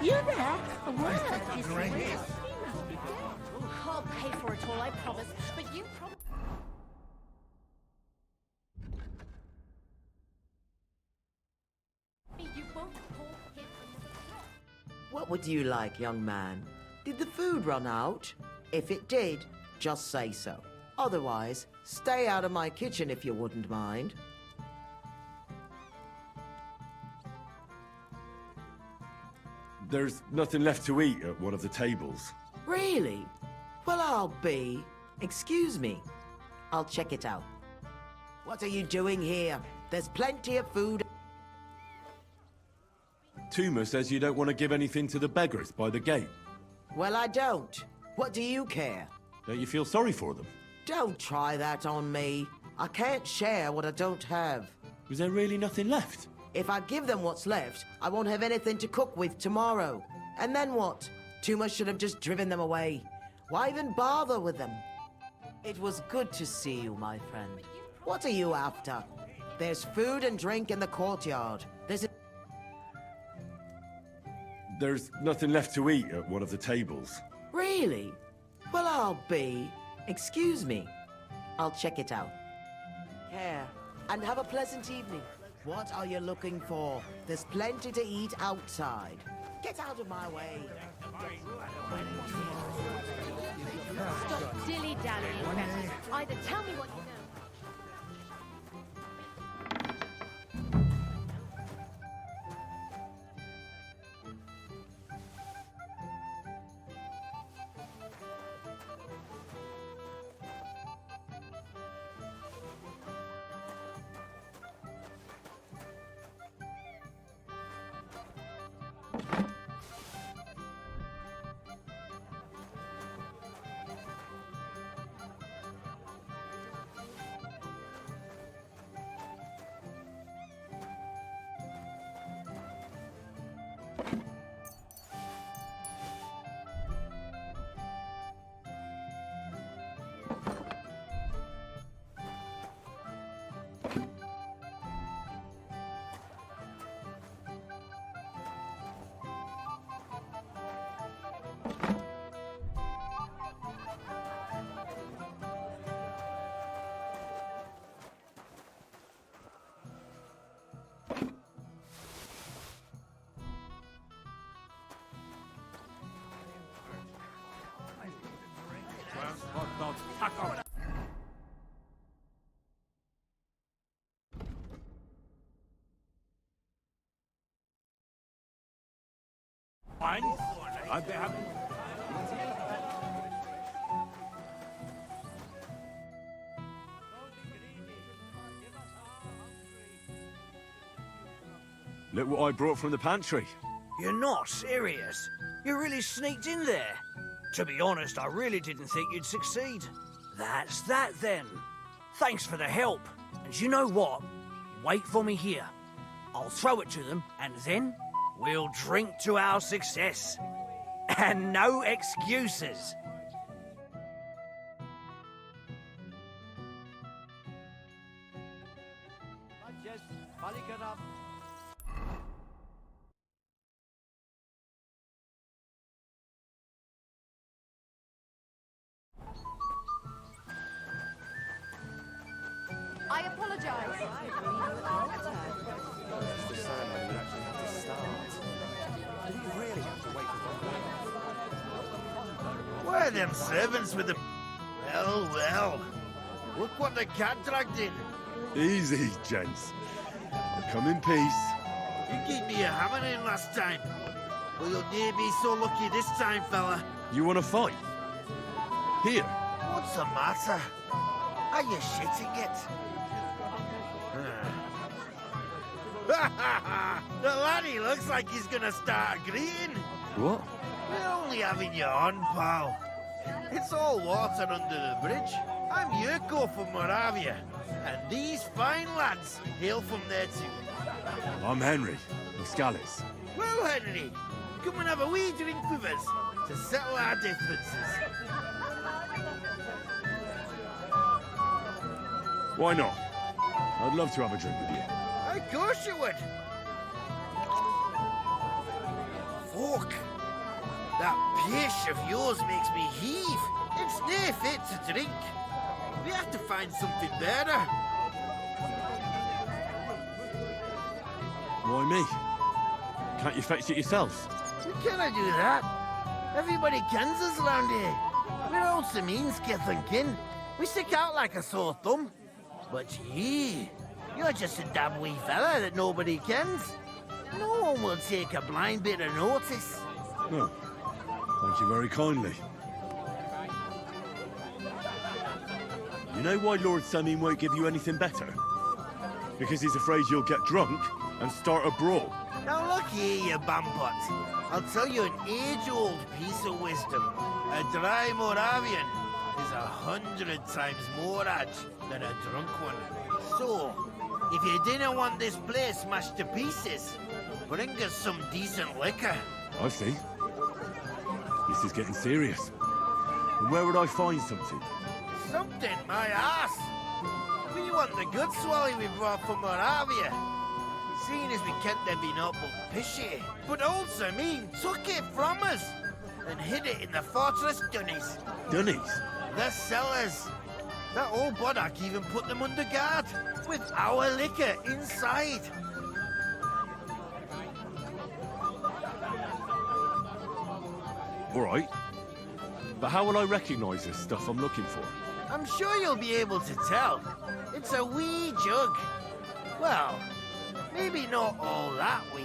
You there? A word. I'll pay for it all, I promise. But you probably... You won't call him... What would you like, young man? Did the food run out? If it did, just say so. Otherwise, stay out of my kitchen if you wouldn't mind. There's nothing left to eat at one of the tables. Really? Well, I'll be. Excuse me. I'll check it out. What are you doing here? There's plenty of food. Tuma says you don't want to give anything to the beggars by the gate. Well, I don't. What do you care? Don't you feel sorry for them? Don't try that on me. I can't share what I don't have. Was there really nothing left? If I give them what's left, I won't have anything to cook with tomorrow. And then what? Tuma should have just driven them away. Why even bother with them? It was good to see you, my friend. What are you after? There's food and drink in the courtyard. There's a... There's nothing left to eat at one of the tables. Really? Well, I'll be... Excuse me. I'll check it out. Care. And have a pleasant evening. What are you looking for? There's plenty to eat outside. Get out of my way. Stop dilly-dallying, Betty. Either tell me what you know. Look what I brought from the pantry. You're not serious? You really sneaked in there? To be honest, I really didn't think you'd succeed. That's that then. Thanks for the help. And you know what? Wait for me here. I'll throw it to them, and then we'll drink to our success. And no excuses. I apologize. It's the ceremony you actually have to start. Do you really have to wait for one? Where are them servants with the... Well, well. Look what the cat dragged in. Easy, gents. I'll come in peace. You gave me a hammer in last time. Well, you'll near be so lucky this time, fella. You want to fight? Here. What's the matter? Are you shitting it? The laddie looks like he's gonna start agreeing. What? We're only having you on, pal. It's all water under the bridge. I'm Yurko from Moravia, and these fine lads hail from there too. I'm Henry, of Scallis. Well, Henry, come and have a wee drink with us to settle our differences. Why not? I'd love to have a drink with you. Of course you would. Fuck. That pish of yours makes me heave. It's near fit to drink. We have to find something better. Why me? Can't you fetch it yourself? We cannot do that. Everybody kens us around here. We're old Semine's kith and kin. We stick out like a sore thumb. But you're just a damn wee fella that nobody kens. No one will take a blind bit of notice. No. Thank you very kindly. You know why Lord Semine won't give you anything better? Because he's afraid you'll get drunk and start a brawl. Now look here, you bampot. I'll tell you an age-old piece of wisdom. A dry Moravian is 100 times more edge than a drunk one. So, if you didn't want this place smashed to pieces, bring us some decent liquor. I see. This is getting serious. And where would I find something? Something, my ass. We want the good swally we brought from Moravia. Seeing as we can't have been up but fishy. But old Semine took it from us and hid it in the fortress dunnies. Dunnies? The cellars. That old boddock even put them under guard, with our liquor inside. All right. But how will I recognise this stuff I'm looking for? I'm sure you'll be able to tell. It's a wee jug. Well, maybe not all that wee.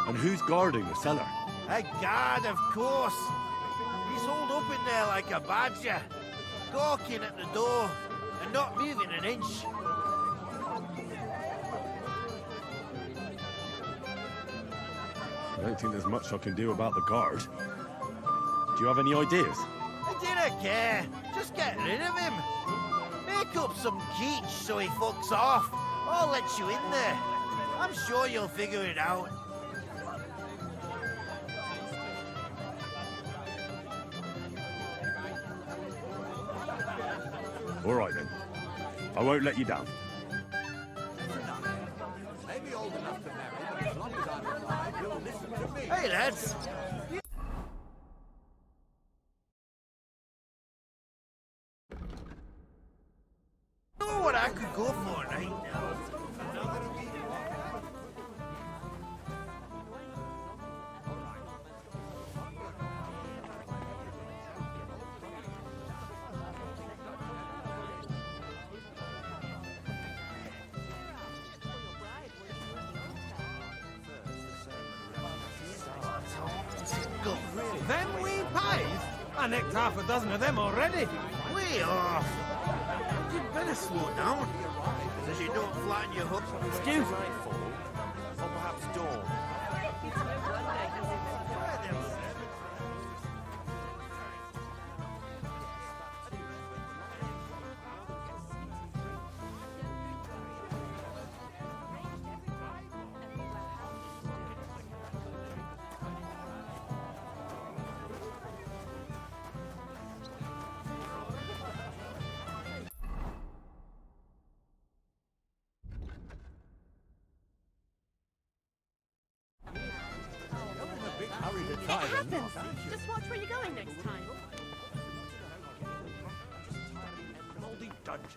And who's guarding the cellar? A guard, of course. He's holed up in there like a badger, gawking at the door and not moving an inch. I don't think there's much I can do about the guard. Do you have any ideas? I didn't care. Just get rid of him. Make up some geech so he fucks off. I'll let you in there. I'm sure you'll figure it out. All right, then. I won't let you down. Maybe old enough to marry, but as long as I'm alive, you'll listen to me. Hey, lads. You know what I could go for right now? Them wee pies? I nicked half a dozen of them already. Way off. You'd better slow down, so you don't flatten your hook. Excuse me. Or perhaps dawn. It happens. Just watch where you're going next time. Moldy dungeon.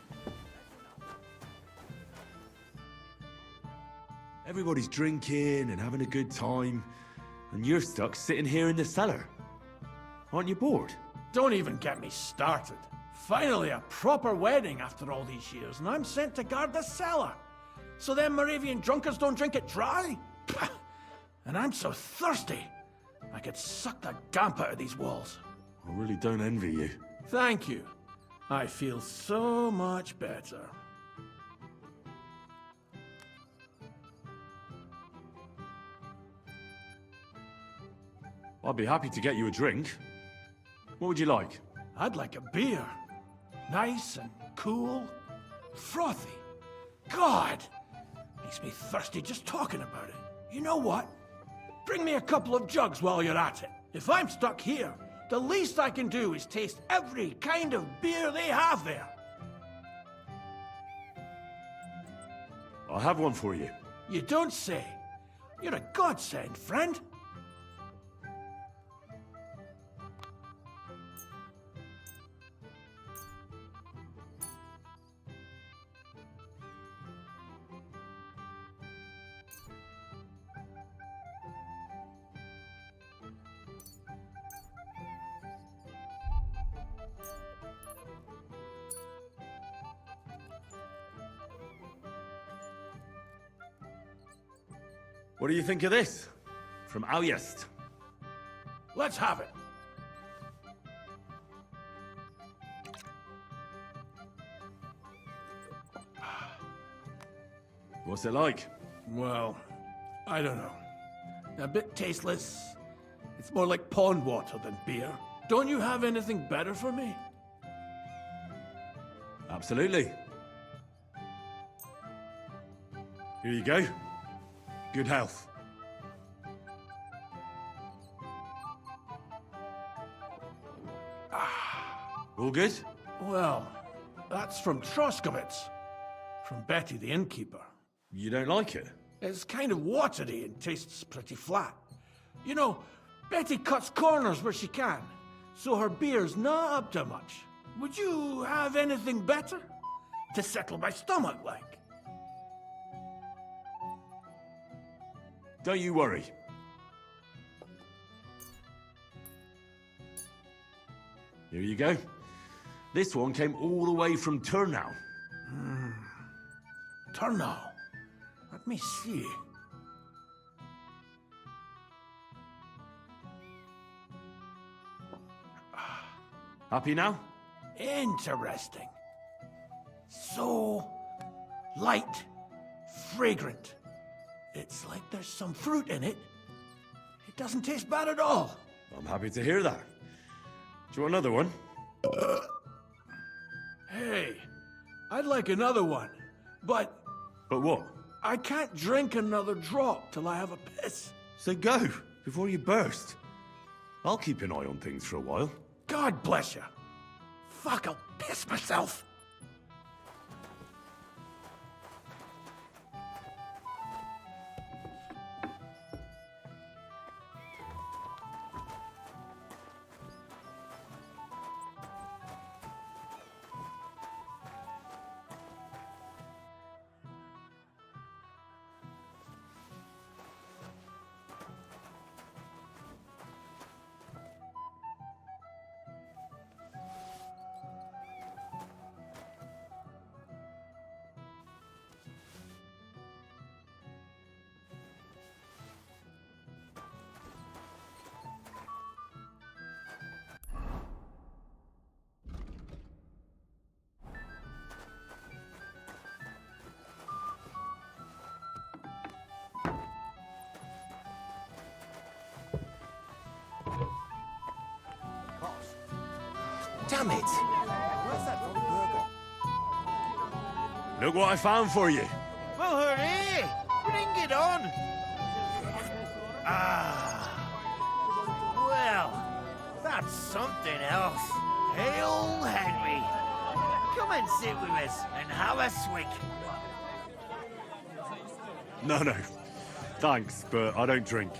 Everybody's drinking and having a good time, and you're stuck sitting here in the cellar. Aren't you bored? Don't even get me started. Finally, a proper wedding after all these years, and I'm sent to guard the cellar. So them Moravian drunkards don't drink it dry? Pah! And I'm so thirsty, I could suck the damp out of these walls. I really don't envy you. Thank you. I feel so much better. I'd be happy to get you a drink. What would you like? I'd like a beer. Nice and cool. Frothy. God! Makes me thirsty just talking about it. You know what? Bring me a couple of jugs while you're at it. If I'm stuck here, the least I can do is taste every kind of beer they have there. I'll have one for you. You don't say. You're a godsend, friend. What do you think of this? From Alyast. Let's have it. What's it like? Well, I don't know. A bit tasteless. It's more like pond water than beer. Don't you have anything better for me? Absolutely. Here you go. Good health. Ah. All good? Well, that's from Troskowitz. From Betty the innkeeper. You don't like it? It's kind of watery and tastes pretty flat. You know, Betty cuts corners where she can, so her beer's not up to much. Would you have anything better? To settle my stomach, like? Don't you worry. Here you go. This one came all the way from Turnau. Turnau? Let me see. Happy now? Interesting. So light, fragrant. It's like there's some fruit in it. It doesn't taste bad at all. I'm happy to hear that. Do you want another one? Hey, I'd like another one, but... But what? I can't drink another drop till I have a piss. So go, before you burst. I'll keep an eye on things for a while. God bless you. Fuck, I'll piss myself. Damn it! Where's that from burger? Look what I found for you. Well, hooray! Bring it on! Well, that's something else. Hail Henry! Come and sit with us and have a swig. No. Thanks, but I don't drink.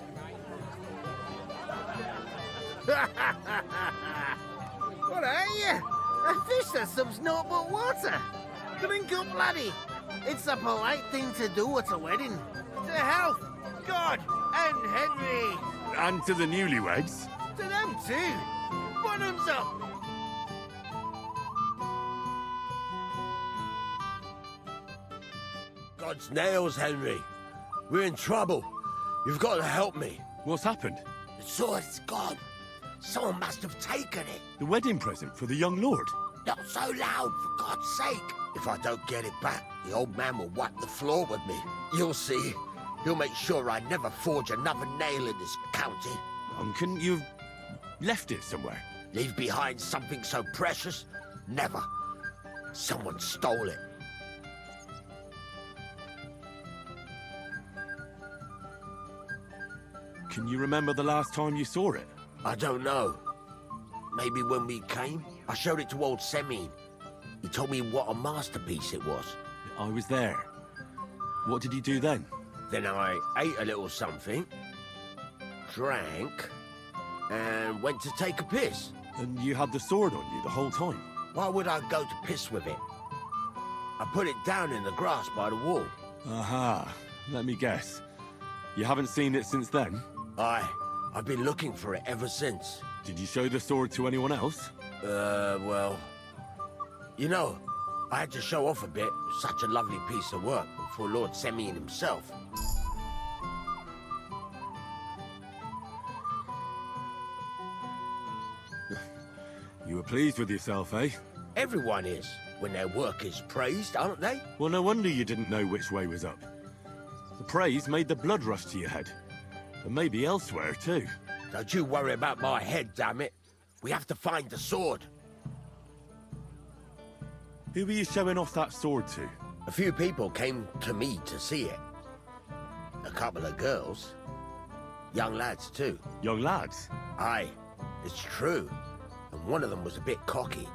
What are you? A fish that subs naught but water. Drink up, laddie. It's a polite thing to do at a wedding. To health, God, and Henry. And to the newlyweds. To them too. Bottoms up. God's nails, Henry. We're in trouble. You've got to help me. What's happened? The sword's gone. Someone must have taken it. The wedding present for the young lord. Not so loud, for God's sake. If I don't get it back, the old man will wipe the floor with me. You'll see. He'll make sure I never forge another nail in this county. Couldn't you have left it somewhere? Leave behind something so precious? Never. Someone stole it. Can you remember the last time you saw it? I don't know. Maybe when we came? I showed it to old Semine. He told me what a masterpiece it was. I was there. What did you do then? Then I ate a little something, drank, and went to take a piss. And you had the sword on you the whole time? Why would I go to piss with it? I put it down in the grass by the wall. Aha. Let me guess. You haven't seen it since then? I've been looking for it ever since. Did you show the sword to anyone else? Well... You know, I had to show off a bit. Such a lovely piece of work for Lord Semine himself. You were pleased with yourself, eh? Everyone is, when their work is praised, aren't they? Well, no wonder you didn't know which way was up. The praise made the blood rush to your head. And maybe elsewhere, too. Don't you worry about my head, damn it. We have to find the sword. Who were you showing off that sword to? A few people came to me to see it. A couple of girls. Young lads, too. Young lads? Aye, it's true. And one of them was a bit cocky.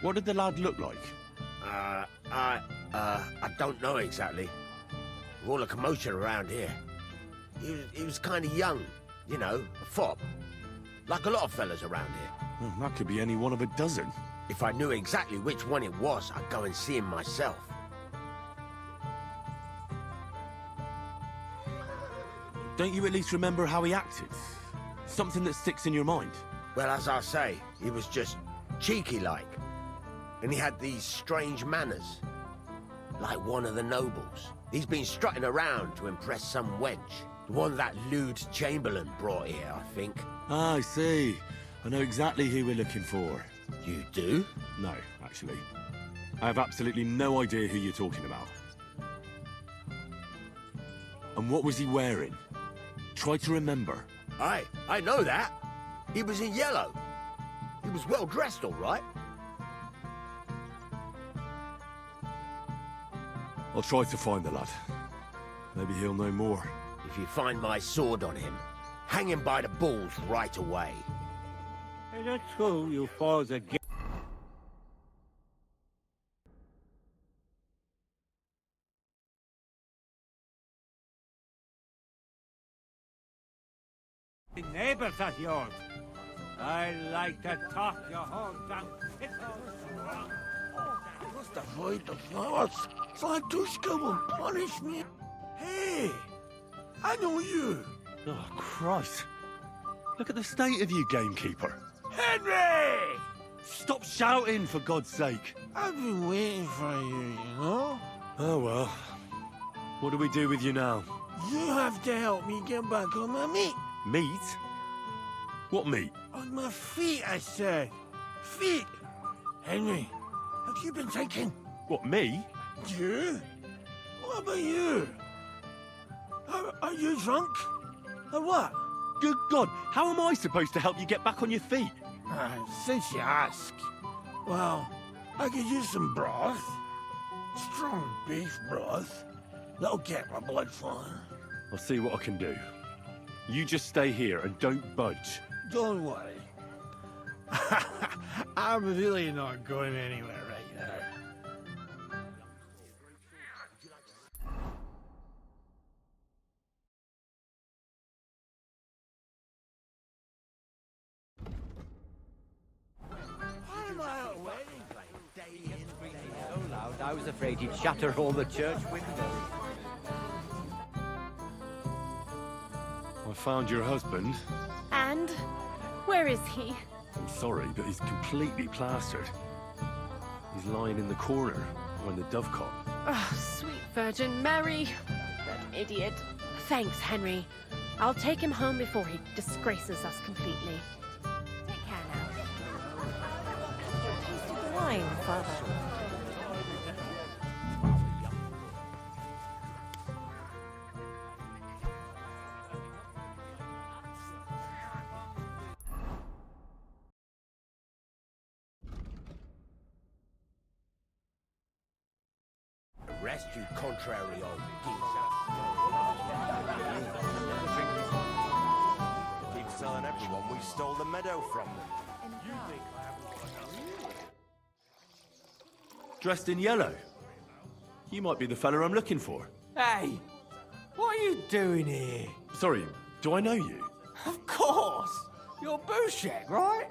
What did the lad look like? I don't know exactly. All the commotion around here. He was kind of young, you know, a fop. Like a lot of fellas around here. Well, that could be any one of a dozen. If I knew exactly which one it was, I'd go and see him myself. Don't you at least remember how he acted? Something that sticks in your mind? Well, as I say, he was just cheeky-like. And he had these strange manners. Like one of the nobles. He's been strutting around to impress some wench. The one that lewd Chamberlain brought here, I think. Ah, I see. I know exactly who we're looking for. You do? No, actually. I have absolutely no idea who you're talking about. And what was he wearing? Try to remember. I know that. He was in yellow. He was well dressed, all right. I'll try to find the lad. Maybe he'll know more. If you find my sword on him, hang him by the balls right away. Is it true you fought again? The neighbours of yours. I like to talk your whole damn What's the fight of yours? Zlatka will punish me. Hey, I know you. Oh, Christ. Look at the state of you, Gamekeeper. Henry! Stop shouting, for God's sake. I've been waiting for you, you know? Oh, well. What do we do with you now? You have to help me get back on my meat. Meat? What meat? On my feet, I said. Feet. Henry, have you been taken? What, me? You? What about you? Are you drunk? Or what? Good God, how am I supposed to help you get back on your feet? Since you ask. Well, I could use some broth. Strong beef broth. That'll get my blood flowing. I'll see what I can do. You just stay here and don't budge. Don't worry. I'm really not going anywhere right now. So loud, I was afraid he'd shatter all the church windows. I found your husband. And? Where is he? I'm sorry, but he's completely plastered. He's lying in the corner behind the dovecot. Oh, sweet Virgin Mary. That idiot. Thanks, Henry. I'll take him home before he disgraces us completely. Take care now. Taste of the wine, Father. Rest you contrary old geezer. Keeps telling everyone we stole the meadow from them. Dressed in yellow. You might be the fella I'm looking for. Hey, what are you doing here? Sorry, do I know you? Of course! You're Bushek, right?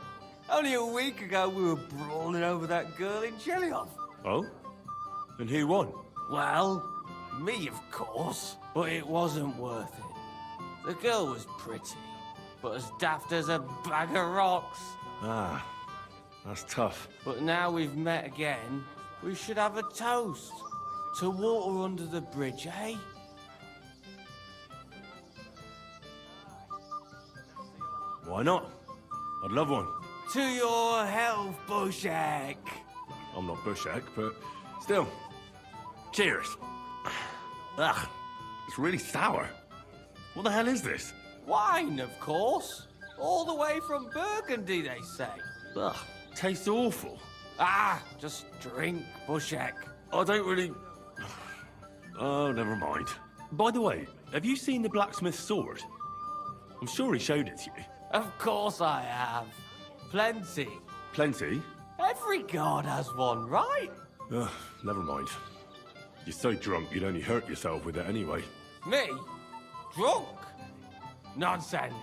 Only a week ago we were brawling over that girl in Chelyov. Oh? And who won? Well, me, of course. But it wasn't worth it. The girl was pretty, but as daft as a bag of rocks. Ah, that's tough. But now we've met again, we should have a toast. To water under the bridge, eh? Why not? I'd love one. To your health, Bushek. I'm not Bushek, but still. Cheers. Ugh, it's really sour. What the hell is this? Wine, of course. All the way from Burgundy, they say. Ugh, tastes awful. Ah, just drink, Bushek. I don't really... Oh, never mind. By the way, have you seen the blacksmith's sword? I'm sure he showed it to you. Of course I have. Plenty. Plenty? Every god has one, right? Ugh, never mind. You're so drunk you'd only hurt yourself with it anyway. Me? Drunk? Nonsense.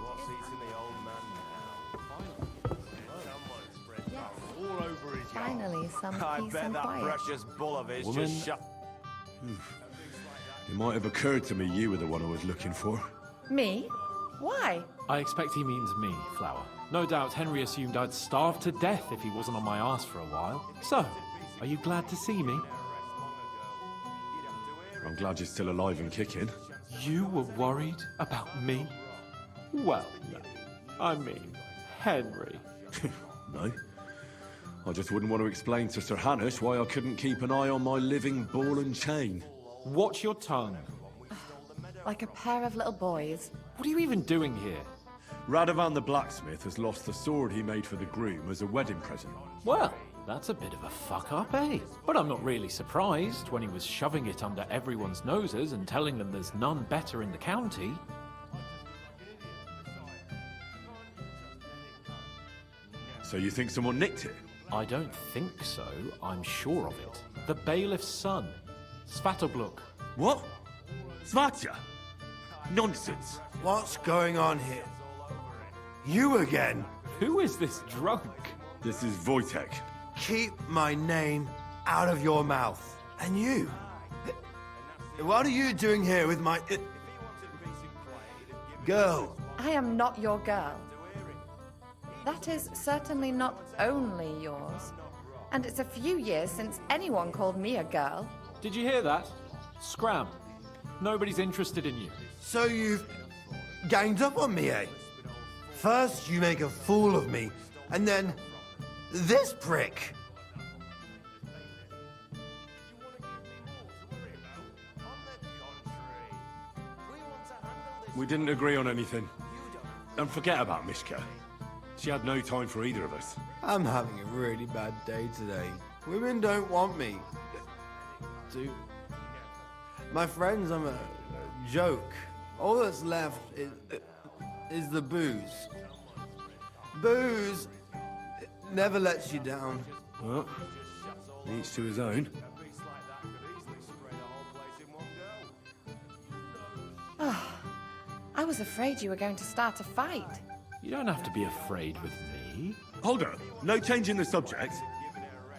What's eating the old man now? All over his Finally, some I peace bet and that quiet. precious bull of his Woman. just shut. It might have occurred to me you were the one I was looking for. Me? Why? I expect he means me, Flower. No doubt Henry assumed I'd starve to death if he wasn't on my arse for a while. So, are you glad to see me? I'm glad you're still alive and kicking. You were worried about me? Well, no. I mean, Henry. No. I just wouldn't want to explain to Sir Hanush why I couldn't keep an eye on my living ball and chain. Watch your tongue. Like a pair of little boys. What are you even doing here? Radovan the blacksmith has lost the sword he made for the groom as a wedding present. Well, that's a bit of a fuck-up, eh? But I'm not really surprised when he was shoving it under everyone's noses and telling them there's none better in the county. So you think someone nicked it? I don't think so. I'm sure of it. The bailiff's son, Svatya. What? Svatya? Nonsense. What's going on here? You again? Who is this drunk? This is Vostatek. Keep my name out of your mouth. And you? What are you doing here with my... girl? I am not your girl. That is certainly not only yours. And it's a few years since anyone called me a girl. Did you hear that? Scram. Nobody's interested in you. So you've ganged up on me, eh? First you make a fool of me, and then this prick. We didn't agree on anything. And forget about Myshka. She had no time for either of us. I'm having a really bad day today. Women don't want me. My friends, I'm a joke. All that's left is the booze. Booze never lets you down. Well, each to his own. Oh, I was afraid you were going to start a fight. You don't have to be afraid with me. Hold up. No change in the subject.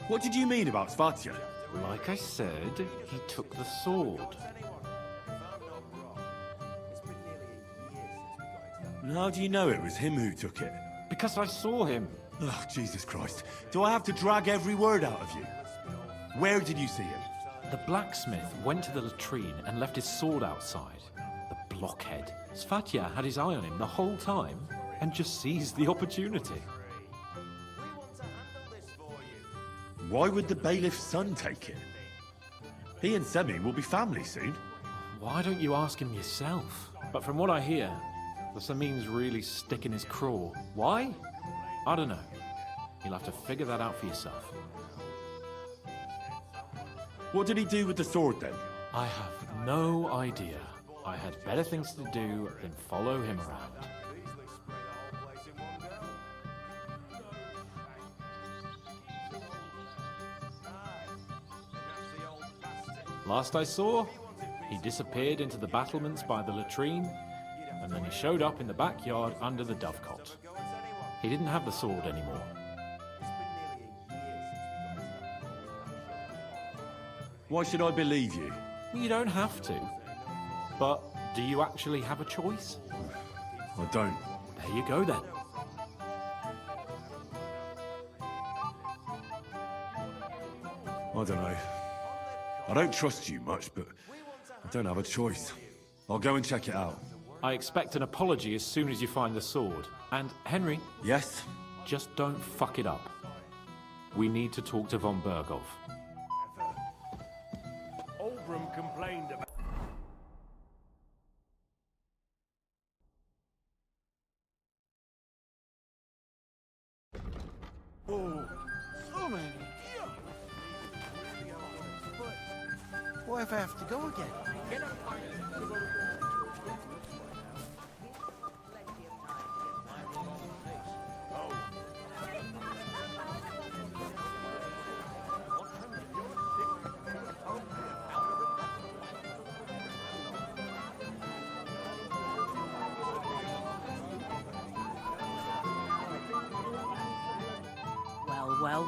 What did you mean about Svatya? Like I said, he took the sword. And how do you know it was him who took it? Because I saw him. Oh, Jesus Christ. Do I have to drag every word out of you? Where did you see him? The blacksmith went to the latrine and left his sword outside. The blockhead. Svatya had his eye on him the whole time and just seized the opportunity. Why would the bailiff's son take it? He and Semine will be family soon. Why don't you ask him yourself? But from what I hear, the Semine's really sticking his craw. Why? I don't know. You'll have to figure that out for yourself. What did he do with the sword then? I have no idea. I had better things to do than follow him around. Last I saw, he disappeared into the battlements by the latrine, and then he showed up in the backyard under the dovecot. He didn't have the sword anymore. Why should I believe you? You don't have to. But do you actually have a choice? I don't. There you go then. I don't know. I don't trust you much, but I don't have a choice. I'll go and check it out. I expect an apology as soon as you find the sword. And, Henry? Yes? Just don't fuck it up. We need to talk to von Berghoff. Oldram complained about... Oh, so many. What if I have to go again?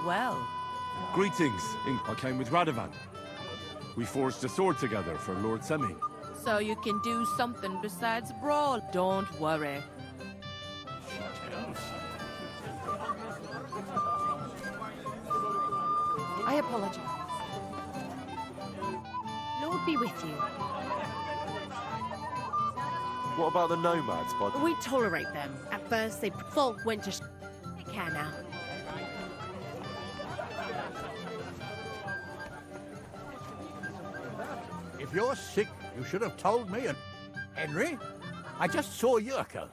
Well. Greetings. I came with Radovan. We forged a sword together for Lord Semine. So you can do something besides brawl. Don't worry. I apologize. Lord be with you. What about the nomads, bud? We tolerate them. At first, they folk went to They care now. If you're sick, you should have told me. And Henry, I just saw Yurko,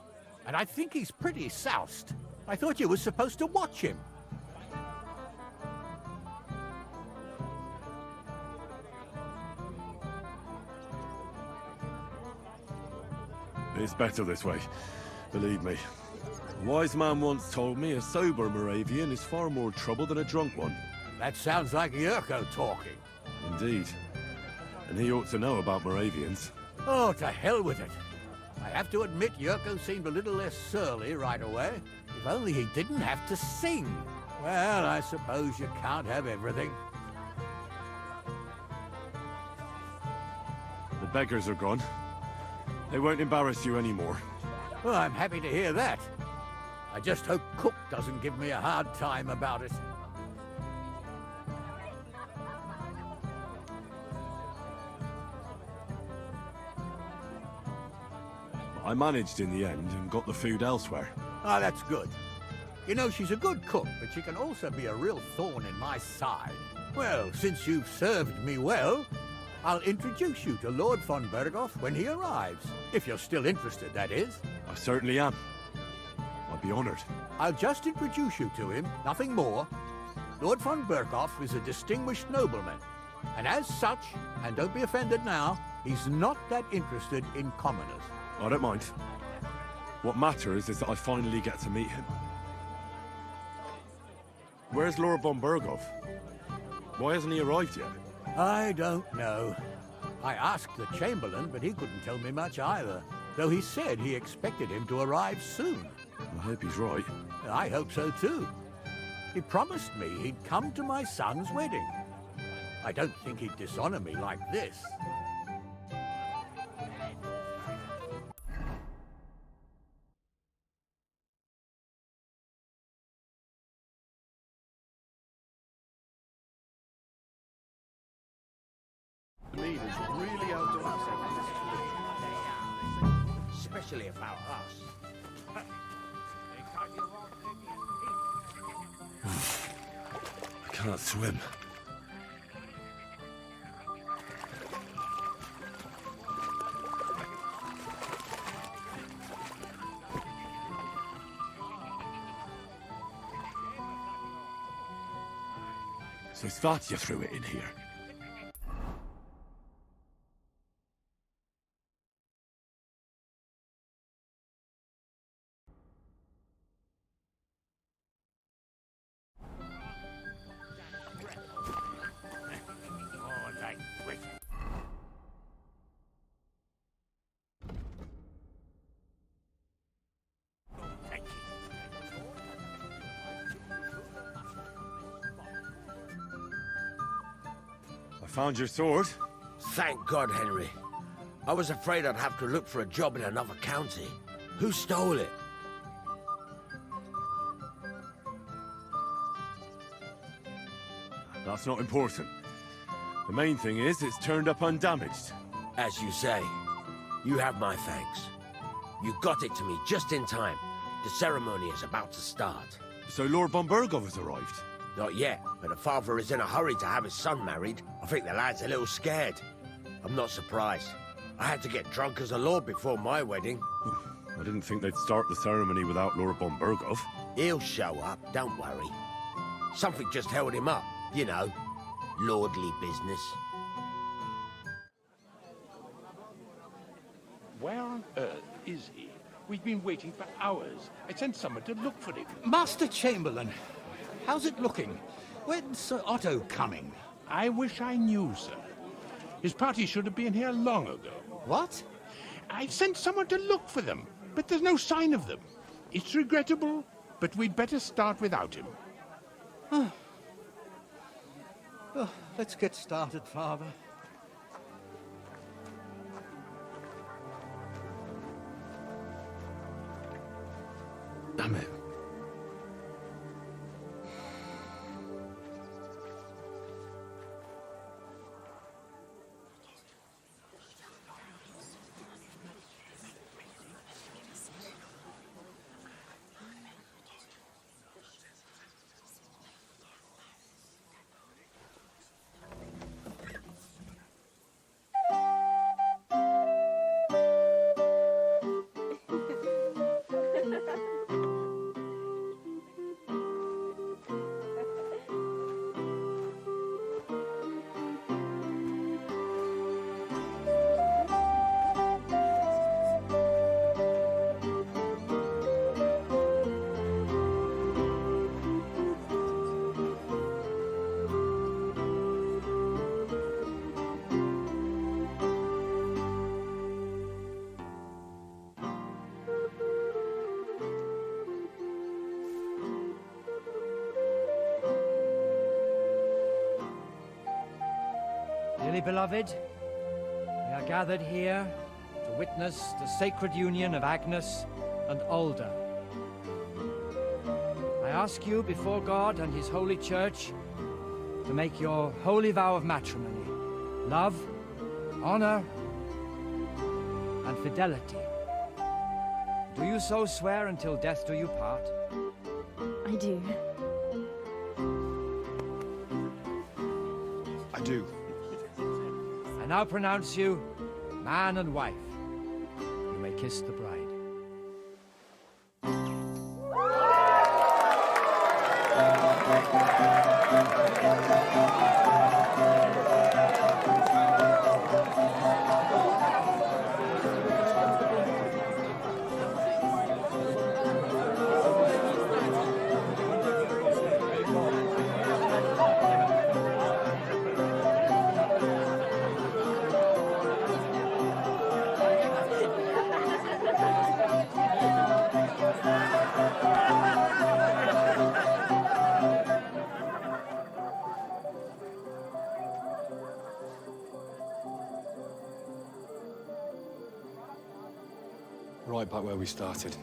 and I think he's pretty soused. I thought you were supposed to watch him. It's better this way, believe me. A wise man once told me a sober Moravian is far more trouble than a drunk one. That sounds like Yurko talking. Indeed. And he ought to know about Moravians. Oh, to hell with it. I have to admit Yurko seemed a little less surly right away. If only he didn't have to sing. Well, I suppose you can't have everything. The beggars are gone. They won't embarrass you anymore. Well, I'm happy to hear that. I just hope Cook doesn't give me a hard time about it. I managed in the end and got the food elsewhere. Ah, that's good. You know, she's a good cook, but she can also be a real thorn in my side. Well, since you've served me well, I'll introduce you to Lord von Berghoff when he arrives. If you're still interested, that is. I certainly am. I'd be honored. I'll just introduce you to him, nothing more. Lord von Berghoff is a distinguished nobleman, and as such, and don't be offended now, he's not that interested in commoners. I don't mind. What matters is that I finally get to meet him. Where's Lord von Berghoff? Why hasn't he arrived yet? I don't know. I asked the Chamberlain, but he couldn't tell me much either, though he said he expected him to arrive soon. I hope he's right. I hope so too. He promised me he'd come to my son's wedding. I don't think he'd dishonor me like this. The leaders really outdone themselves. Especially about us. I can't swim. So Svatya threw it in here. Found your sword? Thank God, Henry. I was afraid I'd have to look for a job in another county. Who stole it? That's not important. The main thing is it's turned up undamaged. As you say, you have my thanks. You got it to me just in time. The ceremony is about to start. So Lord von Berghoff has arrived? Not yet, but the father is in a hurry to have his son married. I think the lad's a little scared. I'm not surprised. I had to get drunk as a lord before my wedding. I didn't think they'd start the ceremony without Lord von Berghoff. He'll show up, don't worry. Something just held him up, you know. Lordly business. Where on earth is he? We've been waiting for hours. I sent someone to look for him. Master Chamberlain, how's it looking? When's Sir Otto coming? I wish I knew, sir. His party should have been here long ago. What? I sent someone to look for them, but there's no sign of them. It's regrettable, but we'd better start without him. Oh, let's get started, Father. Damn it. Dearly beloved, we are gathered here to witness the sacred union of Agnes and Alda. I ask you before God and His holy church to make your holy vow of matrimony, love, honor, and fidelity. Do you so swear until death do you part? I do. I do. I now pronounce you man and wife. You may kiss the bride. Right back where we started.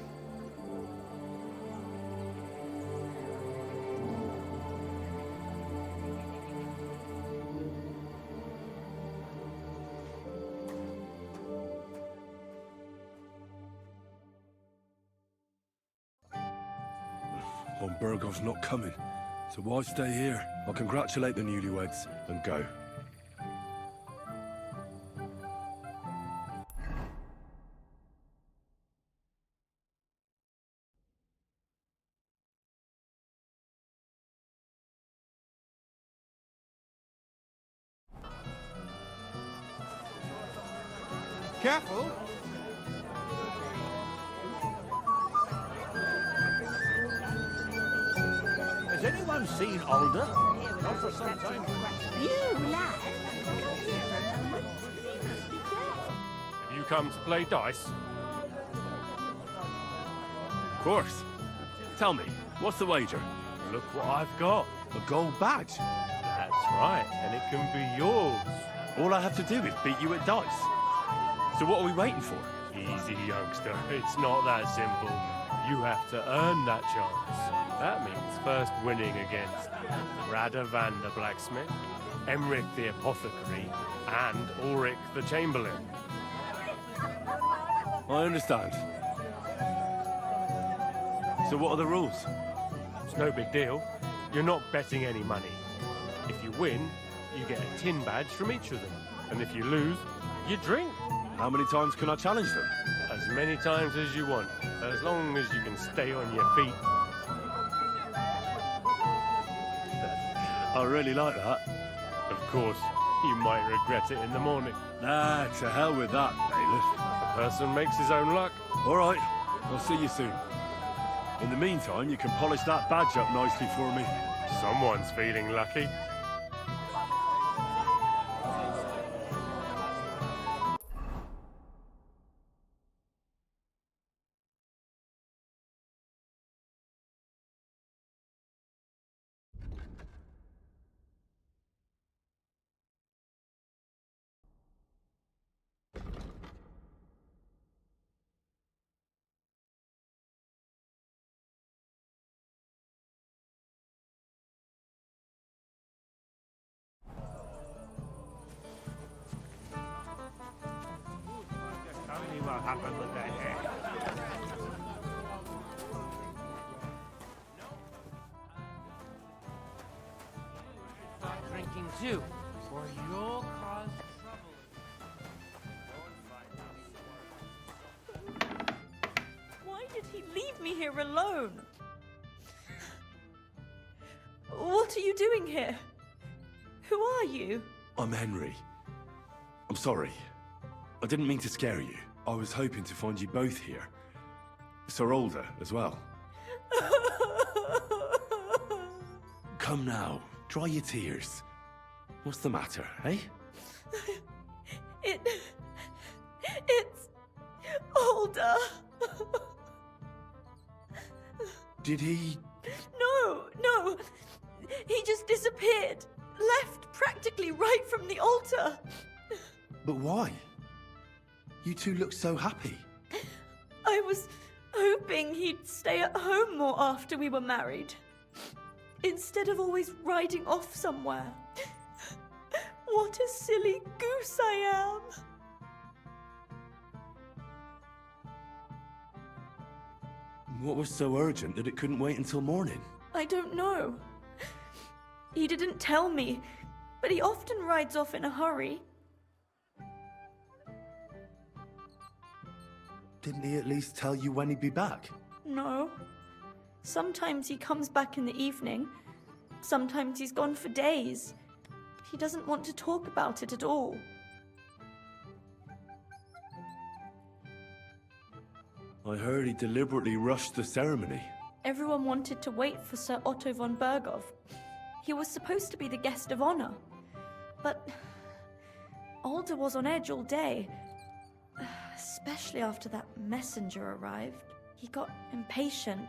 Von Burgov's not coming, so why stay here? I'll congratulate the newlyweds and go. Careful! Has anyone seen Alda? Not for some time. You lad, Have you come to play dice? Of course. Tell me, what's the wager? Look what I've got. A gold badge? That's right, and it can be yours. All I have to do is beat you at dice. So what are we waiting for? Easy, youngster. It's not that simple. You have to earn that chance. That means first winning against Radovan the Blacksmith, Emmerich the Apothecary, and Ulrich the Chamberlain. I understand. So what are the rules? It's no big deal. You're not betting any money. If you win, you get a tin badge from each of them. And if you lose, you drink. How many times can I challenge them? As many times as you want, as long as you can stay on your feet. I really like that. Of course, you might regret it in the morning. Nah, to hell with that, bailiff. person makes his own luck. All right, I'll see you soon. In the meantime, you can polish that badge up nicely for me. Someone's feeling lucky. What happened with that hair? Start drinking too, or you'll cause trouble. Why did he leave me here alone? What are you doing here? Who are you? I'm Henry. I'm sorry. I didn't mean to scare you. I was hoping to find you both here. Sir Alder as well. Come now, dry your tears. What's the matter, eh? It's Alder. Did he... No. He just disappeared. Left practically right from the altar. But why? You two look so happy. I was hoping he'd stay at home more after we were married. Instead of always riding off somewhere. What a silly goose I am. What was so urgent that it couldn't wait until morning? I don't know. He didn't tell me, but he often rides off in a hurry. Didn't he at least tell you when he'd be back? No. Sometimes he comes back in the evening. Sometimes he's gone for days. He doesn't want to talk about it at all. I heard he deliberately rushed the ceremony. Everyone wanted to wait for Sir Otto von Berghoff. He was supposed to be the guest of honor. But Alder was on edge all day. Especially after that messenger arrived. He got impatient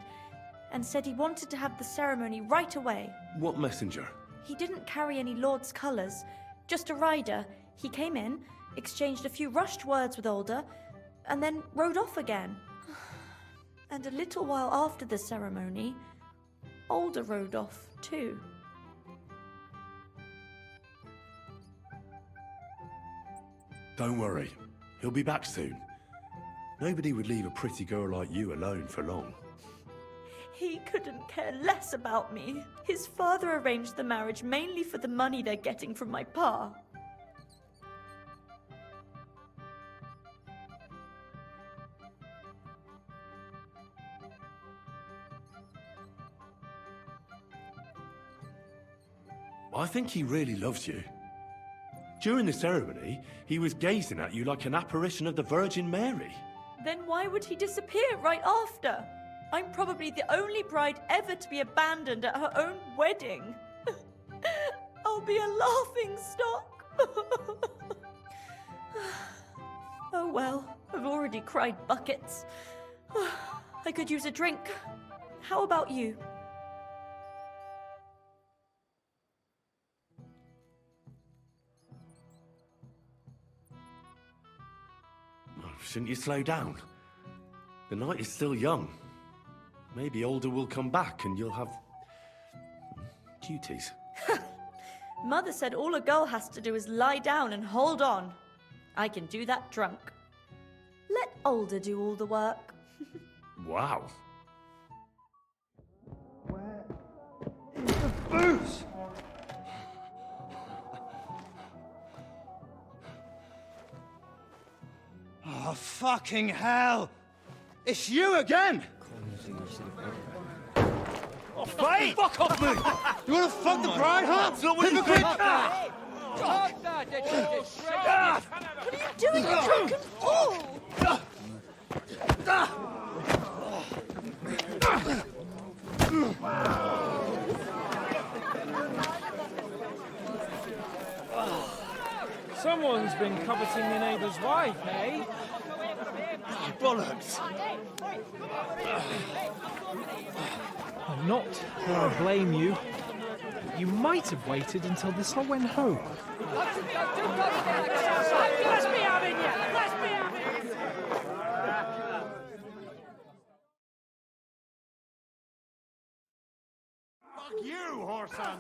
and said he wanted to have the ceremony right away. What messenger? He didn't carry any Lord's colours, just a rider. He came in, exchanged a few rushed words with Alder, and then rode off again. And a little while after the ceremony, Alder rode off too. Don't worry, he'll be back soon. Nobody would leave a pretty girl like you alone for long. He couldn't care less about me. His father arranged the marriage mainly for the money they're getting from my pa. I think he really loves you. During the ceremony, he was gazing at you like an apparition of the Virgin Mary. Then why would he disappear right after? I'm probably the only bride ever to be abandoned at her own wedding. I'll be a laughing stock. Oh well, I've already cried buckets. I could use a drink. How about you? Shouldn't you slow down? The night is still young. Maybe Alder will come back and you'll have... duties. Mother said all a girl has to do is lie down and hold on. I can do that drunk. Let Alder do all the work. Wow. Where is the booze? Oh, fucking hell! It's you again! Oh, fight! Fuck off me! You wanna fuck the bride, huh? That's not what you think! Hug that, it should get shredded. What are you doing, you drunken fool? Someone's been coveting your neighbour's wife, eh? Bollocks! Not that I blame you. You might have waited until this lot went home. Let's be having you! Let's be having you! Fuck you, whoreson!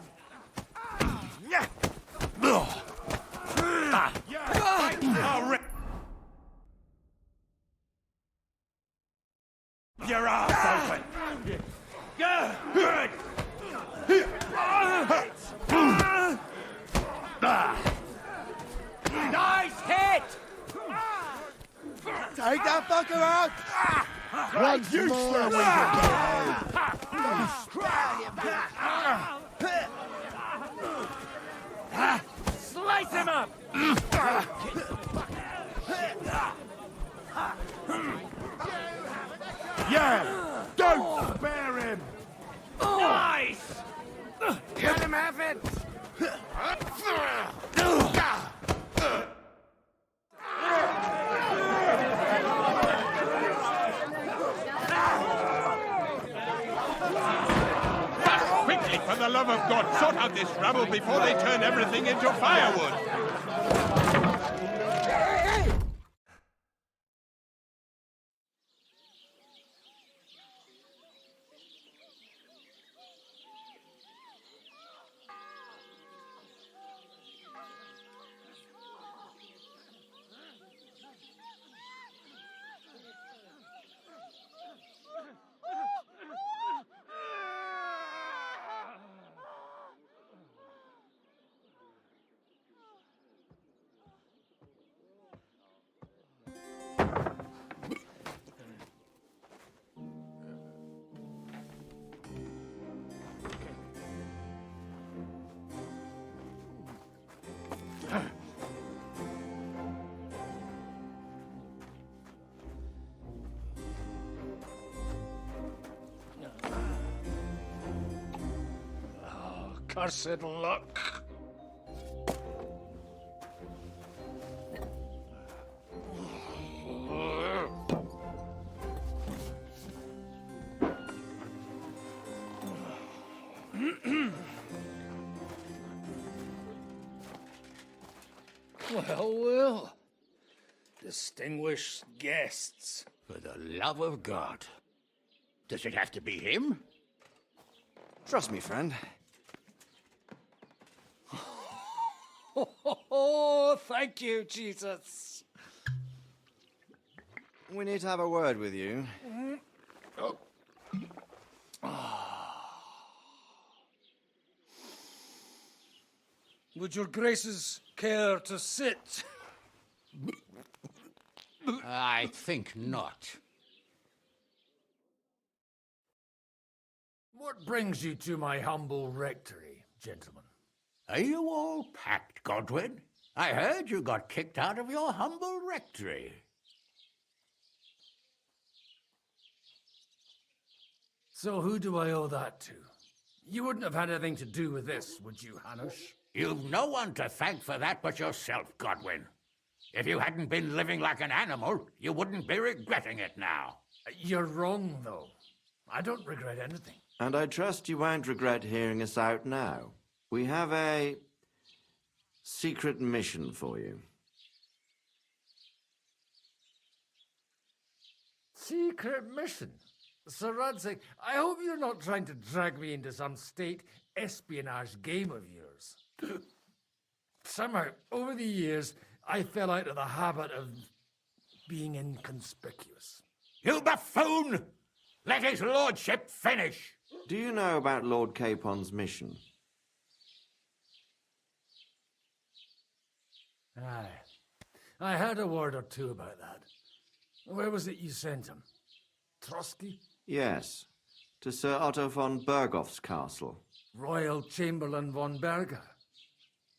Your ass open! Nice hit! Take that fucker out! Once more, Slice him up! Yeah! Don't spare him! Nice! Let him have it! Quickly, for the love of God, sort out this rabble before they turn everything into firewood! Cursed luck. Well. Distinguished guests. For the love of God. Does it have to be him? Trust me, friend. Oh, thank you, Jesus. We need to have a word with you. Oh. Would your graces care to sit? I think not. What brings you to my humble rectory, gentlemen? Are you all packed, Godwin? I heard you got kicked out of your humble rectory. So who do I owe that to? You wouldn't have had anything to do with this, would you, Hanush? You've no one to thank for that but yourself, Godwin. If you hadn't been living like an animal, you wouldn't be regretting it now. You're wrong, though. I don't regret anything. And I trust you won't regret hearing us out now. We have a secret mission for you. Secret mission? Sir Radzig, I hope you're not trying to drag me into some state espionage game of yours. Somehow, over the years, I fell out of the habit of being inconspicuous. You buffoon! Let his lordship finish! Do you know about Lord Capon's mission? Aye. I heard a word or two about that. Where was it you sent him? Trotsky? Yes, to Sir Otto von Bergoff's castle. Royal Chamberlain von Berger.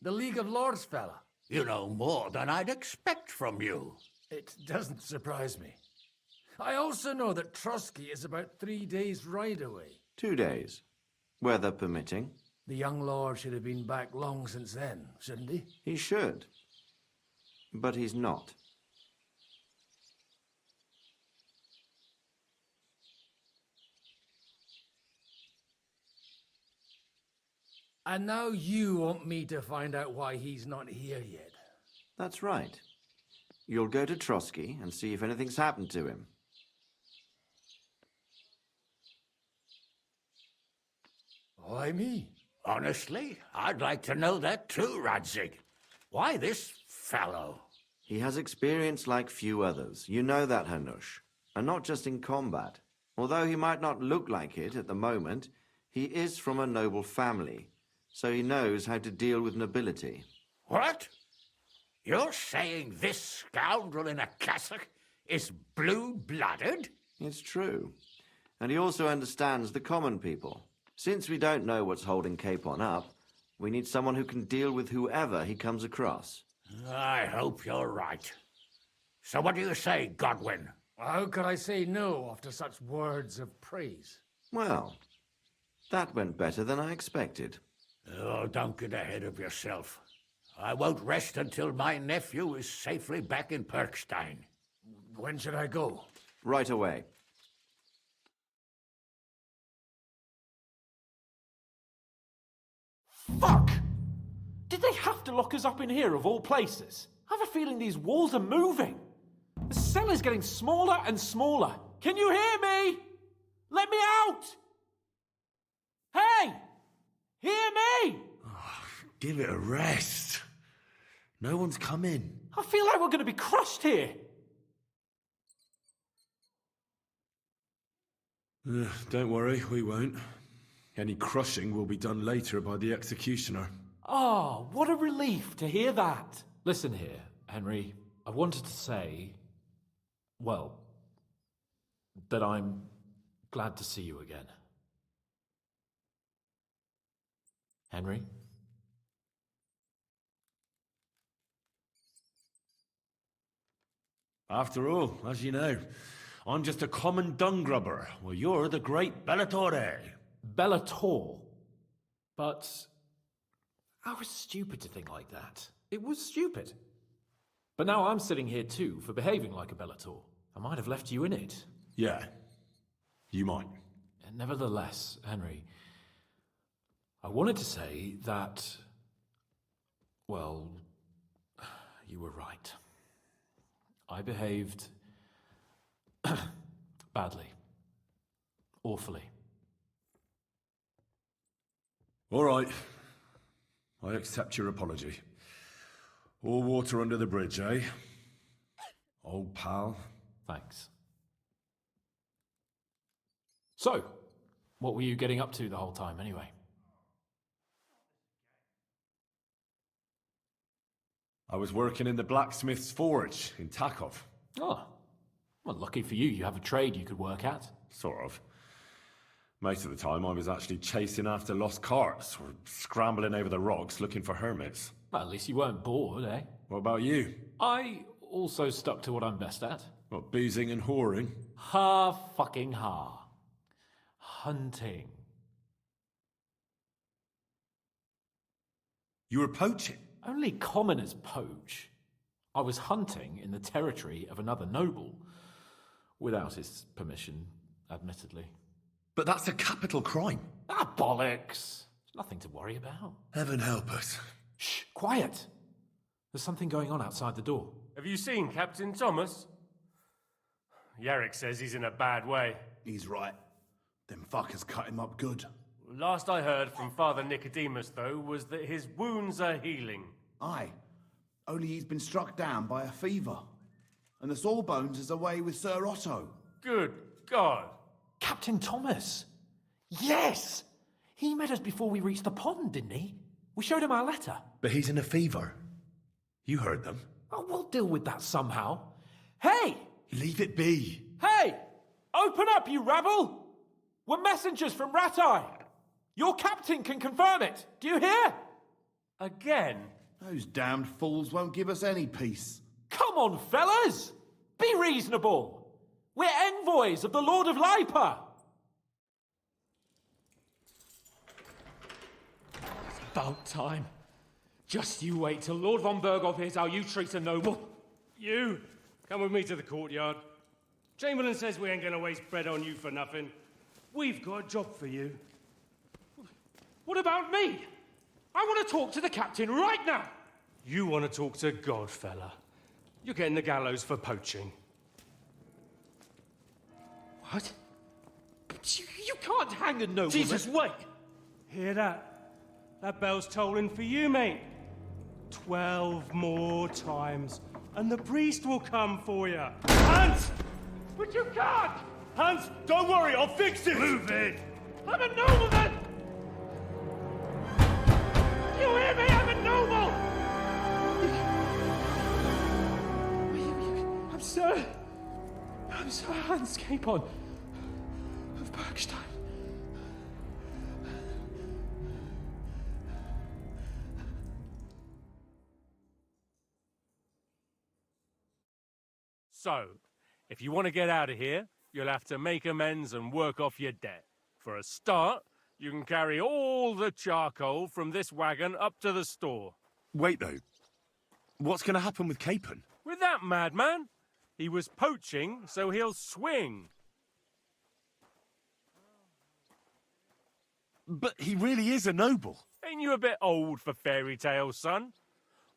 The League of Lords fella. You know more than I'd expect from you. It doesn't surprise me. I also know that Trotsky is about 3 days' ride away. 2 days. Weather permitting. The young lord should have been back long since then, shouldn't he? He should. But he's not. And now you want me to find out why he's not here yet. That's right. You'll go to Trotsky and see if anything's happened to him. Why me? Honestly, I'd like to know that too, Radzig. Why this fellow? He has experience like few others. You know that, Hanush. And not just in combat. Although he might not look like it at the moment, he is from a noble family. So he knows how to deal with nobility. What? You're saying this scoundrel in a cassock is blue-blooded? It's true. And he also understands the common people. Since we don't know what's holding Capon up, we need someone who can deal with whoever he comes across. I hope you're right. So what do you say, Godwin? How could I say no after such words of praise? Well, that went better than I expected. Oh, don't get ahead of yourself. I won't rest until my nephew is safely back in Perkstein. When should I go? Right away. Fuck! Did they have to lock us up in here of all places? I have a feeling these walls are moving. The cell is getting smaller and smaller. Can you hear me? Let me out! Hey! Hear me! Oh, give it a rest. No one's come in. I feel like we're going to be crushed here. Don't worry, we won't. Any crushing will be done later by the executioner. Oh, what a relief to hear that. Listen here, Henry. I wanted to say, well, that I'm glad to see you again. Henry? After all, as you know, I'm just a common dung grubber, while you're the great Bellatore. Bellator? But I was stupid to think like that. It was stupid. But now I'm sitting here too for behaving like a Bellator. I might have left you in it. Yeah, you might. And nevertheless, Henry, I wanted to say that, well, you were right. I behaved badly. Awfully. All right. I accept your apology. All water under the bridge, eh? Old pal. Thanks. So, what were you getting up to the whole time, anyway? I was working in the blacksmith's forge in Takov. Oh, well, lucky for you, you have a trade you could work at. Sort of. Most of the time I was actually chasing after lost carts or scrambling over the rocks looking for hermits. Well, at least you weren't bored, eh? What about you? I also stuck to what I'm best at. What, boozing and whoring? Fucking hunting. You were poaching? Only commoners poach. I was hunting in the territory of another noble. Without his permission, admittedly. But that's a capital crime. Ah, bollocks. Nothing to worry about. Heaven help us. Shh, quiet. There's something going on outside the door. Have you seen Captain Thomas? Yarrick says he's in a bad way. He's right. Them fuckers cut him up good. Last I heard from Father Nicodemus, though, was that his wounds are healing. Aye. Only he's been struck down by a fever. And the Sawbones is away with Sir Otto. Good God. Captain Thomas! Yes! He met us before we reached the pond, didn't he? We showed him our letter. But he's in a fever. You heard them. Oh, we'll deal with that somehow. Hey! Leave it be. Hey! Open up, you rabble! We're messengers from Ratai. Your captain can confirm it. Do you hear? Again? Those damned fools won't give us any peace. Come on, fellas! Be reasonable! We're envoys of the Lord of Lipa! It's about time. Just you wait till Lord von Berghoff hears how you treat a noble. You, come with me to the courtyard. Chamberlain says we ain't gonna waste bread on you for nothing. We've got a job for you. What about me? I want to talk to the captain right now. You want to talk to God, fella. You're getting the gallows for poaching. What? But you can't hang a nobleman. Jesus, wait! Hear that? That bell's tolling for you, mate. 12 more times, and the priest will come for you. Hans! But you can't! Hans, don't worry, I'll fix it! Move it! I'm a nobleman! You hear me? I'm a noble! I'm Sir Hans Capon of Bergstein. So, if you want to get out of here, you'll have to make amends and work off your debt. For a start, you can carry all the charcoal from this wagon up to the store. Wait, though. What's going to happen with Capon? With that madman? He was poaching, so he'll swing. But he really is a noble. Ain't you a bit old for fairy tales, son?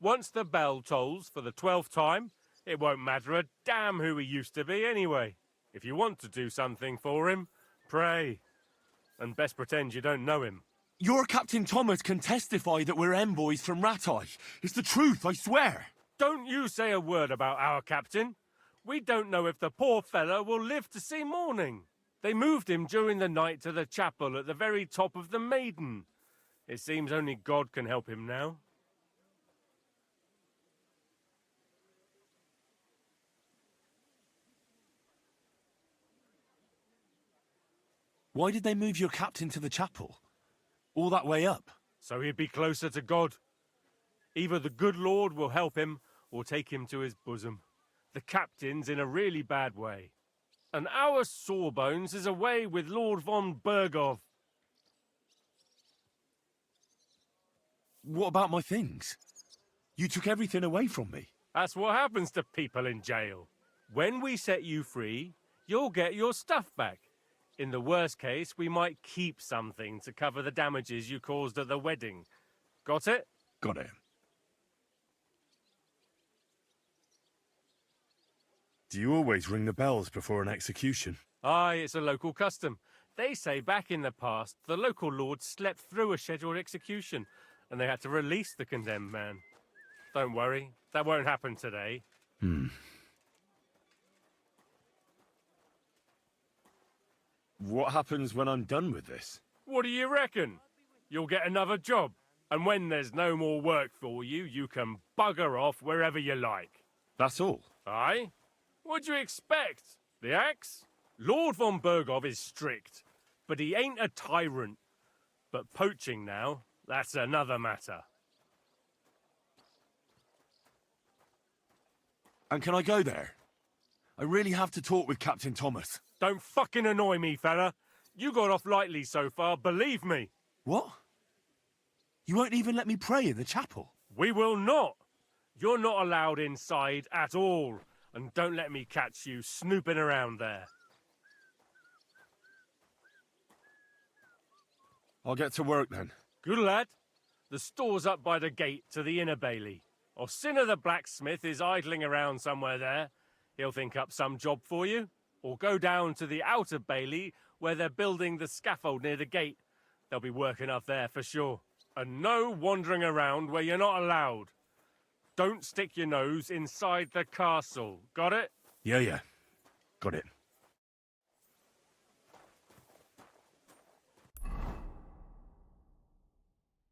Once the bell tolls for the 12th time, it won't matter a damn who he used to be anyway. If you want to do something for him, pray. And best pretend you don't know him. Your Captain Thomas can testify that we're envoys from Ratai. It's the truth, I swear. Don't you say a word about our captain. We don't know if the poor fella will live to see morning. They moved him during the night to the chapel at the very top of the Maiden. It seems only God can help him now. Why did they move your captain to the chapel? All that way up? So he'd be closer to God. Either the good Lord will help him, or take him to his bosom. The captain's in a really bad way. And our Sawbones is away with Lord von Berghoff. What about my things? You took everything away from me. That's what happens to people in jail. When we set you free, you'll get your stuff back. In the worst case, we might keep something to cover the damages you caused at the wedding. Got it? Got it. Do you always ring the bells before an execution? Aye, it's a local custom. They say back in the past, the local lord slept through a scheduled execution, and they had to release the condemned man. Don't worry, that won't happen today. What happens when I'm done with this? What do you reckon? You'll get another job, and when there's no more work for you, you can bugger off wherever you like. That's all? Aye? What'd you expect? The axe? Lord von Berghoff is strict, but he ain't a tyrant. But poaching now, that's another matter. And can I go there? I really have to talk with Captain Thomas. Don't fucking annoy me, fella. You got off lightly so far, believe me. What? You won't even let me pray in the chapel? We will not. You're not allowed inside at all. And don't let me catch you snooping around there. I'll get to work then. Good lad. The store's up by the gate to the inner bailey. Orsina the blacksmith is idling around somewhere there. He'll think up some job for you. Or go down to the outer bailey where they're building the scaffold near the gate. They'll be working up there for sure. And no wandering around where you're not allowed. Don't stick your nose inside the castle. Got it? Yeah. Got it.